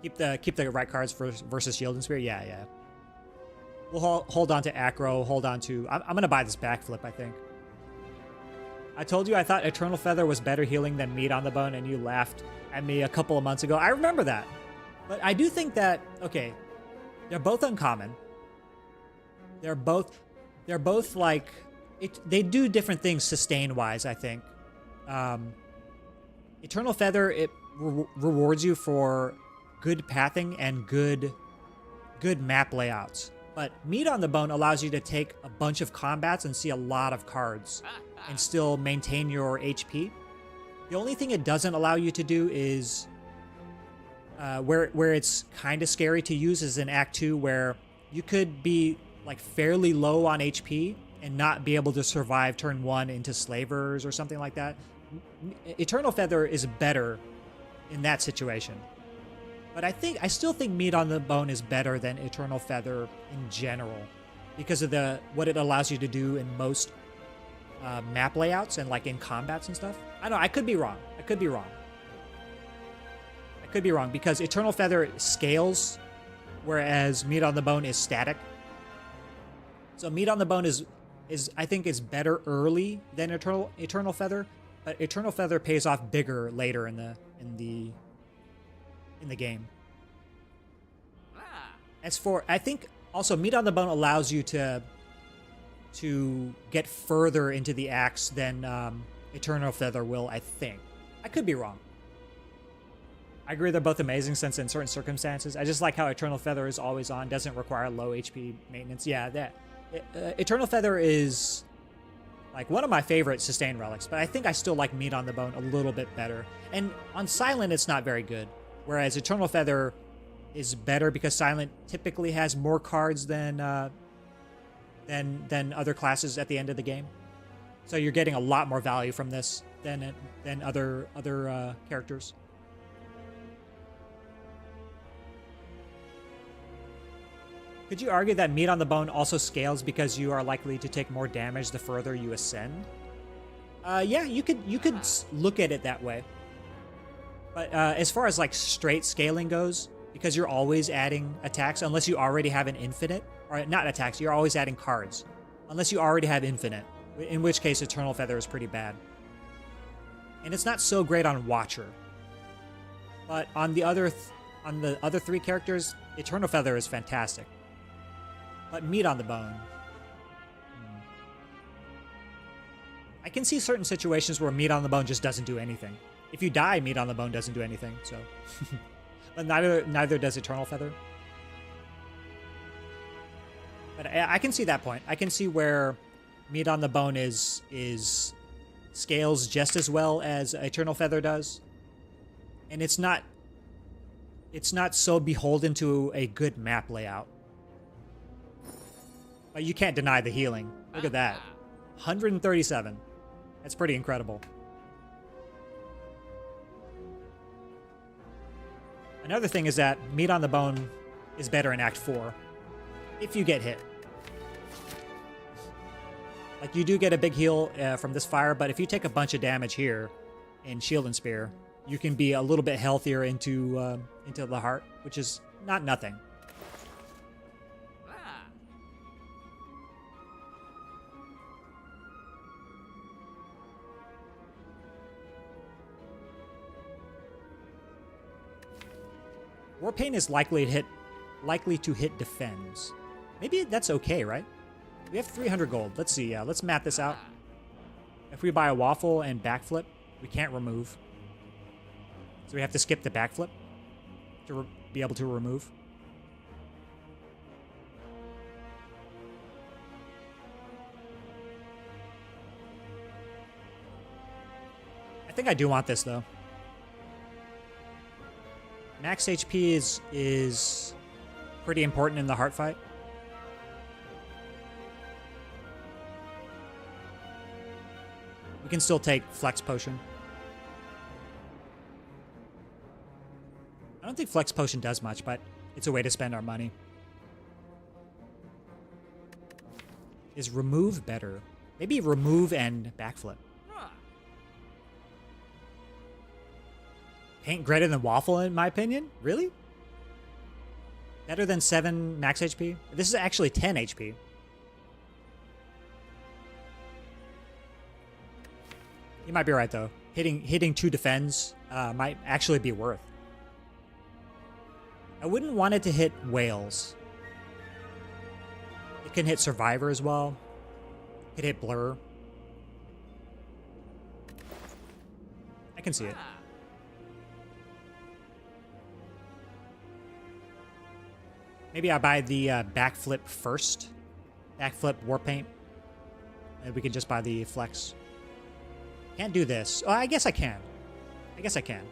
Keep the right cards versus Shield and Spear. Yeah, yeah. We'll hold on to Acro. Hold on to. I'm gonna buy this backflip. I think. I told you I thought Eternal Feather was better healing than Meat on the Bone, and you laughed at me a couple of months ago. I remember that, but I do think that okay, they're both uncommon. They're both like they do different things sustain wise. I think. Eternal Feather rewards you for good pathing and good map layouts. But Meat on the Bone allows you to take a bunch of combats and see a lot of cards and still maintain your HP. The only thing it doesn't allow you to do is where it's kind of scary to use is in Act 2, where you could be like fairly low on HP and not be able to survive turn 1 into Slavers or something like that. Eternal Feather is better in that situation. But I still think Meat on the Bone is better than Eternal Feather in general because of what it allows you to do in most map layouts and like in combats and stuff. I don't know, I could be wrong. I could be wrong because Eternal Feather scales, whereas Meat on the Bone is static. So Meat on the Bone is I think is better early than Eternal Feather, but Eternal Feather pays off bigger later in the game. As for, I think also Meat on the Bone allows you to get further into the axe than Eternal Feather will, I think. I could be wrong. I agree they're both amazing since in certain circumstances. I just like how Eternal Feather is always on, doesn't require low HP maintenance. Yeah, that Eternal Feather is like one of my favorite sustain relics, but I think I still like Meat on the Bone a little bit better. And on Silent, it's not very good. Whereas Eternal Feather is better because Silent typically has more cards than other classes at the end of the game. So you're getting a lot more value from this than other characters. Could you argue that Meat on the Bone also scales because you are likely to take more damage the further you ascend? Yeah, you could look at it that way. But as far as like straight scaling goes, because you're always adding attacks, unless you already have an infinite, or not attacks, you're always adding cards, unless you already have infinite, in which case Eternal Feather is pretty bad. And it's not so great on Watcher. But on the other three characters, Eternal Feather is fantastic. But Meat on the Bone. I can see certain situations where Meat on the Bone just doesn't do anything. If you die, Meat on the Bone doesn't do anything, so. But neither does Eternal Feather. But I can see that point. I can see where Meat on the Bone is scales just as well as Eternal Feather does. And it's not so beholden to a good map layout. But you can't deny the healing. Look at that. 137. That's pretty incredible. Another thing is that Meat on the Bone is better in Act 4. If you get hit. Like, you do get a big heal from this fire, but if you take a bunch of damage here in Shield and Spear, you can be a little bit healthier into the heart, which is not nothing. Warpaint is likely to hit defends. Maybe that's okay, right? We have 300 gold. Let's see. Let's map this out. If we buy a waffle and backflip, we can't remove. So we have to skip the backflip to be able to remove. I think I do want this, though. Max HP is pretty important in the heart fight. We We can still take Flex Potion. I don't think Flex Potion does much, but it's a way to spend our money. Is Remove better? Maybe Remove and Backflip. Paint greater than Waffle, in my opinion? Really? Better than 7 max HP? This is actually 10 HP. You might be right, though. Hitting 2 defends might actually be worth. I wouldn't want it to hit Whales. It can hit Survivor as well. It could hit Blur. I can see it. Maybe I buy the Backflip first. Backflip Warpaint. And we can just buy the Flex. Can't do this. Oh, I guess I can. I guess I can.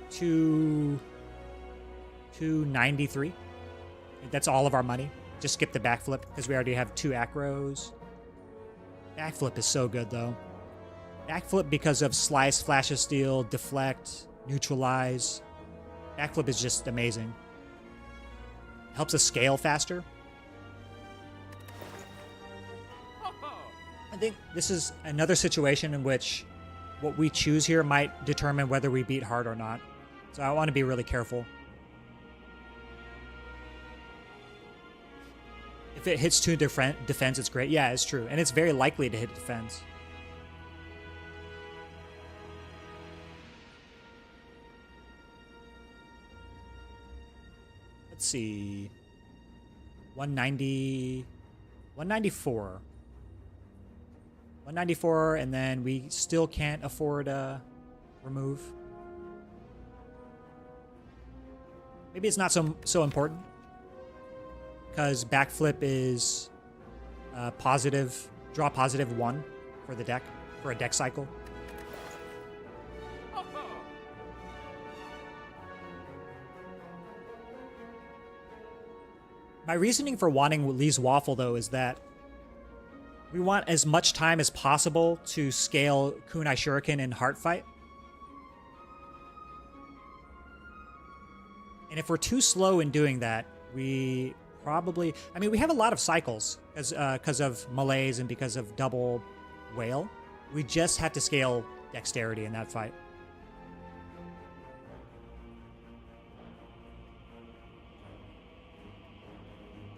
293. That's all of our money. Just skip the Backflip because we already have 2 acros. Backflip is so good though. Backflip because of Slice, Flash of Steel, Deflect, Neutralize. Backflip is just amazing. Helps us scale faster. I think this is another situation in which what we choose here might determine whether we beat hard or not. So I want to be really careful. If it hits 2 defense, it's great. Yeah, it's true. And it's very likely to hit defense. Let's see. 190... 194. 194, and then we still can't afford a remove. Maybe it's not so important. Because Backflip is positive, draw positive 1 for the deck, for a deck cycle. My reasoning for wanting Lee's Waffle, though, is that we want as much time as possible to scale Kunai Shuriken in Heart Fight. And if we're too slow in doing that, we probably... I mean, we have a lot of cycles because of Malaise and because of double Whale. We just have to scale Dexterity in that fight.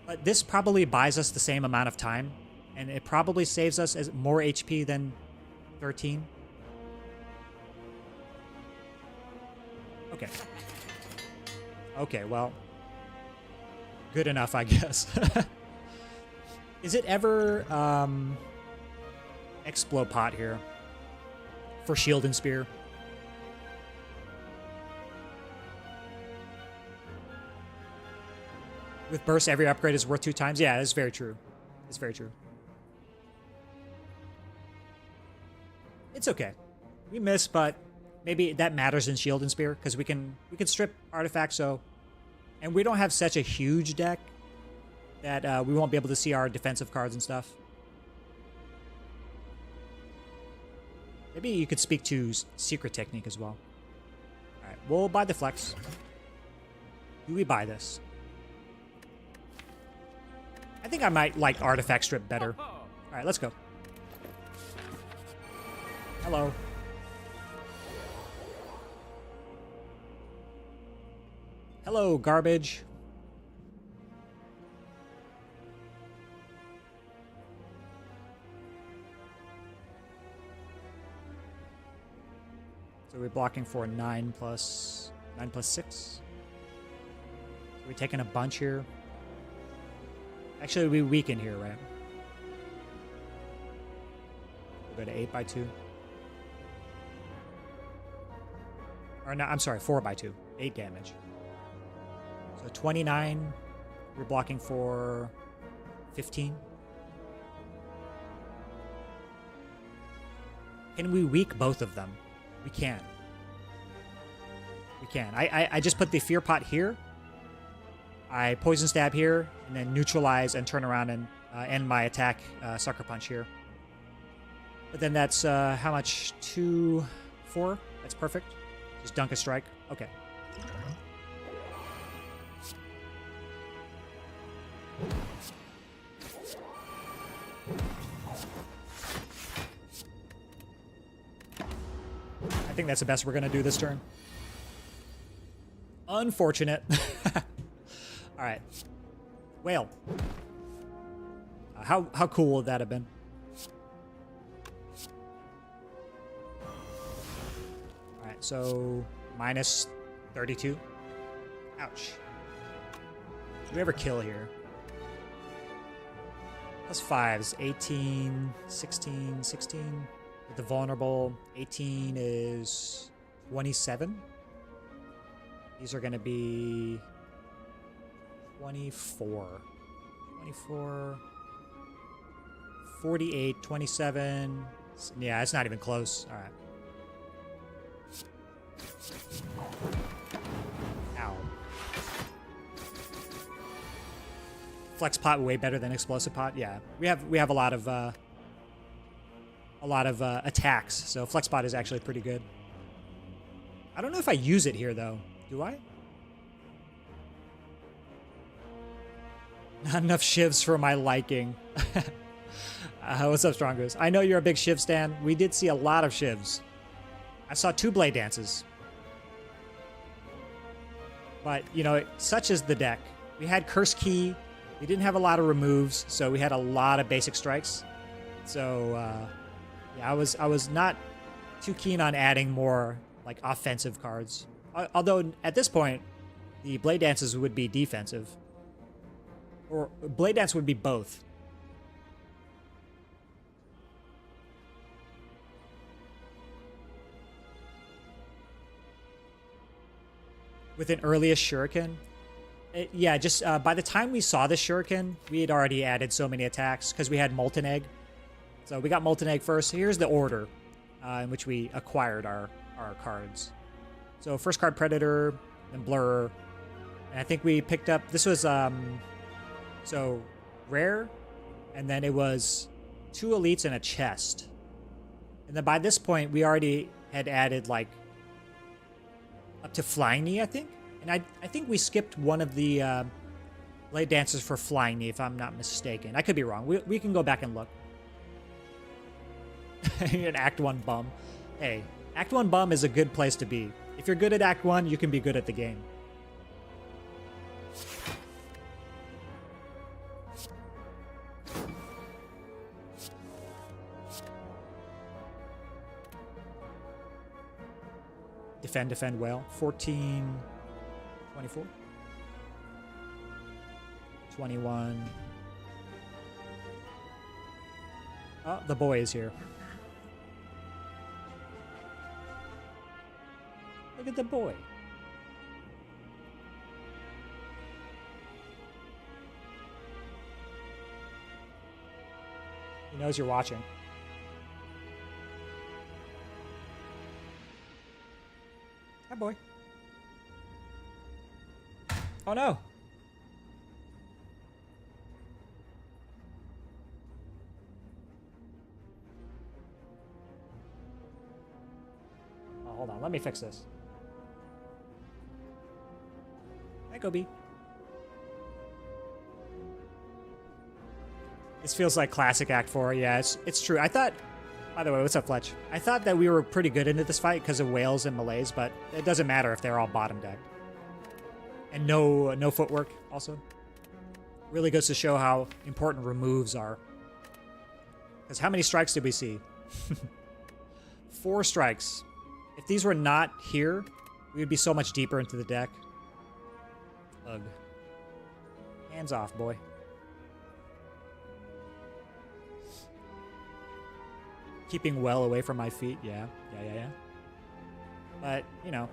But this probably buys us the same amount of time, and it probably saves us as more HP than 13. Okay. Okay, well, good enough, I guess. Is it ever Explode Pot here for Shield and Spear? With Burst, every upgrade is worth 2 times? Yeah, that's very true. It's very true. It's okay. We miss, but maybe that matters in Shield and Spear, because we can strip artifacts, so... And we don't have such a huge deck that we won't be able to see our defensive cards and stuff. Maybe you could speak to Secret Technique as well. Alright, we'll buy the Flex. Do we buy this? I think I might like Artifact Strip better. Alright, let's go. Hello. Hello, garbage. So we're blocking for 9 plus 6. So we're taking a bunch here. Actually, we weaken here, right? We'll go to 8 by 2. Or no, I'm sorry, 4 by 2. 8 damage. So 29. We're blocking for 15. Can we weak both of them? We can. We can. I just put the Fear Pot here. I Poison Stab here, and then neutralize and turn around and end my attack Sucker Punch here. But then that's how much? 2, 4? That's perfect. Just dunk a strike. Okay. I think that's the best we're going to do this turn. Unfortunate. All right. Whale. How cool would that have been? All right, so minus 32. Ouch. Do we ever kill here? Plus 5s. 18, 16, 16. With the vulnerable, 18 is 27. These are going to be 24. 24. 48, 27. Yeah, it's not even close. All right. Ow. Flex pot way better than explosive pot. Yeah, we have a lot of attacks, so flex pot is actually pretty good. I don't know if I use it here though. Do I? Not enough shivs for my liking. What's up, Strongos? I know you're a big shiv stan. We did see a lot of shivs. I saw 2 blade dances. But, you know, such is the deck. We had Curse Key. We didn't have a lot of removes, so we had a lot of basic strikes. So, yeah, I was not too keen on adding more, like, offensive cards. Although, at this point, the blade dances would be defensive. Or blade dance would be both. With an earliest shuriken? Yeah, just by the time we saw the shuriken, we had already added so many attacks because we had Molten Egg. So we got Molten Egg first. Here's the order in which we acquired our cards. So first card Predator, then Blur. And I think we picked up, this was so rare, and then it was 2 elites and a chest. And then by this point, we already had added like up to Flying Knee, I think. And I think we skipped one of the blade dances for Flying Knee, if I'm not mistaken. I could be wrong. We can go back and look. An Act 1 bum. Hey, Act 1 bum is a good place to be. If you're good at Act 1, you can be good at the game. Defend, whale. 14, 24, 21. Oh, the boy is here. Look at the boy. He knows you're watching. Hi, boy. Oh, no. Oh, hold on. Let me fix this. Hi, Gobi. This feels like classic Act 4. Yeah, it's true. I thought... By the way, what's up, Fletch? I thought that we were pretty good into this fight because of whales and malays, but it doesn't matter if they're all bottom decked. And no footwork, also. Really goes to show how important removes are. Because how many strikes did we see? 4 strikes. If these were not here, we would be so much deeper into the deck. Ugh. Hands off, boy. Keeping well away from my feet. Yeah. But, you know.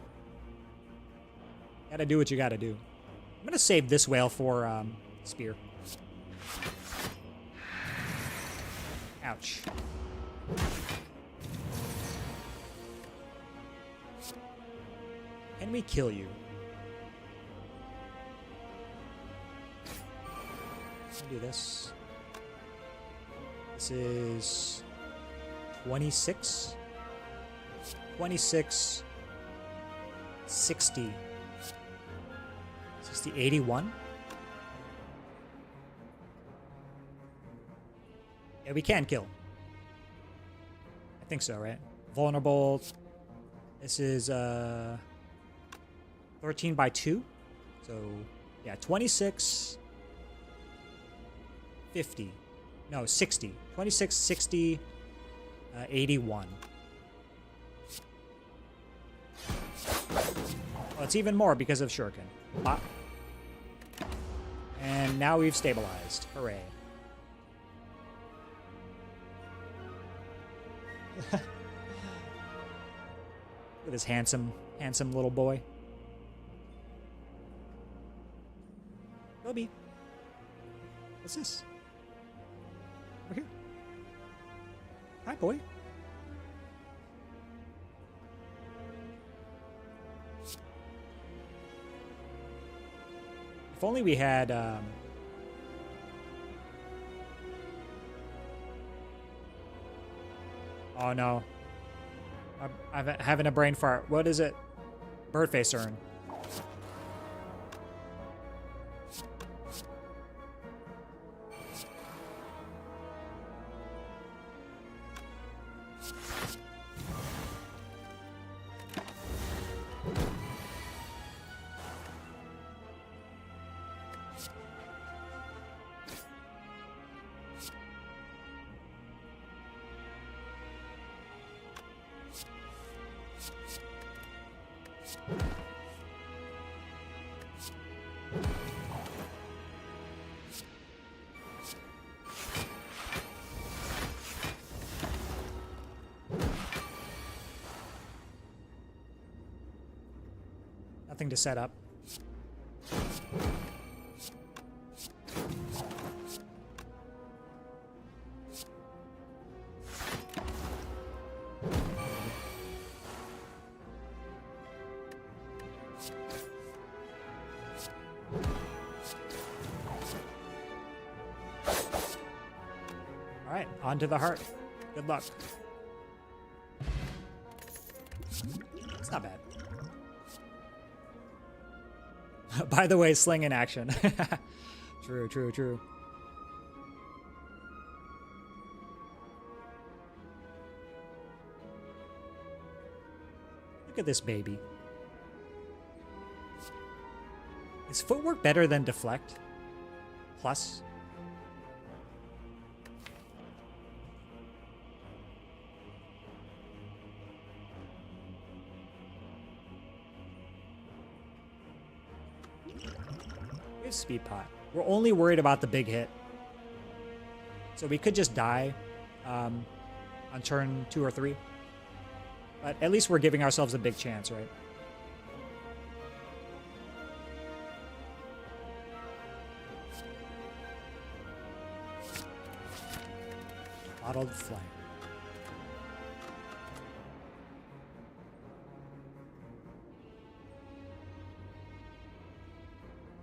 Gotta do what you gotta do. I'm gonna save this whale for spear. Ouch. Can we kill you? Let's do this. This is 26. 26. 60. 60, 81. Yeah, we can kill. I think so, right? Vulnerable. This is 13 by 2. So, yeah, 26, 50. No, 60. 26, 60, 81. Well, it's even more because of Shuriken. Pop. And now we've stabilized. Hooray. Look at this handsome little boy. Kobe. What's this? Over here. Hi, boy. If only we had, Oh, no. I'm having a brain fart. What is it? Birdface urn. Nothing to set up. All right, on to the heart. Good luck. It's not bad. By the way, sling in action. True, true, true. Look at this baby. Is footwork better than deflect? Plus? We have speed pot. We're only worried about the big hit. So we could just die on turn 2 or 3. But at least we're giving ourselves a big chance, right? Bottled flame.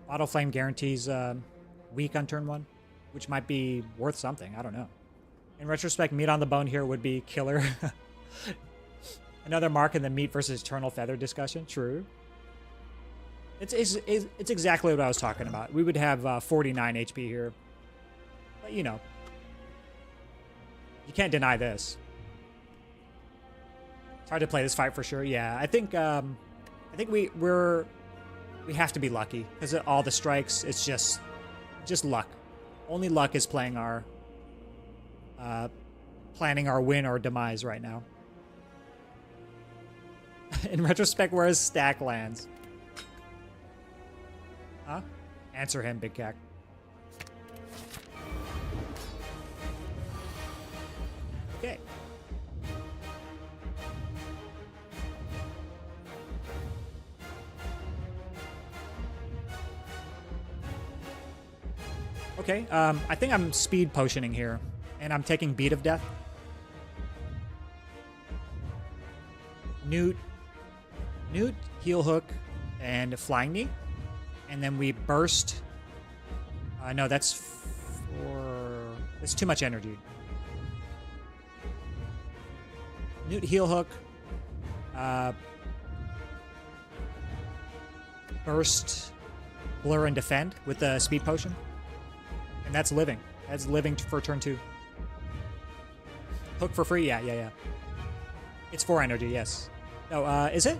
Bottle flame guarantees weak on turn 1, which might be worth something. I don't know. In retrospect, meat on the bone here would be killer. Another mark in the meat versus eternal feather discussion. True. It's exactly what I was talking about. We would have 49 HP here. But, you know. You can't deny this. It's hard to play this fight for sure. Yeah, I think we have to be lucky because of all the strikes. It's just luck. Only luck is playing our planning our win or demise right now. In retrospect, where his stack lands. Huh? Answer him, Big Cack. Okay. Okay, I think I'm speed potioning here, and I'm taking Beat of Death. Newt, Heel Hook, and Flying Knee. And then we burst. No, that's too much energy. Newt heal hook. Burst, blur, and defend with the speed potion. And that's living. That's living for turn 2. Hook for free? Yeah. It's 4 energy, yes. No, is it?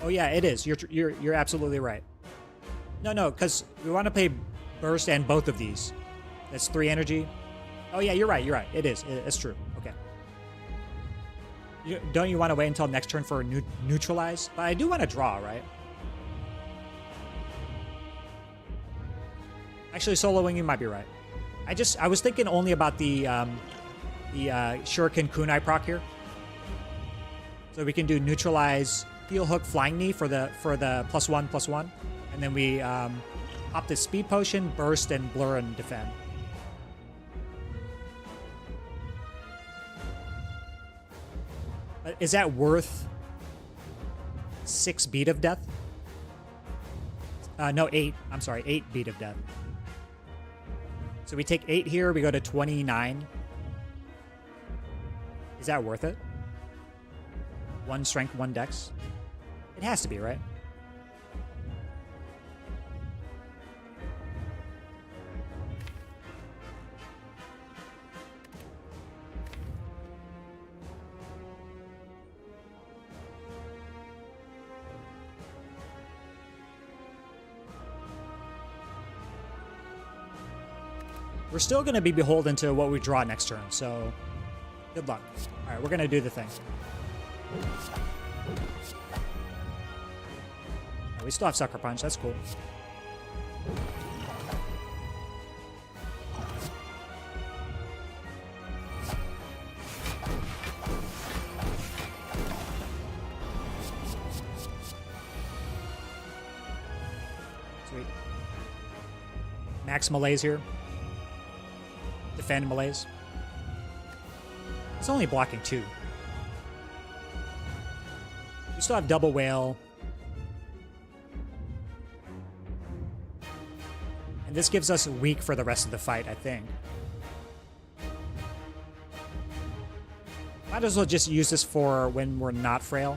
Oh yeah, it is. You're absolutely right. No, because we want to play burst and both of these. That's 3 energy. Oh yeah, you're right. It is. It's true. Okay. Don't you want to wait until next turn for neutralize? But I do want to draw, right? Actually, soloing you might be right. I was thinking only about the Shuriken Kunai proc here. So we can do neutralize, heal hook, flying knee for the +1/+1, and then we pop the speed potion, burst, and blur and defend. But is that worth 6 beat of death? No, 8. I'm sorry, 8 beat of death. So we take 8 here, we go to 29. Is that worth it? 1 strength, 1 dex? It has to be, right? We're still going to be beholden to what we draw next turn, so good luck. All right, we're going to do the thing. Oh, we still have Sucker Punch. That's cool. Sweet. Max Malaise here. Defend Malaise. It's only blocking 2. We still have Double Whale. And this gives us a weak for the rest of the fight, I think. Might as well just use this for when we're not frail.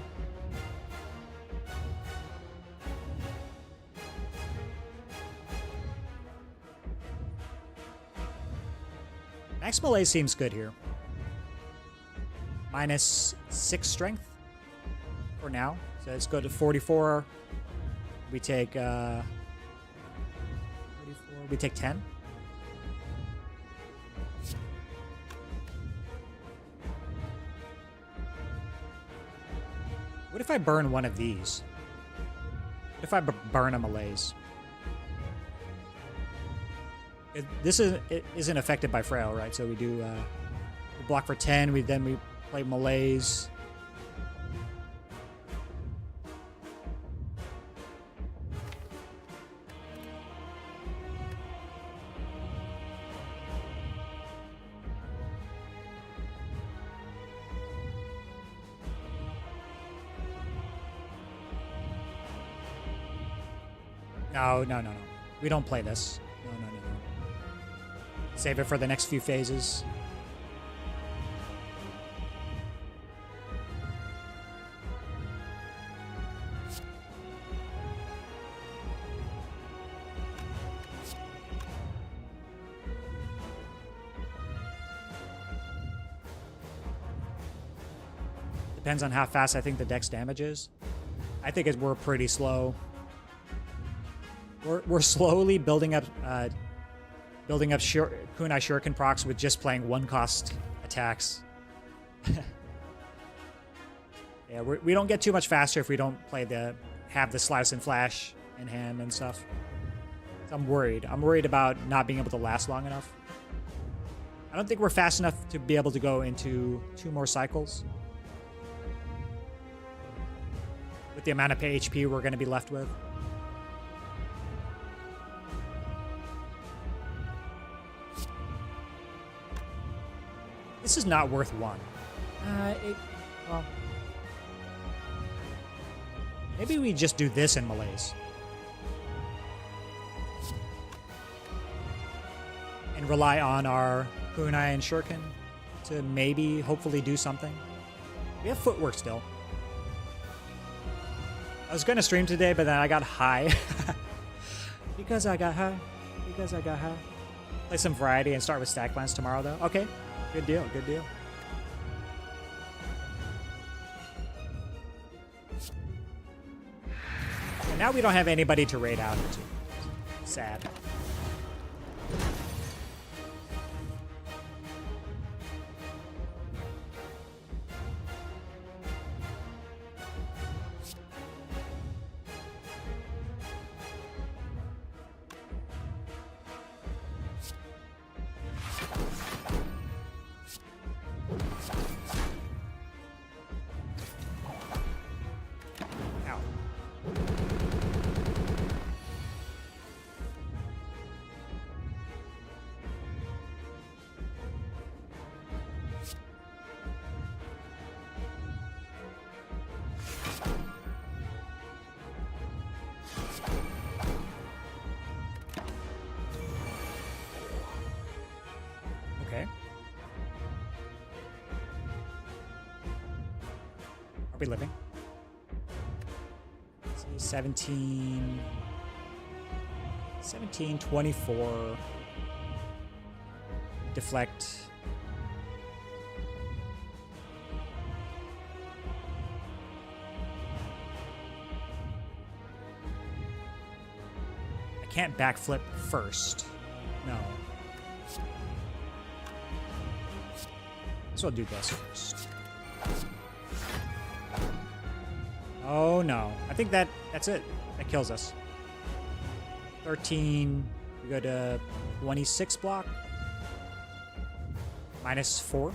Max Malaise seems good here. -6 strength for now. So let's go to 44. We take 44. We take 10. What if I burn one of these? What if I burn a Malaise? This isn't affected by frail, right? So we do we block for 10. We play Malaise. No. We don't play this. No. Save it for the next few phases. Depends on how fast I think the dex damage is. I think we're pretty slow. We're slowly building up Kunai Shuriken procs with just playing 1-cost attacks. Yeah, we don't get too much faster if we don't have the slice and flash in hand and stuff. So I'm worried. I'm worried about not being able to last long enough. I don't think we're fast enough to be able to go into 2 more cycles. With the amount of HP we're going to be left with. This is not worth 1. Well, maybe we just do this in Malaise. And rely on our Kunai and Shuriken to maybe, hopefully do something. We have footwork still. I was gonna stream today, but then I got high. Because I got high. Because I got high. Play some variety and start with stack plans tomorrow, though. Okay, good deal, good deal. And now we don't have anybody to raid out into. Sad. Ow. Okay. Are we living? Let's see, 17... 17, 24... Deflect... I can't backflip first. No. So I'll do this first. Oh no. I think that's it. That kills us. 13. We go to 26 block. -4.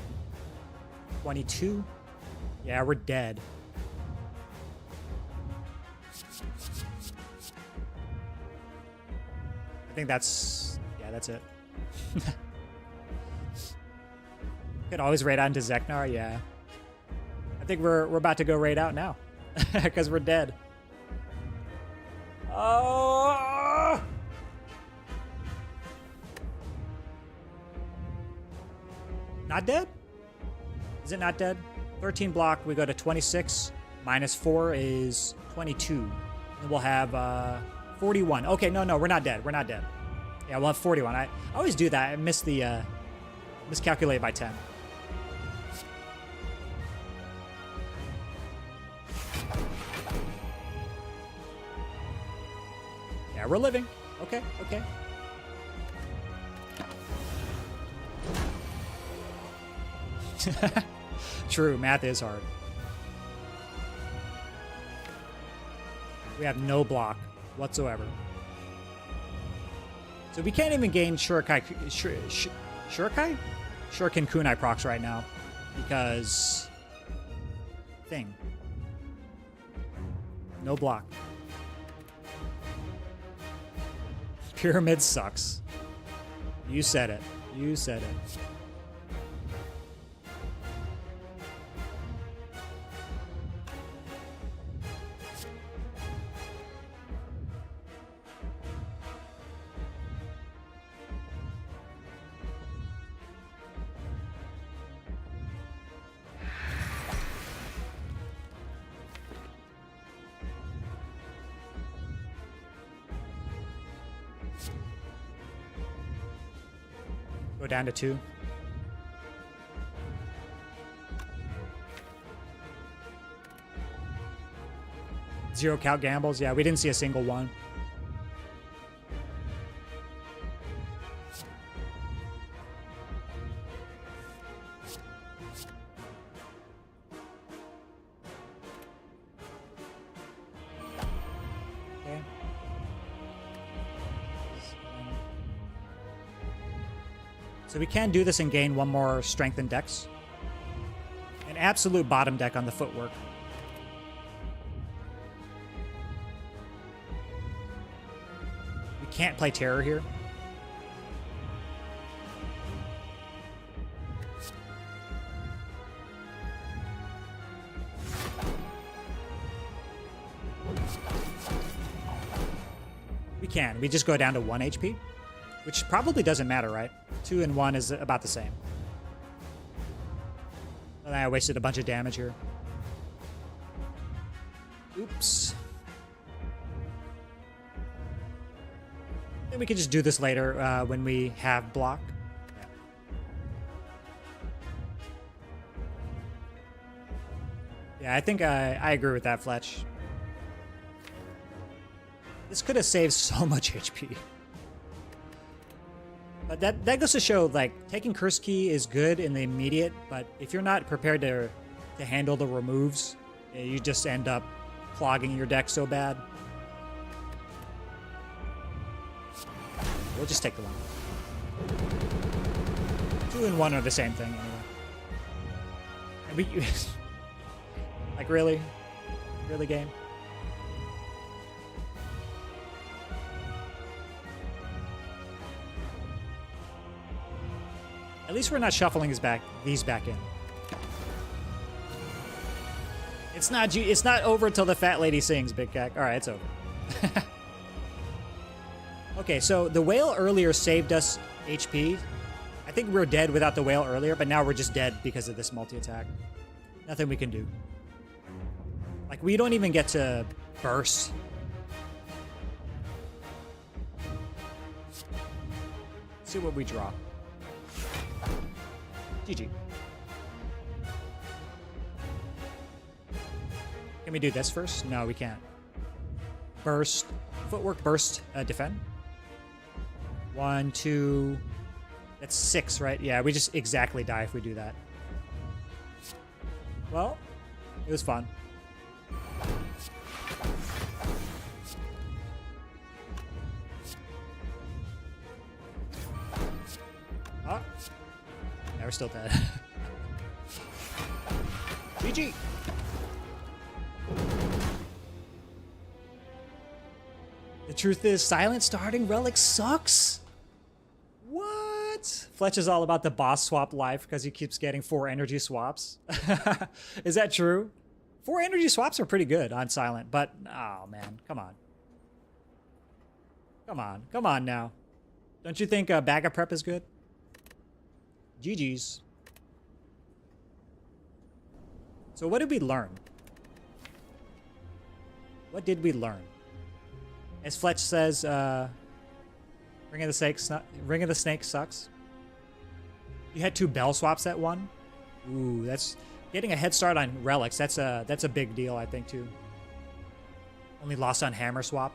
22. Yeah, we're dead. I think that's... yeah, that's it. Could always raid out into Zeknar, yeah. I think we're about to go raid out now. Because we're dead. Oh! Not dead? Is it not dead? 13 block, we go to 26. -4 is 22. And we'll have 41. Okay, no, we're not dead. We're not dead. Yeah, we'll have 41. I always do that. I miss the miscalculate by 10. Yeah, we're living. Okay, okay. True, math is hard. We have no block whatsoever. So we can't even gain Shuriken Kunai procs right now. Because... thing. No block. Pyramid sucks. You said it. You said it. Go down to 2. Zero count gambles. Yeah, we didn't see a single one. Okay. So we can do this and gain one more strength and dex. An absolute bottom deck on the footwork. We can't play terror here. We can. We just go down to 1 HP. Which probably doesn't matter, right? 2 and 1 is about the same. And I wasted a bunch of damage here. Oops. Then we can just do this later when we have block. Yeah, I think I agree with that, Fletch. This could have saved so much HP. But that goes to show, like, taking Curse Key is good in the immediate, but if you're not prepared to handle the removes, you just end up clogging your deck so bad. We'll just take the 1. 2 and 1 are the same thing anyway. And we... like, really? Really, game? At least we're not shuffling these back in. It's not over till the fat lady sings, Big Cack. All right, it's over. Okay, so the whale earlier saved us HP. I think we were dead without the whale earlier, but now we're just dead because of this multi-attack. Nothing we can do. Like, we don't even get to burst. Let's see what we draw. GG. Can we do this first? No, we can't. Burst. Footwork, burst, defend. 1, 2... That's 6, right? Yeah, we just exactly die if we do that. Well, it was fun. Oh. Yeah, we're still dead. GG! The truth is, Silent starting Relic sucks. What? Fletch is all about the boss swap life because he keeps getting 4 energy swaps. Is that true? 4 energy swaps are pretty good on Silent, but oh man, come on. Come on now. Don't you think Bag of Prep is good? GG's. So what did we learn? What did we learn? As Fletch says, Ring of the Snake sucks. You had 2 bell swaps at 1. Ooh, that's getting a head start on relics. That's a big deal, I think, too. Only lost on hammer swap.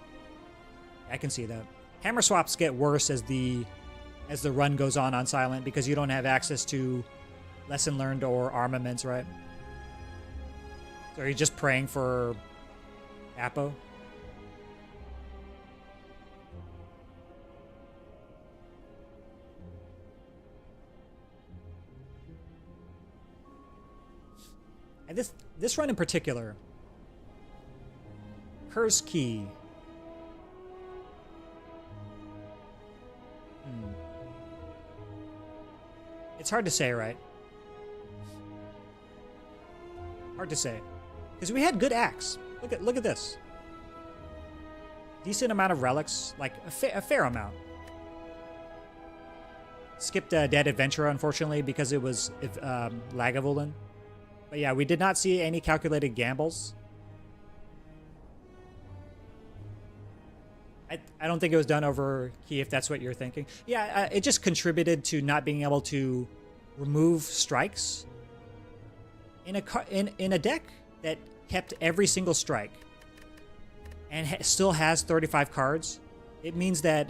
I can see that. Hammer swaps get worse as the run goes on Silent because you don't have access to lesson learned or armaments, right? So are you just praying for Apo? And this run in particular, Curse Key. It's hard to say, right? Hard to say. Because we had good acts. Look at this. Decent amount of relics, like a fair amount. Skipped Dead Adventurer, unfortunately, because it was Lagavulin. But yeah, we did not see any calculated gambles. I don't think it was done over key, if that's what you're thinking. Yeah, it just contributed to not being able to remove strikes in a deck that kept every single strike and still has 35 cards. It means that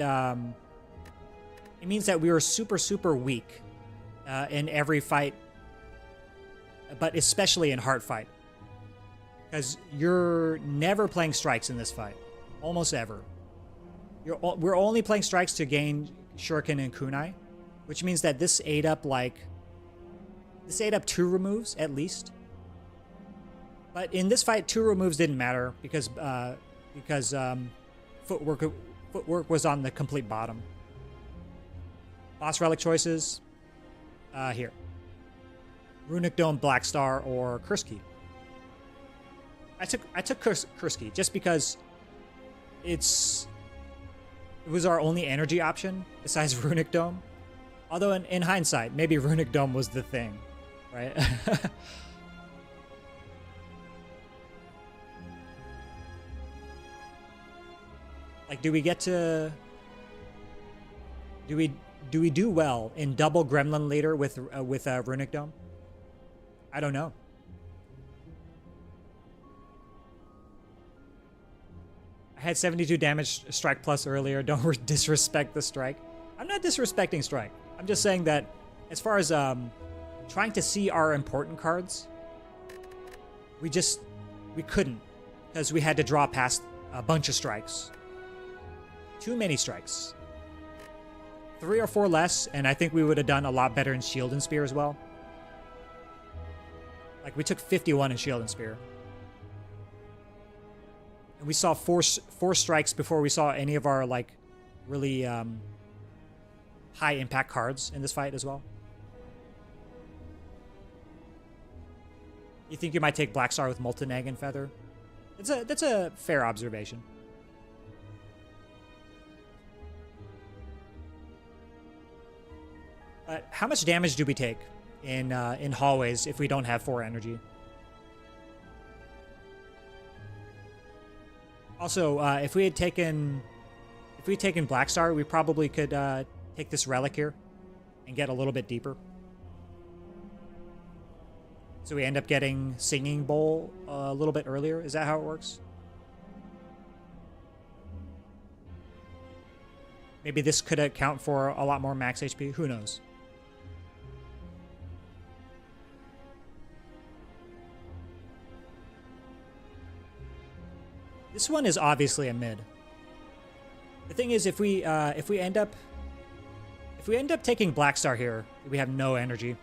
we were super weak in every fight, but especially in Heart Fight, because you're never playing strikes in this fight, almost ever. We're only playing strikes to gain Shuriken and Kunai, which means that this ate up 2 removes at least. But in this fight, 2 removes didn't matter because footwork was on the complete bottom. Boss relic choices here: Runic Dome, Black Star, or Curse Key. I took Curse Key just because it was our only energy option besides Runic Dome. Although in hindsight, maybe Runic Dome was the thing. right? Like, do we get to... Do we do well in double Gremlin later with Runic Dome? I don't know. I had 72 damage strike plus earlier. Don't disrespect the strike. I'm not disrespecting strike. I'm just saying that as far as trying to see our important cards, we couldn't because we had to draw past a bunch of strikes. Too many strikes. 3 or 4 less, and I think we would have done a lot better in Shield and Spear as well. Like, we took 51 in Shield and Spear. And we saw four strikes before we saw any of our, like, really high impact cards in this fight as well. You think you might take Black Star with Molten Egg and Feather? That's a fair observation. How much damage do we take in hallways if we don't have 4 energy? Also, if we had taken Black Star, we probably could take this relic here and get a little bit deeper. So we end up getting Singing Bowl a little bit earlier. Is that how it works? Maybe this could account for a lot more max HP. Who knows? This one is obviously a mid. The thing is, if we end up taking Black Star here, we have no energy.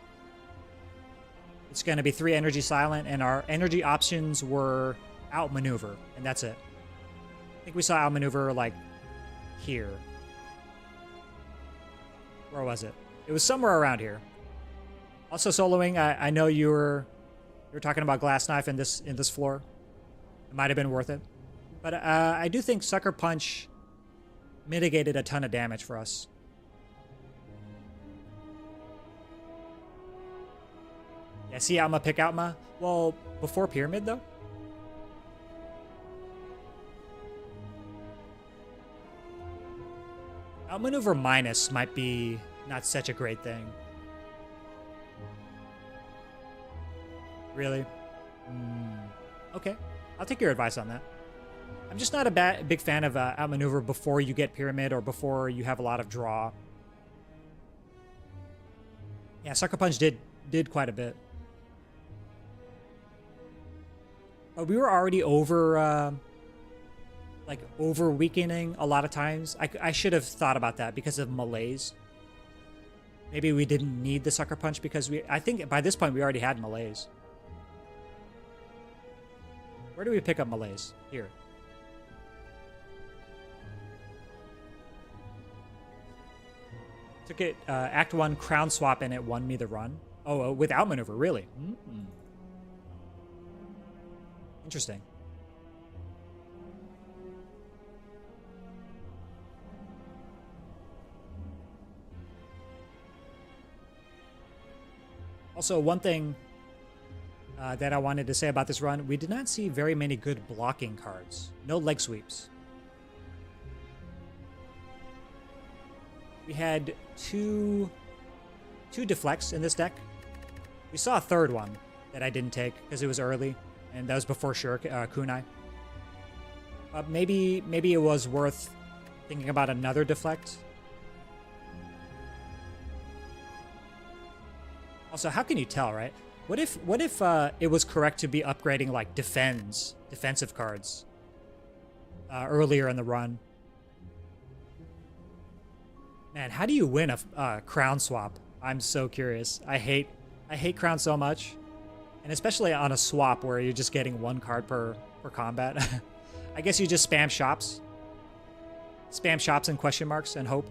It's going to be 3 energy silent, and our energy options were outmaneuver, and that's it. I think we saw outmaneuver like here. Where was it? It was somewhere around here. Also soloing, I know you were talking about Glass Knife in this floor. It might have been worth it. But I do think Sucker Punch mitigated a ton of damage for us. Yeah, see Outma pick Outma? Well, before Pyramid, though? Outmaneuver minus might be not such a great thing. Really? Okay, I'll take your advice on that. I'm just not a big fan of outmaneuver before you get Pyramid or before you have a lot of draw. Yeah, Sucker Punch did quite a bit. But we were already over weakening a lot of times. I should have thought about that because of malaise. Maybe we didn't need the Sucker Punch because I think by this point we already had malaise. Where do we pick up malaise? Here. Took it, Act 1 Crown Swap, and it won me the run. Oh, without maneuver, really? Interesting. Also, one thing that I wanted to say about this run, we did not see very many good blocking cards. No leg sweeps. We had two deflects in this deck. We saw a third one that I didn't take because it was early, and that was before Kunai. Maybe it was worth thinking about another deflect. Also, how can you tell, right? What if it was correct to be upgrading like defensive cards earlier in the run? Man, how do you win a crown swap? I'm so curious. I hate crown so much, and especially on a swap where you're just getting 1 card per combat. I guess you just spam shops and question marks and hope.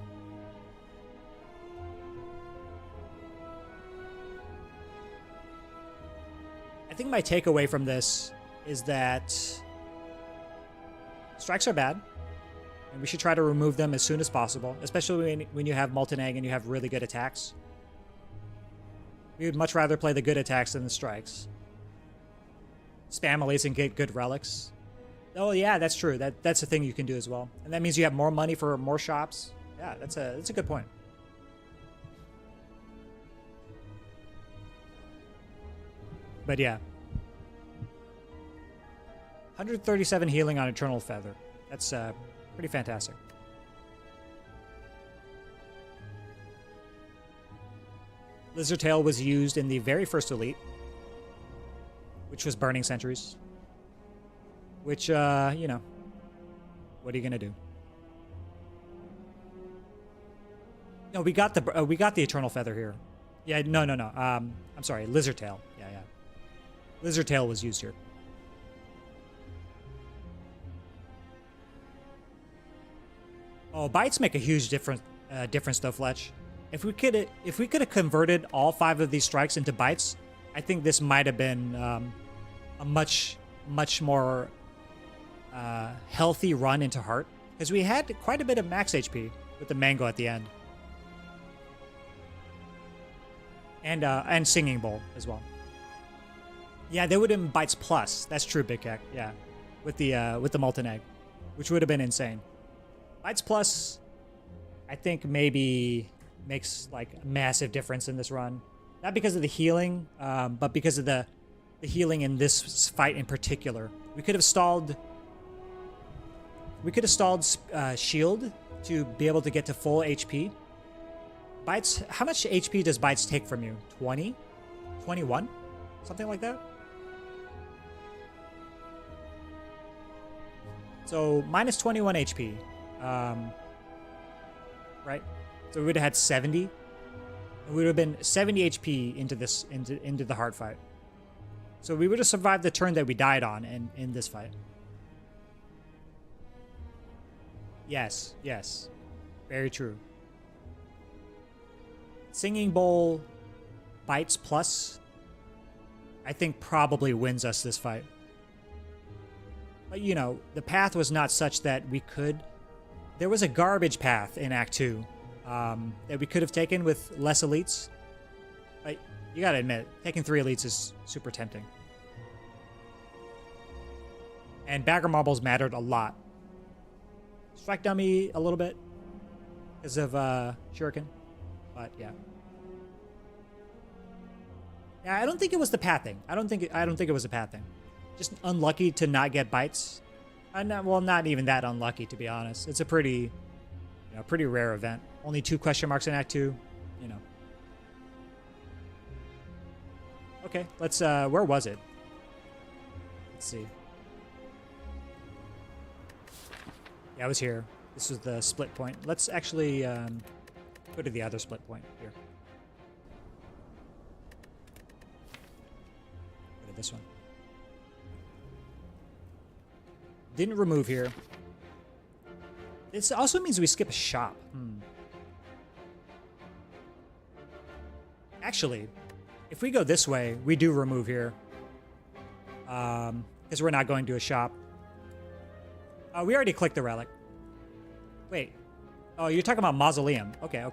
I think my takeaway from this is that strikes are bad. And we should try to remove them as soon as possible, especially when you have Molten Egg and you have really good attacks. You'd much rather play the good attacks than the strikes. Spam elites and get good relics. Oh yeah, that's true. That's a thing you can do as well. And that means you have more money for more shops. Yeah, that's a good point. But yeah. 137 healing on Eternal Feather. That's pretty fantastic. Lizard Tail was used in the very first elite, which was Burning Sentries. Which, you know, what are you gonna do? No, we got the Eternal Feather here. Yeah, no. I'm sorry, Lizard Tail. Yeah. Lizard Tail was used here. Oh, bites make a huge difference though, Fletch. If we could have converted all 5 of these strikes into bites, I think this might have been a much more healthy run into heart, because we had quite a bit of max HP with the mango at the end, and Singing Bowl as well. Yeah, they would have been bites plus. That's true, Big Cat. Yeah, with the molten egg, which would have been insane. Bites plus, I think maybe makes like a massive difference in this run. Not because of the healing, but because of the healing in this fight in particular. We could have stalled shield to be able to get to full HP. Bites, how much HP does Bites take from you? 20? 21? Something like that? So minus 21 HP. Right? So we would have had 70. We would have been 70 HP into the hard fight. So we would have survived the turn that we died on in this fight. Yes. Very true. Singing Bowl bites plus, I think, probably wins us this fight. But, you know, the path was not such that we could... There was a garbage path in Act 2 that we could have taken with less elites. But you gotta admit, taking 3 elites is super tempting. And Bagger Marbles mattered a lot. Strike Dummy a little bit because of Shuriken. But yeah. Yeah, I don't think it was the path thing. I don't think it was a path thing. Just unlucky to not get bites. Well, not even that unlucky, to be honest. It's a pretty rare event. Only 2 question marks in Act 2, you know. Okay, let's, where was it? Let's see. Yeah, I was here. This was the split point. Let's actually, go to the other split point here. Go to this one. Didn't remove here. This also means we skip a shop. Actually, if we go this way, we do remove here. Because we're not going to a shop. We already clicked the relic. Wait. Oh, you're talking about Mausoleum. Okay.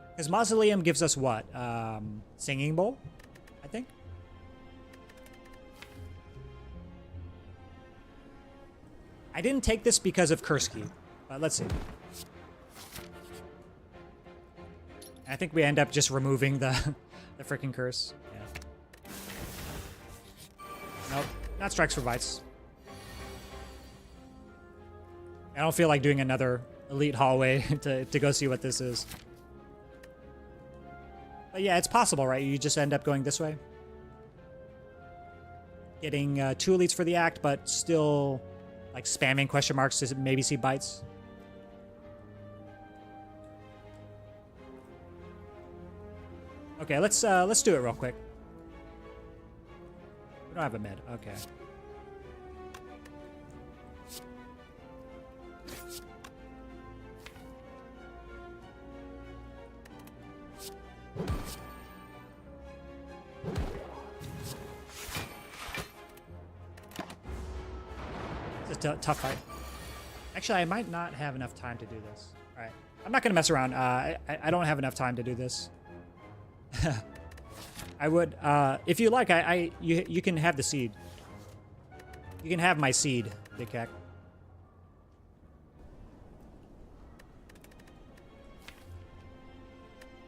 Because Mausoleum gives us what? Singing Bowl, I think? I didn't take this because of Curse Key. Let's see. I think we end up just removing the freaking curse. Yeah. Nope. Not strikes for bites. I don't feel like doing another elite hallway to go see what this is. But yeah, it's possible, right? You just end up going this way. Getting 2 elites for the act, but still like spamming question marks to maybe see bites. Okay, let's do it real quick. We don't have a med. Okay. It's a tough fight. Actually, I might not have enough time to do this. All right. I'm not gonna mess around. I don't have enough time to do this. I would, if you like, you can have the seed. You can have my seed, Big Cack.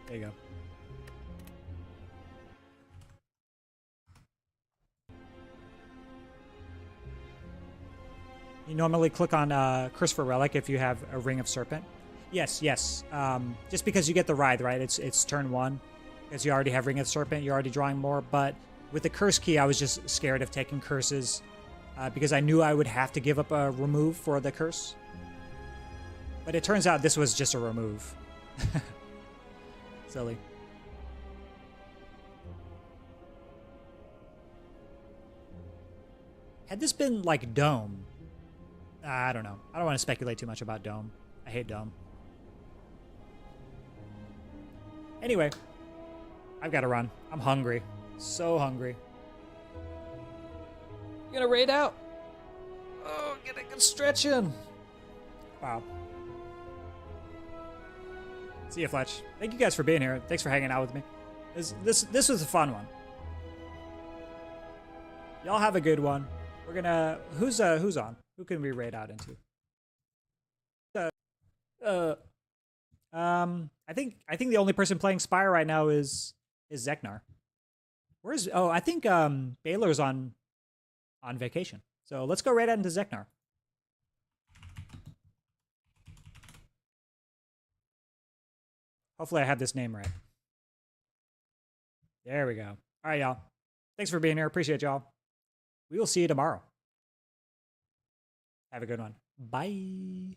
There you go. You normally click on Curse for Relic if you have a Ring of Serpent. Yes, yes. Just because you get the Writhe, right? It's turn 1. Because you already have Ring of Serpent, you're already drawing more. But with the Curse key, I was just scared of taking curses. Because I knew I would have to give up a remove for the curse. But it turns out this was just a remove. Silly. Had this been like Dome, I don't know. I don't want to speculate too much about Dome. I hate Dome. Anyway, I've got to run. I'm hungry. So hungry. You gonna raid out? Oh, get a good stretch in. Wow. See ya, Fletch. Thank you guys for being here. Thanks for hanging out with me. This was a fun one. Y'all have a good one. We're gonna who's on? Who can we raid out into? I think the only person playing Spire right now is Zeknar. Where's I think Baylor's on vacation. So let's go right out into Zeknar. Hopefully I have this name right. There we go. All right, y'all. Thanks for being here. Appreciate y'all. We will see you tomorrow. Have a good one. Bye.